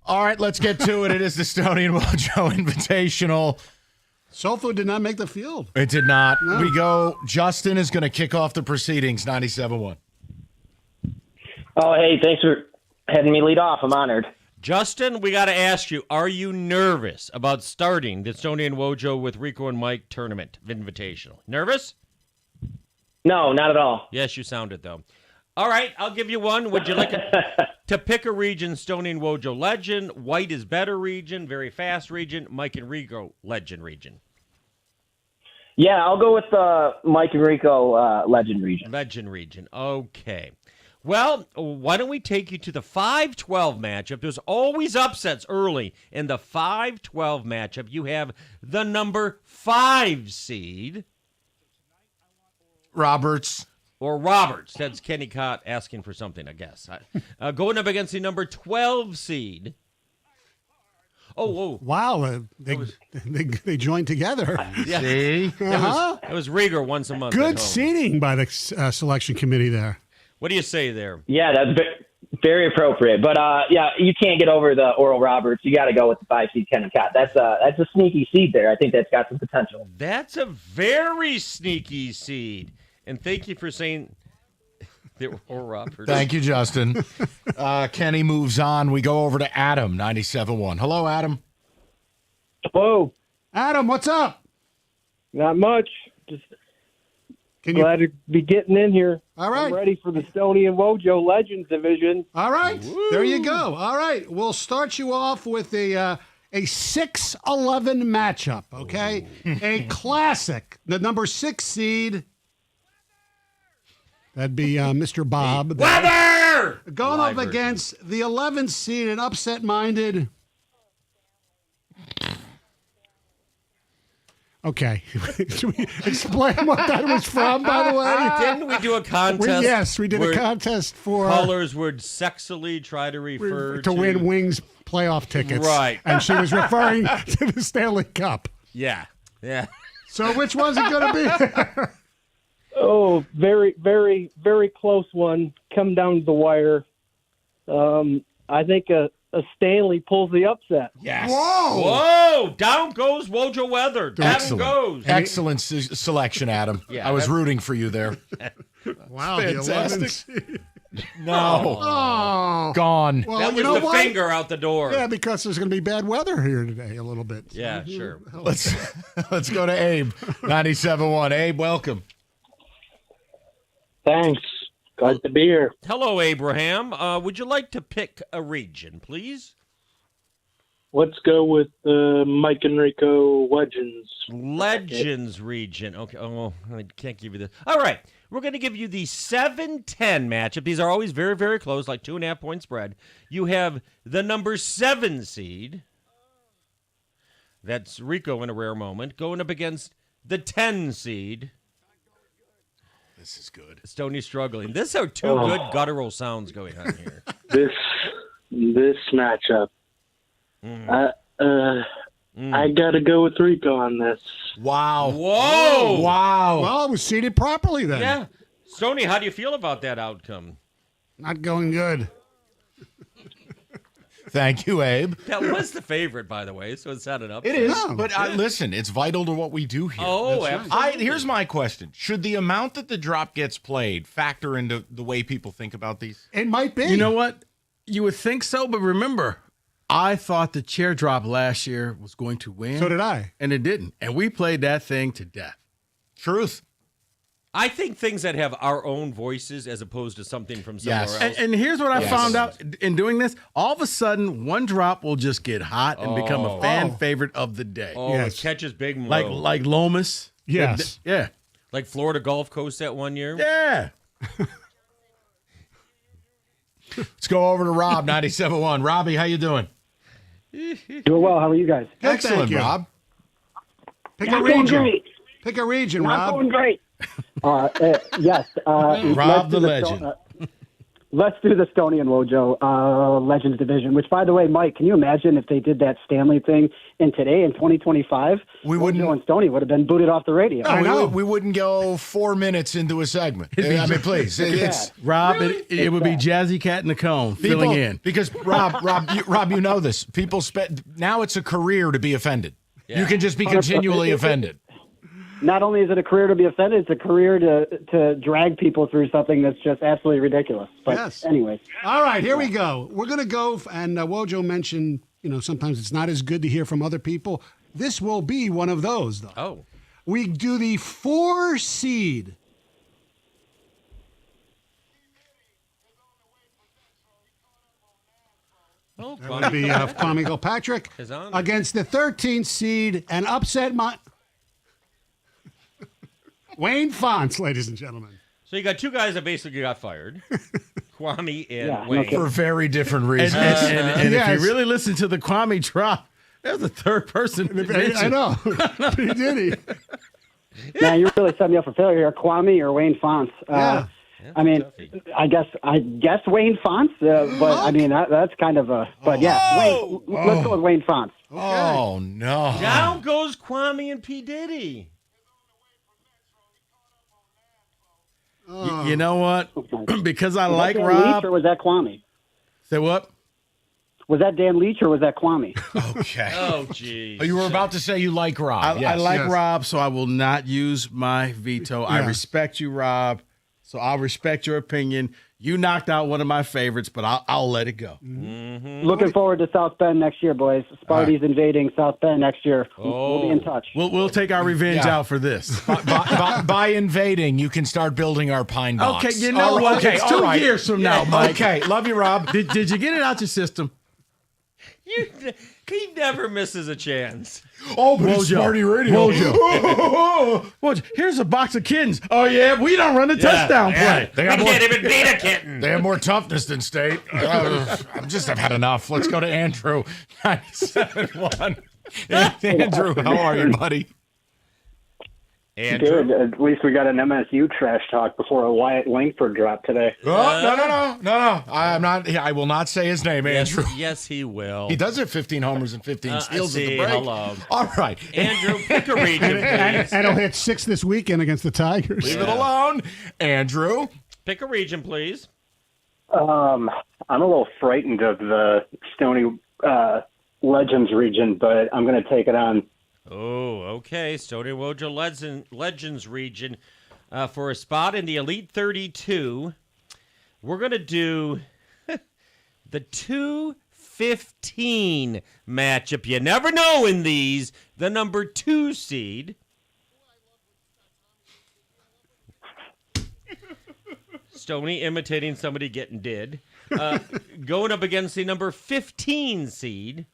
Speaker 15: All right, let's get to it. It is the Stony and Wojo Invitational.
Speaker 13: Soul Food did not make the field.
Speaker 15: It did not.
Speaker 13: No.
Speaker 15: We go. Justin is going to kick off the proceedings, 97.1.
Speaker 17: Oh, hey, thanks for having me lead off. I'm honored.
Speaker 11: Justin, we got to ask you, are you nervous about starting the Stony and Wojo with Rico and Mike tournament invitational? Nervous?
Speaker 17: No, not at all.
Speaker 11: Yes, you sounded, though. All right, I'll give you one. Would you like to pick a region, Stony and Wojo legend, white is better region, very fast region, Mike and Rico legend region?
Speaker 17: Yeah, I'll go with Mike and Rico legend region.
Speaker 11: Legend region, okay. Well, why don't we take you to the 5-12 matchup? There's always upsets early in the 5-12 matchup. You have the number 5 seed.
Speaker 15: Roberts.
Speaker 11: Or Roberts. That's Kenny Cott asking for something, I guess. Going up against the number 12 seed. Oh, whoa.
Speaker 13: Wow, they joined together.
Speaker 11: Yeah.
Speaker 12: See?
Speaker 11: It was Rieger once a month.
Speaker 13: Good seating by the selection committee there.
Speaker 11: What do you say there?
Speaker 17: Yeah, that's very appropriate. But yeah, you can't get over the Oral Roberts. You got to go with the 5 seed Kenny Cott. That's a sneaky seed there. I think that's got some potential.
Speaker 11: That's a very sneaky seed. And thank you for saying the Oral Roberts.
Speaker 15: Thank you, Justin. Kenny moves on. We go over to Adam, 97.1. Hello, Adam.
Speaker 18: Hello.
Speaker 13: Adam, what's up?
Speaker 18: Not much. Just glad to be getting in here.
Speaker 13: All right.
Speaker 18: I'm ready for the Stony and Wojo Legends division.
Speaker 13: All right. Woo. There you go. All right. We'll start you off with a 6-11 matchup, okay? A classic. The number 6 seed. That'd be Mr. Bob.
Speaker 11: Weather!
Speaker 13: Going up against the 11th seed, an upset-minded. Okay. Should we explain what that was from, by the way?
Speaker 11: Didn't we do a contest?
Speaker 13: Yes, we did a contest for...
Speaker 11: Callers would sexily try to refer
Speaker 13: to win Wings playoff tickets.
Speaker 11: Right.
Speaker 13: And she was referring to the Stanley Cup.
Speaker 11: Yeah.
Speaker 13: So which one's it going to be?
Speaker 18: Oh, very, very, very close one. Come down to the wire. I think a Stanley pulls the upset.
Speaker 11: Yes. Whoa! Down goes Wojo Weather. Down goes.
Speaker 15: Excellent selection, Adam.
Speaker 11: Yeah,
Speaker 15: I was rooting for you there.
Speaker 13: Wow,
Speaker 15: fantastic.
Speaker 13: No.
Speaker 15: Oh. Gone.
Speaker 13: Well,
Speaker 11: that was the finger out the door.
Speaker 13: Yeah, because there's going to be bad weather here today a little bit.
Speaker 11: Yeah, sure.
Speaker 15: Let's go to Abe, 97.1. Abe, welcome.
Speaker 18: Thanks. Glad to be here.
Speaker 11: Hello, Abraham. Would you like to pick a region, please?
Speaker 18: Let's go with Mike Enrico Legends.
Speaker 11: Legends region. Okay. Oh, I can't give you this. All right. We're going to give you the 7-10 matchup. These are always very, very close, like 2.5-point spread. You have the number 7 seed. That's Rico in a rare moment, going up against the 10 seed.
Speaker 15: This is good.
Speaker 11: Stony's struggling. This are two good guttural sounds going on here.
Speaker 18: This matchup. I got to go with Rico on this.
Speaker 15: Wow.
Speaker 11: Whoa.
Speaker 15: Wow.
Speaker 13: Well, it was seated properly then.
Speaker 11: Yeah. Stony, how do you feel about that outcome?
Speaker 13: Not going good.
Speaker 15: Thank you, Abe.
Speaker 11: That was the favorite, by the way, so it set it up.
Speaker 15: It is, but listen, it's vital to what we do here.
Speaker 11: Oh, absolutely.
Speaker 15: Here's my question. Should the amount that the drop gets played factor into the way people think about these?
Speaker 13: It might be.
Speaker 12: You know what? You would think so, but remember, I thought the chair drop last year was going to win.
Speaker 13: So did I.
Speaker 12: And it didn't. And we played that thing to death.
Speaker 15: Truth.
Speaker 11: I think things that have our own voices as opposed to something from somewhere else.
Speaker 12: And here's what I found out in doing this. All of a sudden, one drop will just get hot and become a fan favorite of the day.
Speaker 11: Oh, it catches big and low.
Speaker 12: Like Lomas.
Speaker 13: Yes.
Speaker 12: Yeah.
Speaker 11: Like Florida Gulf Coast that one year.
Speaker 12: Yeah.
Speaker 15: Let's go over to Rob, 97.1. Robbie, how you doing?
Speaker 19: Doing well. How are you guys?
Speaker 15: Excellent, Rob.
Speaker 13: Pick
Speaker 19: a
Speaker 13: region.
Speaker 19: Great.
Speaker 13: Pick a region,
Speaker 19: Not
Speaker 13: Rob.
Speaker 19: going great. Yes.
Speaker 15: Rob the legend.
Speaker 19: Let's do the Stony and Wojo Legends division, which, by the way, Mike, can you imagine if they did that Stanley thing in 2025? Wojo and Stony would have been booted off the radio.
Speaker 15: I know. We wouldn't go 4 minutes into a segment. I mean, please.
Speaker 12: Rob, it would be Jazzy Cat in the Cone filling in.
Speaker 15: Because, Rob, you know this. People now it's a career to be offended. Yeah. You can just be continually offended.
Speaker 19: Not only is it a career to be offended, it's a career to drag people through something that's just absolutely ridiculous. But anyways.
Speaker 13: All right, here we go. We're going to go, and Wojo mentioned, sometimes it's not as good to hear from other people. This will be one of those, though.
Speaker 11: Oh.
Speaker 13: We do the 4 seed.
Speaker 11: Oh,
Speaker 13: that would be Kwame Kilpatrick against the 13th seed and upset Wayne Fonts, ladies and gentlemen.
Speaker 11: So you got two guys that basically got fired. Kwame and Wayne.
Speaker 15: For very different reasons.
Speaker 12: And if you really listen to the Kwame drop, there's a third person.
Speaker 13: I know. P. Diddy.
Speaker 19: Man, you really set me up for failure here. Kwame or Wayne Fonts. I mean, I guess Wayne Fonts, but I mean that's kind of a. But yeah, let's go with Wayne Fonts.
Speaker 15: Oh, no.
Speaker 11: Down goes Kwame and P. Diddy.
Speaker 12: You know what? Because I
Speaker 19: Was
Speaker 12: like
Speaker 19: that Dan
Speaker 12: Rob.
Speaker 19: Leach or was that Kwame?
Speaker 12: Say what?
Speaker 19: Was that Dan Leach or was that Kwame?
Speaker 15: Okay.
Speaker 11: Oh, geez.
Speaker 15: You were about to say you like Rob.
Speaker 12: I like Rob, so I will not use my veto. I respect you, Rob, so I'll respect your opinion. You knocked out one of my favorites, but I'll let it go.
Speaker 11: Mm-hmm.
Speaker 19: Looking forward to South Bend next year, boys. Sparty's invading South Bend next year. We'll be in touch.
Speaker 12: We'll take our revenge out for this.
Speaker 15: By invading, you can start building our pine box.
Speaker 12: Okay, you know what?
Speaker 15: Okay,
Speaker 12: it's
Speaker 15: all
Speaker 12: 2
Speaker 15: right.
Speaker 12: years from now, Mike.
Speaker 15: Okay, love you, Rob.
Speaker 12: Did you get it out your system?
Speaker 11: He never misses a chance.
Speaker 15: Oh, but it's Smarty Radio.
Speaker 12: Wojo, here's a box of kittens. Oh, yeah, we don't run the touchdown play.
Speaker 15: They
Speaker 11: We can't even beat a kitten.
Speaker 15: They have more toughness than State. I've had enough. Let's go to Andrew. 97.1. Andrew, how are you, buddy?
Speaker 19: Good. At least we got an MSU trash talk before a Wyatt Langford drop today.
Speaker 15: Oh, no. I'm not. I will not say his name, Andrew.
Speaker 11: Yes, he will.
Speaker 15: He does have 15 homers and 15 steals at the break.
Speaker 11: Hello.
Speaker 15: All right.
Speaker 11: Andrew, pick a region, please.
Speaker 13: And he'll hit 6 this weekend against the Tigers.
Speaker 15: Leave it alone. Andrew.
Speaker 11: Pick a region, please.
Speaker 19: I'm a little frightened of the Stony Legends region, but I'm going to take it on.
Speaker 11: Oh, okay. Stony Wojo Legends region for a spot in the Elite 32. We're going to do the 2-15 matchup. You never know in these. The number 2 seed. Stony imitating somebody getting did. Going up against the number 15 seed.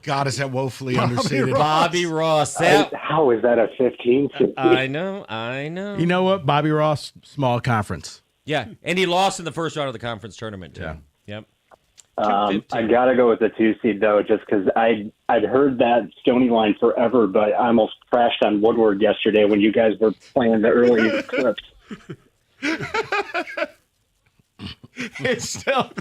Speaker 15: God, is that woefully understated?
Speaker 11: Bobby Ross.
Speaker 19: How is that a 15?
Speaker 11: I know.
Speaker 12: You know what? Bobby Ross, small conference.
Speaker 11: Yeah, and he lost in the first round of the conference tournament, too.
Speaker 12: Yeah.
Speaker 11: Yep.
Speaker 19: I got to go with the 2 seed, though, just because I'd heard that Stony line forever, but I almost crashed on Woodward yesterday when you guys were playing the early clips.
Speaker 15: It's still,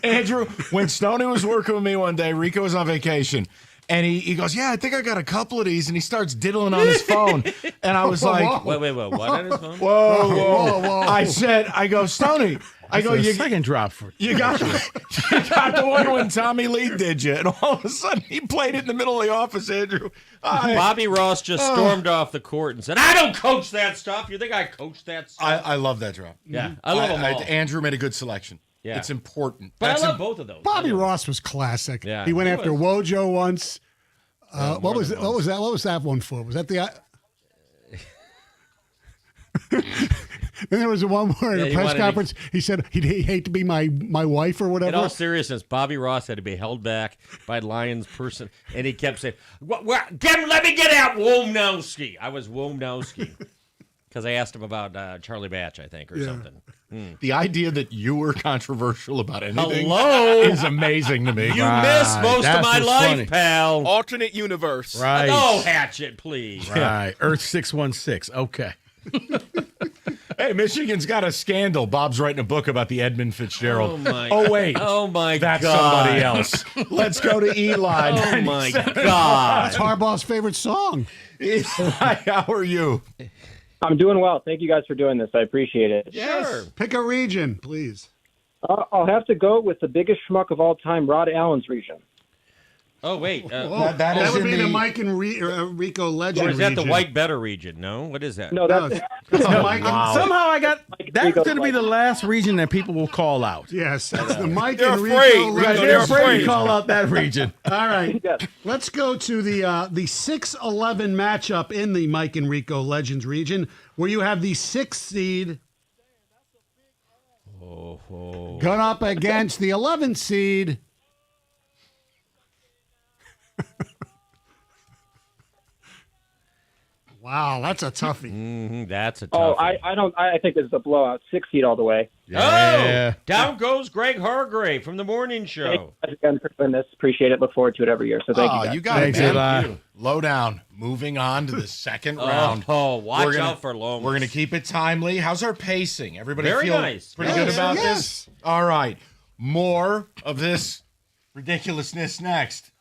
Speaker 15: Andrew, when Stony was working with me one day, Rico was on vacation, and he goes, yeah, I think I got a couple of these, and he starts diddling on his phone, and I was like,
Speaker 11: Wait, what on his phone?
Speaker 15: Whoa. I go, Stony, you
Speaker 12: second drop for
Speaker 15: you got the one when Tommy Lee did you, and all of a sudden he played it in the middle of the office, Andrew.
Speaker 11: Bobby Ross just stormed off the court and said, I don't coach that stuff. You think I coach that stuff?
Speaker 15: I love that drop.
Speaker 11: Yeah, I love them all.
Speaker 15: Andrew made a good selection. Yeah. It's important.
Speaker 11: But I love both of those.
Speaker 13: Bobby Ross was classic.
Speaker 11: Yeah,
Speaker 13: he went after Wojo once. What was that one for? Was that the? Then there was the one where in a press conference he said he'd hate to be my wife or whatever.
Speaker 11: In all seriousness, Bobby Ross had to be held back by Lions person, and he kept saying, let me get out Womnowski. I was Womnowski. Because I asked him about Charlie Batch, I think, or something.
Speaker 15: The idea that you were controversial about anything is amazing to me.
Speaker 11: You missed most of my life, pal.
Speaker 16: Alternate universe.
Speaker 12: Right.
Speaker 11: Oh, Hatchet, please.
Speaker 12: Right. Earth 616. Okay.
Speaker 15: Hey, Michigan's got a scandal. Bob's writing a book about the Edmund Fitzgerald.
Speaker 11: Oh,
Speaker 15: wait.
Speaker 11: Oh, my
Speaker 15: That's
Speaker 11: God.
Speaker 15: somebody else. Let's go to Eli.
Speaker 11: Oh, my God.
Speaker 13: That's Harbaugh's favorite song.
Speaker 15: Eli, how are you?
Speaker 20: I'm doing well. Thank you guys for doing this. I appreciate it.
Speaker 13: Sure. Pick a region, please.
Speaker 20: I'll have to go with the biggest schmuck of all time, Rod Allen's region.
Speaker 11: Oh, wait.
Speaker 13: That would be the Mike and Rico Legend
Speaker 11: Or is that
Speaker 13: region.
Speaker 11: the White Better region? No? What is that?
Speaker 20: No, that's
Speaker 13: Mike.
Speaker 12: Wow. Somehow I got that's going to be the last region that people will call out.
Speaker 13: Yes, that's the Mike
Speaker 16: They're
Speaker 13: and
Speaker 16: afraid.
Speaker 13: Rico Legend.
Speaker 12: They're afraid to call out that region.
Speaker 13: All right, let's go to the 6-11 matchup in the Mike and Rico Legends region, where you have the 6th seed going up against the 11th seed. Wow, that's a toughie.
Speaker 11: That's a toughie.
Speaker 20: Oh, I think this is a blowout. 6 seed all the way.
Speaker 11: Yeah. Oh, down goes Greg Hargrave from the morning show.
Speaker 20: Thank you guys again for doing this. Appreciate it. Look forward to it every year. So thank you guys.
Speaker 15: You got it, man. Low down. Moving on to the second round.
Speaker 11: Oh, watch out for Lomas.
Speaker 15: We're going to keep it timely. How's our pacing? Everybody
Speaker 11: Very
Speaker 15: feel
Speaker 11: nice.
Speaker 15: pretty good about this? All right. More of this ridiculousness next.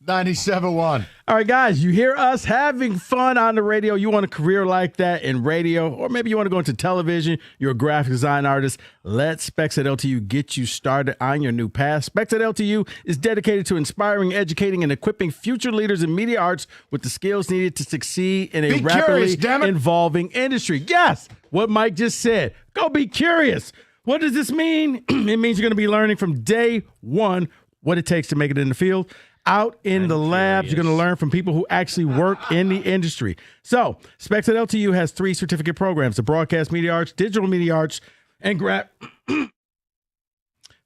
Speaker 15: 97.1.
Speaker 12: All right, guys, you hear us having fun on the radio. You want a career like that in radio, or maybe you want to go into television. You're a graphic design artist. Let Specs at LTU get you started on your new path. Specs at LTU is dedicated to inspiring, educating, and equipping future leaders in media arts with the skills needed to succeed in a rapidly evolving industry. Yes, what Mike just said. Go be curious. What does this mean? It means you're going to be learning from day one what it takes to make it in the field. Out in the labs, you're going to learn from people who actually work in the industry. So, Specs at LTU has 3 certificate programs: the Broadcast Media Arts, Digital Media Arts, and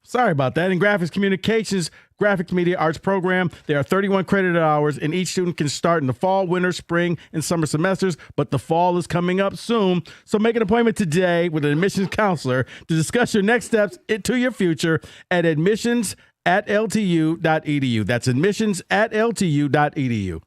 Speaker 12: sorry about that, and Graphics Communications Graphic Media Arts program. There are 31 credit hours, and each student can start in the fall, winter, spring, and summer semesters, but the fall is coming up soon. So make an appointment today with an admissions counselor to discuss your next steps into your future at admissions@ltu.edu. That's admissions@ltu.edu.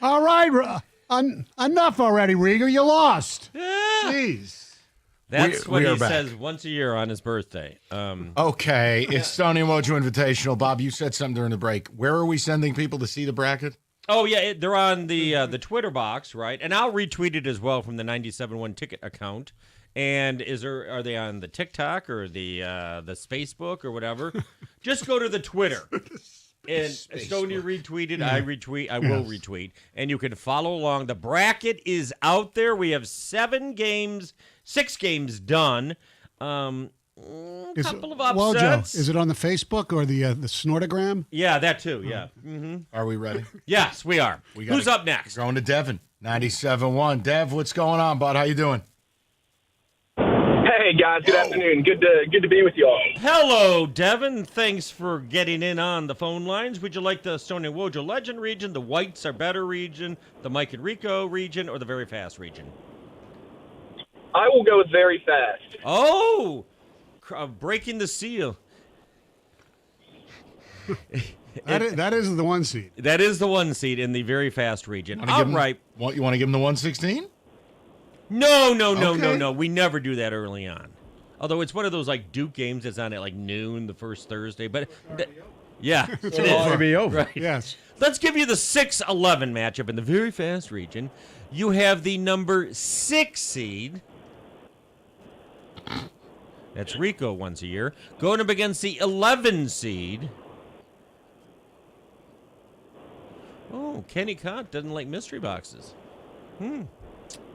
Speaker 13: All right, enough already, Rieger. You lost. Jeez.
Speaker 11: That's what
Speaker 15: we
Speaker 11: he
Speaker 15: are back.
Speaker 11: says once a year on his birthday.
Speaker 15: Okay, it's Stony and Wojo Invitational. Bob, you said something during the break. Where are we sending people to see the bracket?
Speaker 11: Oh yeah, they're on the Twitter box, right? And I'll retweet it as well from the 97.1 Ticket account. And are they on the TikTok or the Facebook or whatever? Just go to the Twitter. And Stony retweeted, I retweet, I will retweet. And you can follow along. The bracket is out there. We have 6 games done. Couple of upsets.
Speaker 13: Wojo, is it on the Facebook or the Snortogram?
Speaker 11: Yeah, that too, yeah. Mm-hmm.
Speaker 1: Are we ready?
Speaker 11: Yes, we are. Who's up next?
Speaker 1: Going to Devin, 97.1. Dev, what's going on, bud? How you doing?
Speaker 21: Hey, guys. Good afternoon. Good to be with you all.
Speaker 11: Hello, Devin. Thanks for getting in on the phone lines. Would you like the Stony and Wojo Legend region, the Whites Are Better region, the Mike and Rico region, or the Very Fast region?
Speaker 21: I will go with Very Fast.
Speaker 11: Oh! Breaking the seal.
Speaker 13: That is the 1 seed.
Speaker 11: That is the 1 seed in the Very Fast region. All right.
Speaker 1: You want to give him the 116?
Speaker 11: No. We never do that early on. Although it's one of those like Duke games that's on at like noon the first Thursday. But yeah,
Speaker 13: It's
Speaker 11: it is.
Speaker 13: already
Speaker 12: over.
Speaker 11: Right.
Speaker 13: Yes.
Speaker 11: Let's give you the 6-11 matchup in the Very Fast region. You have the number 6 seed. That's Rico once a year. Going up against the 11 seed. Oh, Kenny Cott doesn't like mystery boxes.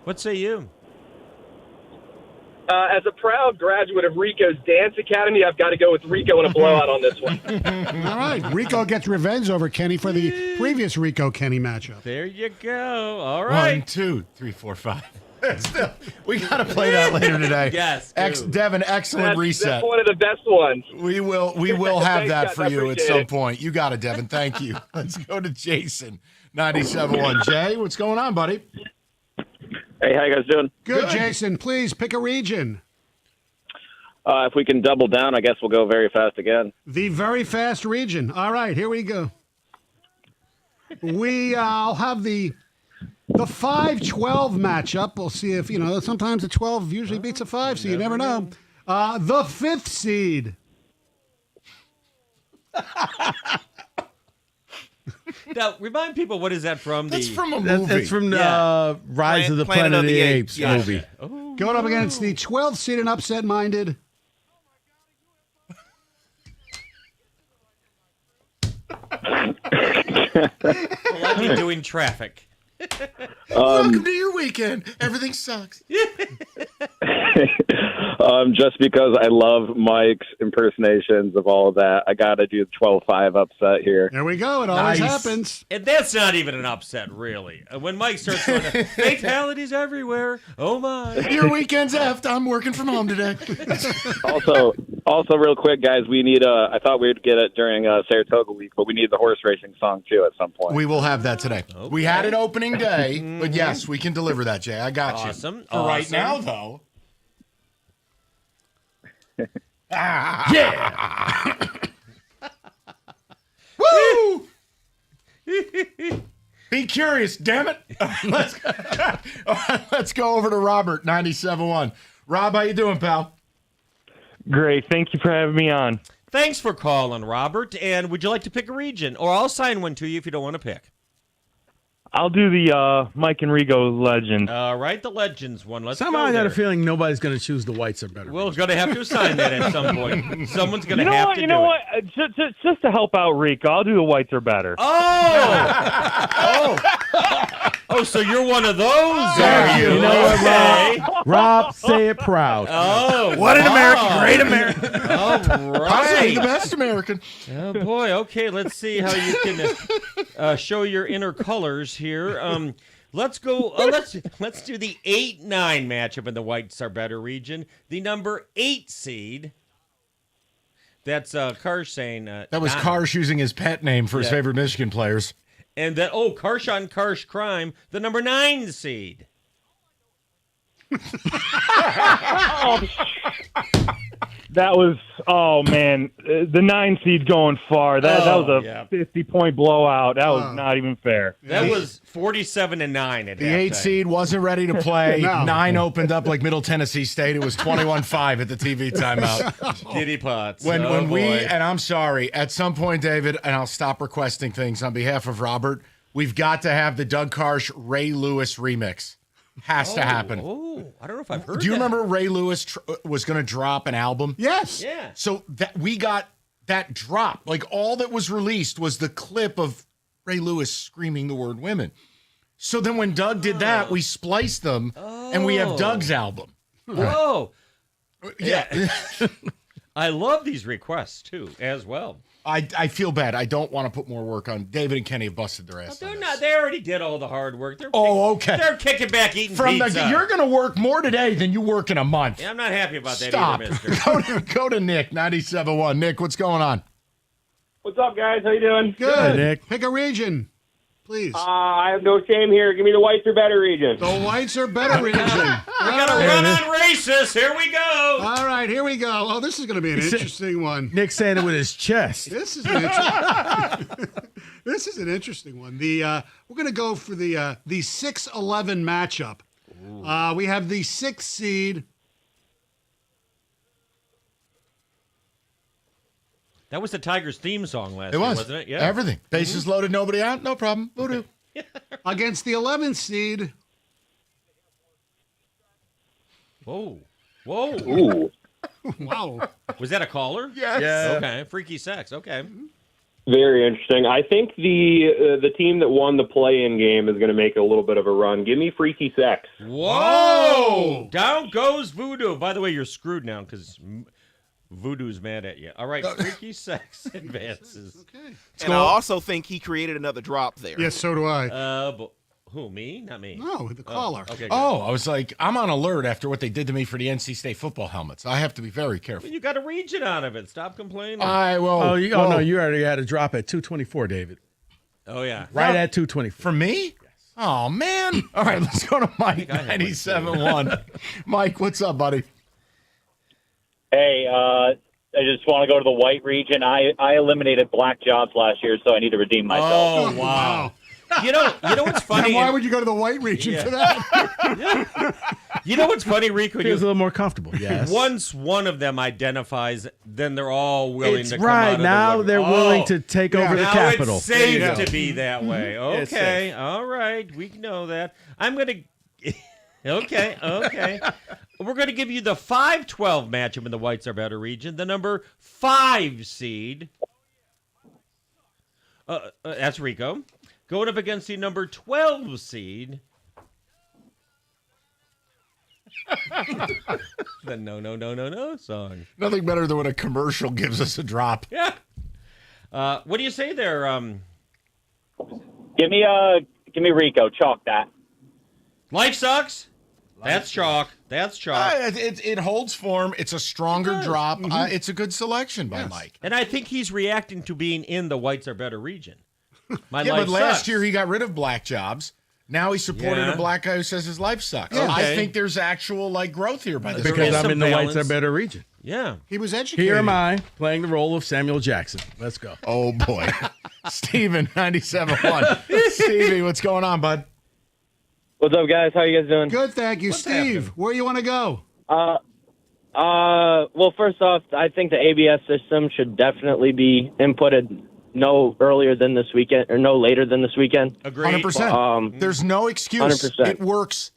Speaker 11: What say you?
Speaker 21: As a proud graduate of Rico's Dance Academy, I've got to go with Rico in a blowout on this one.
Speaker 13: All right. Rico gets revenge over Kenny for the previous Rico-Kenny matchup.
Speaker 11: There you go. All right.
Speaker 1: 1, 2, 3, 4, 5. We got to play that later today.
Speaker 11: Yes.
Speaker 1: Devin, excellent reset.
Speaker 21: That's one of the best ones.
Speaker 1: We will have
Speaker 21: Thanks,
Speaker 1: that
Speaker 21: guys.
Speaker 1: for
Speaker 21: I
Speaker 1: you at
Speaker 21: appreciate
Speaker 1: some
Speaker 21: it.
Speaker 1: point. You got it, Devin. Thank you. Let's go to Jason, 97.1. Jay, what's going on, buddy?
Speaker 22: Hey, how you guys doing?
Speaker 13: Good, Jason. Please pick a region.
Speaker 22: If we can double down, I guess we'll go Very Fast again.
Speaker 13: The Very Fast region. All right, here we go. I'll have the 5-12 matchup. We'll see if, sometimes a 12 usually beats a 5, so you never know. The 5th seed.
Speaker 11: Now, remind people, what is that from?
Speaker 1: That's from a movie.
Speaker 12: That's from the Rise of the Planet of the Apes movie.
Speaker 13: Going up against the 12th seed and upset-minded.
Speaker 11: Well, I'm doing traffic.
Speaker 1: Welcome to your weekend. Everything sucks.
Speaker 22: Just because I love Mike's impersonations of all of that, I got to do the 12-5 upset here.
Speaker 13: There we go. It always happens.
Speaker 11: And that's not even an upset, really. When Mike starts going, fatalities everywhere. Oh, my.
Speaker 1: Your weekend's effed. I'm working from home today.
Speaker 22: Also, real quick, guys, we need I thought we'd get it during Saratoga week, but we need the horse racing song, too, at some point.
Speaker 1: We will have that today. Okay. We had it opening day, but yes, we can deliver that, Jay. I got you.
Speaker 11: Awesome.
Speaker 1: For right now, though.
Speaker 12: Yeah.
Speaker 1: Woo! Be curious, damn it. Let's go over to Robert, 97.1. Rob, how you doing, pal?
Speaker 23: Great. Thank you for having me on.
Speaker 11: Thanks for calling, Robert. And would you like to pick a region? Or I'll sign one to you if you don't want to pick.
Speaker 23: I'll do the Mike and Rigo Legend.
Speaker 11: All right, the Legends one. Let's
Speaker 12: Somehow
Speaker 11: go
Speaker 12: I got
Speaker 11: there.
Speaker 12: a feeling nobody's going to choose the Whites Are Better.
Speaker 11: We're going to have to assign that at some point. Someone's going to
Speaker 23: You know
Speaker 11: have
Speaker 23: what?
Speaker 11: to
Speaker 23: You
Speaker 11: do
Speaker 23: know
Speaker 11: it.
Speaker 23: what? Just to help out Rico, I'll do the Whites Are Better.
Speaker 11: Oh, so you're one of those,
Speaker 12: Yeah,
Speaker 11: are you?
Speaker 12: you know what,
Speaker 11: Okay.
Speaker 12: Rob, say it proud.
Speaker 11: Oh,
Speaker 1: What an
Speaker 11: wow.
Speaker 1: American, great American.
Speaker 11: All
Speaker 1: Possibly
Speaker 11: right.
Speaker 1: the best American.
Speaker 11: Oh, boy. Okay, let's see how you can show your inner colors here. Let's go. Let's do the 8-9 matchup in the Whites Are Better region. The number 8 seed. That's Karsh saying.
Speaker 1: That was
Speaker 11: Donna.
Speaker 1: Karsh using his pet name for his
Speaker 11: Yeah.
Speaker 1: favorite Michigan players.
Speaker 11: And then, Karsh on Karsh Crime, the number 9 seed.
Speaker 23: That was, oh man, the 9 seed going far. That was a 50-point blowout. That was not even fair.
Speaker 11: That was 47-9 at
Speaker 1: The 8 seed wasn't ready to play.
Speaker 23: No.
Speaker 1: 9 opened up like Middle Tennessee State. It was 21-5 at the TV timeout.
Speaker 11: Giddy pots.
Speaker 1: When we, and I'm sorry, at some point, David, and I'll stop requesting things on behalf of Robert, we've got to have the Doug Karsh Ray Lewis remix. Has to happen.
Speaker 11: Oh, I don't know if I've heard
Speaker 1: Do you
Speaker 11: that.
Speaker 1: remember Ray Lewis was going to drop an album?
Speaker 13: Yes.
Speaker 11: Yeah.
Speaker 1: So that we got
Speaker 15: that dropped. Like, all that was released was the clip of Ray Lewis screaming the word women. So then when Doug did that, we spliced them, and we have Doug's album.
Speaker 11: Whoa.
Speaker 15: Yeah.
Speaker 11: I love these requests, too, as well.
Speaker 15: I feel bad. I don't want to put more work on. David and Kenny have busted their ass.
Speaker 11: They're not. They already did all the hard work.
Speaker 15: Okay.
Speaker 11: They're kicking back, eating pizza.
Speaker 15: You're going to work more today than you work in a month.
Speaker 11: Yeah, I'm not happy about that
Speaker 15: Stop.
Speaker 11: either, mister.
Speaker 15: Go to Nick, 97.1. Nick, what's going on?
Speaker 21: What's up, guys? How you doing?
Speaker 13: Good.
Speaker 15: Hey, Nick.
Speaker 13: Pick a region, please.
Speaker 21: I have no shame here. Give me the whites or better region.
Speaker 13: The whites are better region.
Speaker 11: We got to run on racists. Here we go.
Speaker 13: All right, here we go. Oh, this is going to be an interesting one.
Speaker 12: Nick saying it with his chest.
Speaker 13: This is an this is an interesting one. We're going to go for the 6-11 matchup. We have the 6th seed.
Speaker 11: That was the Tigers theme song last
Speaker 15: It
Speaker 11: year,
Speaker 15: was.
Speaker 11: wasn't it? Yeah.
Speaker 15: Everything. Bases loaded, nobody out. No problem. Voodoo.
Speaker 13: Against the 11th seed.
Speaker 11: Whoa. Whoa.
Speaker 21: Ooh.
Speaker 13: Wow.
Speaker 11: Was that a caller?
Speaker 15: Yes.
Speaker 12: Yeah.
Speaker 11: Okay. Freaky sex. Okay.
Speaker 21: Very interesting. I think the team that won the play-in game is going to make a little bit of a run. Give me Freaky Sex.
Speaker 11: Whoa! Down goes Voodoo. By the way, you're screwed now because Voodoo's mad at you. All right, Freaky Sex advances.
Speaker 13: Okay.
Speaker 3: And I also think he created another drop there.
Speaker 13: Yes, so do I.
Speaker 11: But who? Me? Not me.
Speaker 13: No, the caller.
Speaker 11: Okay. Good.
Speaker 15: I was like, I'm on alert after what they did to me for the NC State football helmets. I have to be very careful.
Speaker 11: You got a region out of it. Stop complaining.
Speaker 12: No, you already had a drop at 224, David.
Speaker 11: Oh yeah.
Speaker 12: Right at 224.
Speaker 15: For me? Yes. Oh man. All right, let's go to Mike, 97.1. Mike, what's up, buddy?
Speaker 4: Hey, I just want to go to the white region. I eliminated black jobs last year, so I need to redeem myself.
Speaker 11: Oh wow. You know what's funny?
Speaker 13: And why would you go to the white region for that?
Speaker 11: You know what's funny, Rico?
Speaker 12: Feels a little more comfortable. Yes.
Speaker 11: Once one of them identifies, then they're all willing
Speaker 12: It's
Speaker 11: to come
Speaker 12: right
Speaker 11: out of
Speaker 12: now.
Speaker 11: the
Speaker 12: They're willing to take over the
Speaker 11: now
Speaker 12: Capitol.
Speaker 11: It's safe
Speaker 12: There you go.
Speaker 11: to be that way.
Speaker 12: It's
Speaker 11: Okay,
Speaker 12: safe.
Speaker 11: all right, we know that. I'm gonna. Okay. We're going to give you the 5-12 matchup in the Whites Are Better region. The number 5 seed. That's Rico. Going up against the number 12 seed. The no song.
Speaker 15: Nothing better than when a commercial gives us a drop.
Speaker 11: Yeah. What do you say there?
Speaker 4: Give me Rico. Chalk that.
Speaker 11: Life sucks. That's chalk. That's chalk.
Speaker 15: It holds form. It's a stronger drop. It's a good selection by Mike.
Speaker 11: And I think he's reacting to being in the Whites Are Better region.
Speaker 15: But last year he got rid of black jobs. Now he supported a black guy who says his life sucks.
Speaker 12: Yeah.
Speaker 15: I think there's actual growth here by this.
Speaker 12: Because I'm in the Whites Are Better region.
Speaker 11: Yeah.
Speaker 13: He was educated.
Speaker 12: Here am I playing the role of Samuel Jackson. Let's go.
Speaker 15: Oh boy. Steven, 97.1. Stevie, what's going on, bud?
Speaker 21: What's up, guys? How you guys doing?
Speaker 13: Good, thank you. Steve, where you want to go?
Speaker 4: Well, first off, I think the ABS system should definitely be inputted no earlier than this weekend or no later than this weekend.
Speaker 11: Agreed.
Speaker 15: 100%. There's no excuse.
Speaker 4: 100%.
Speaker 15: It works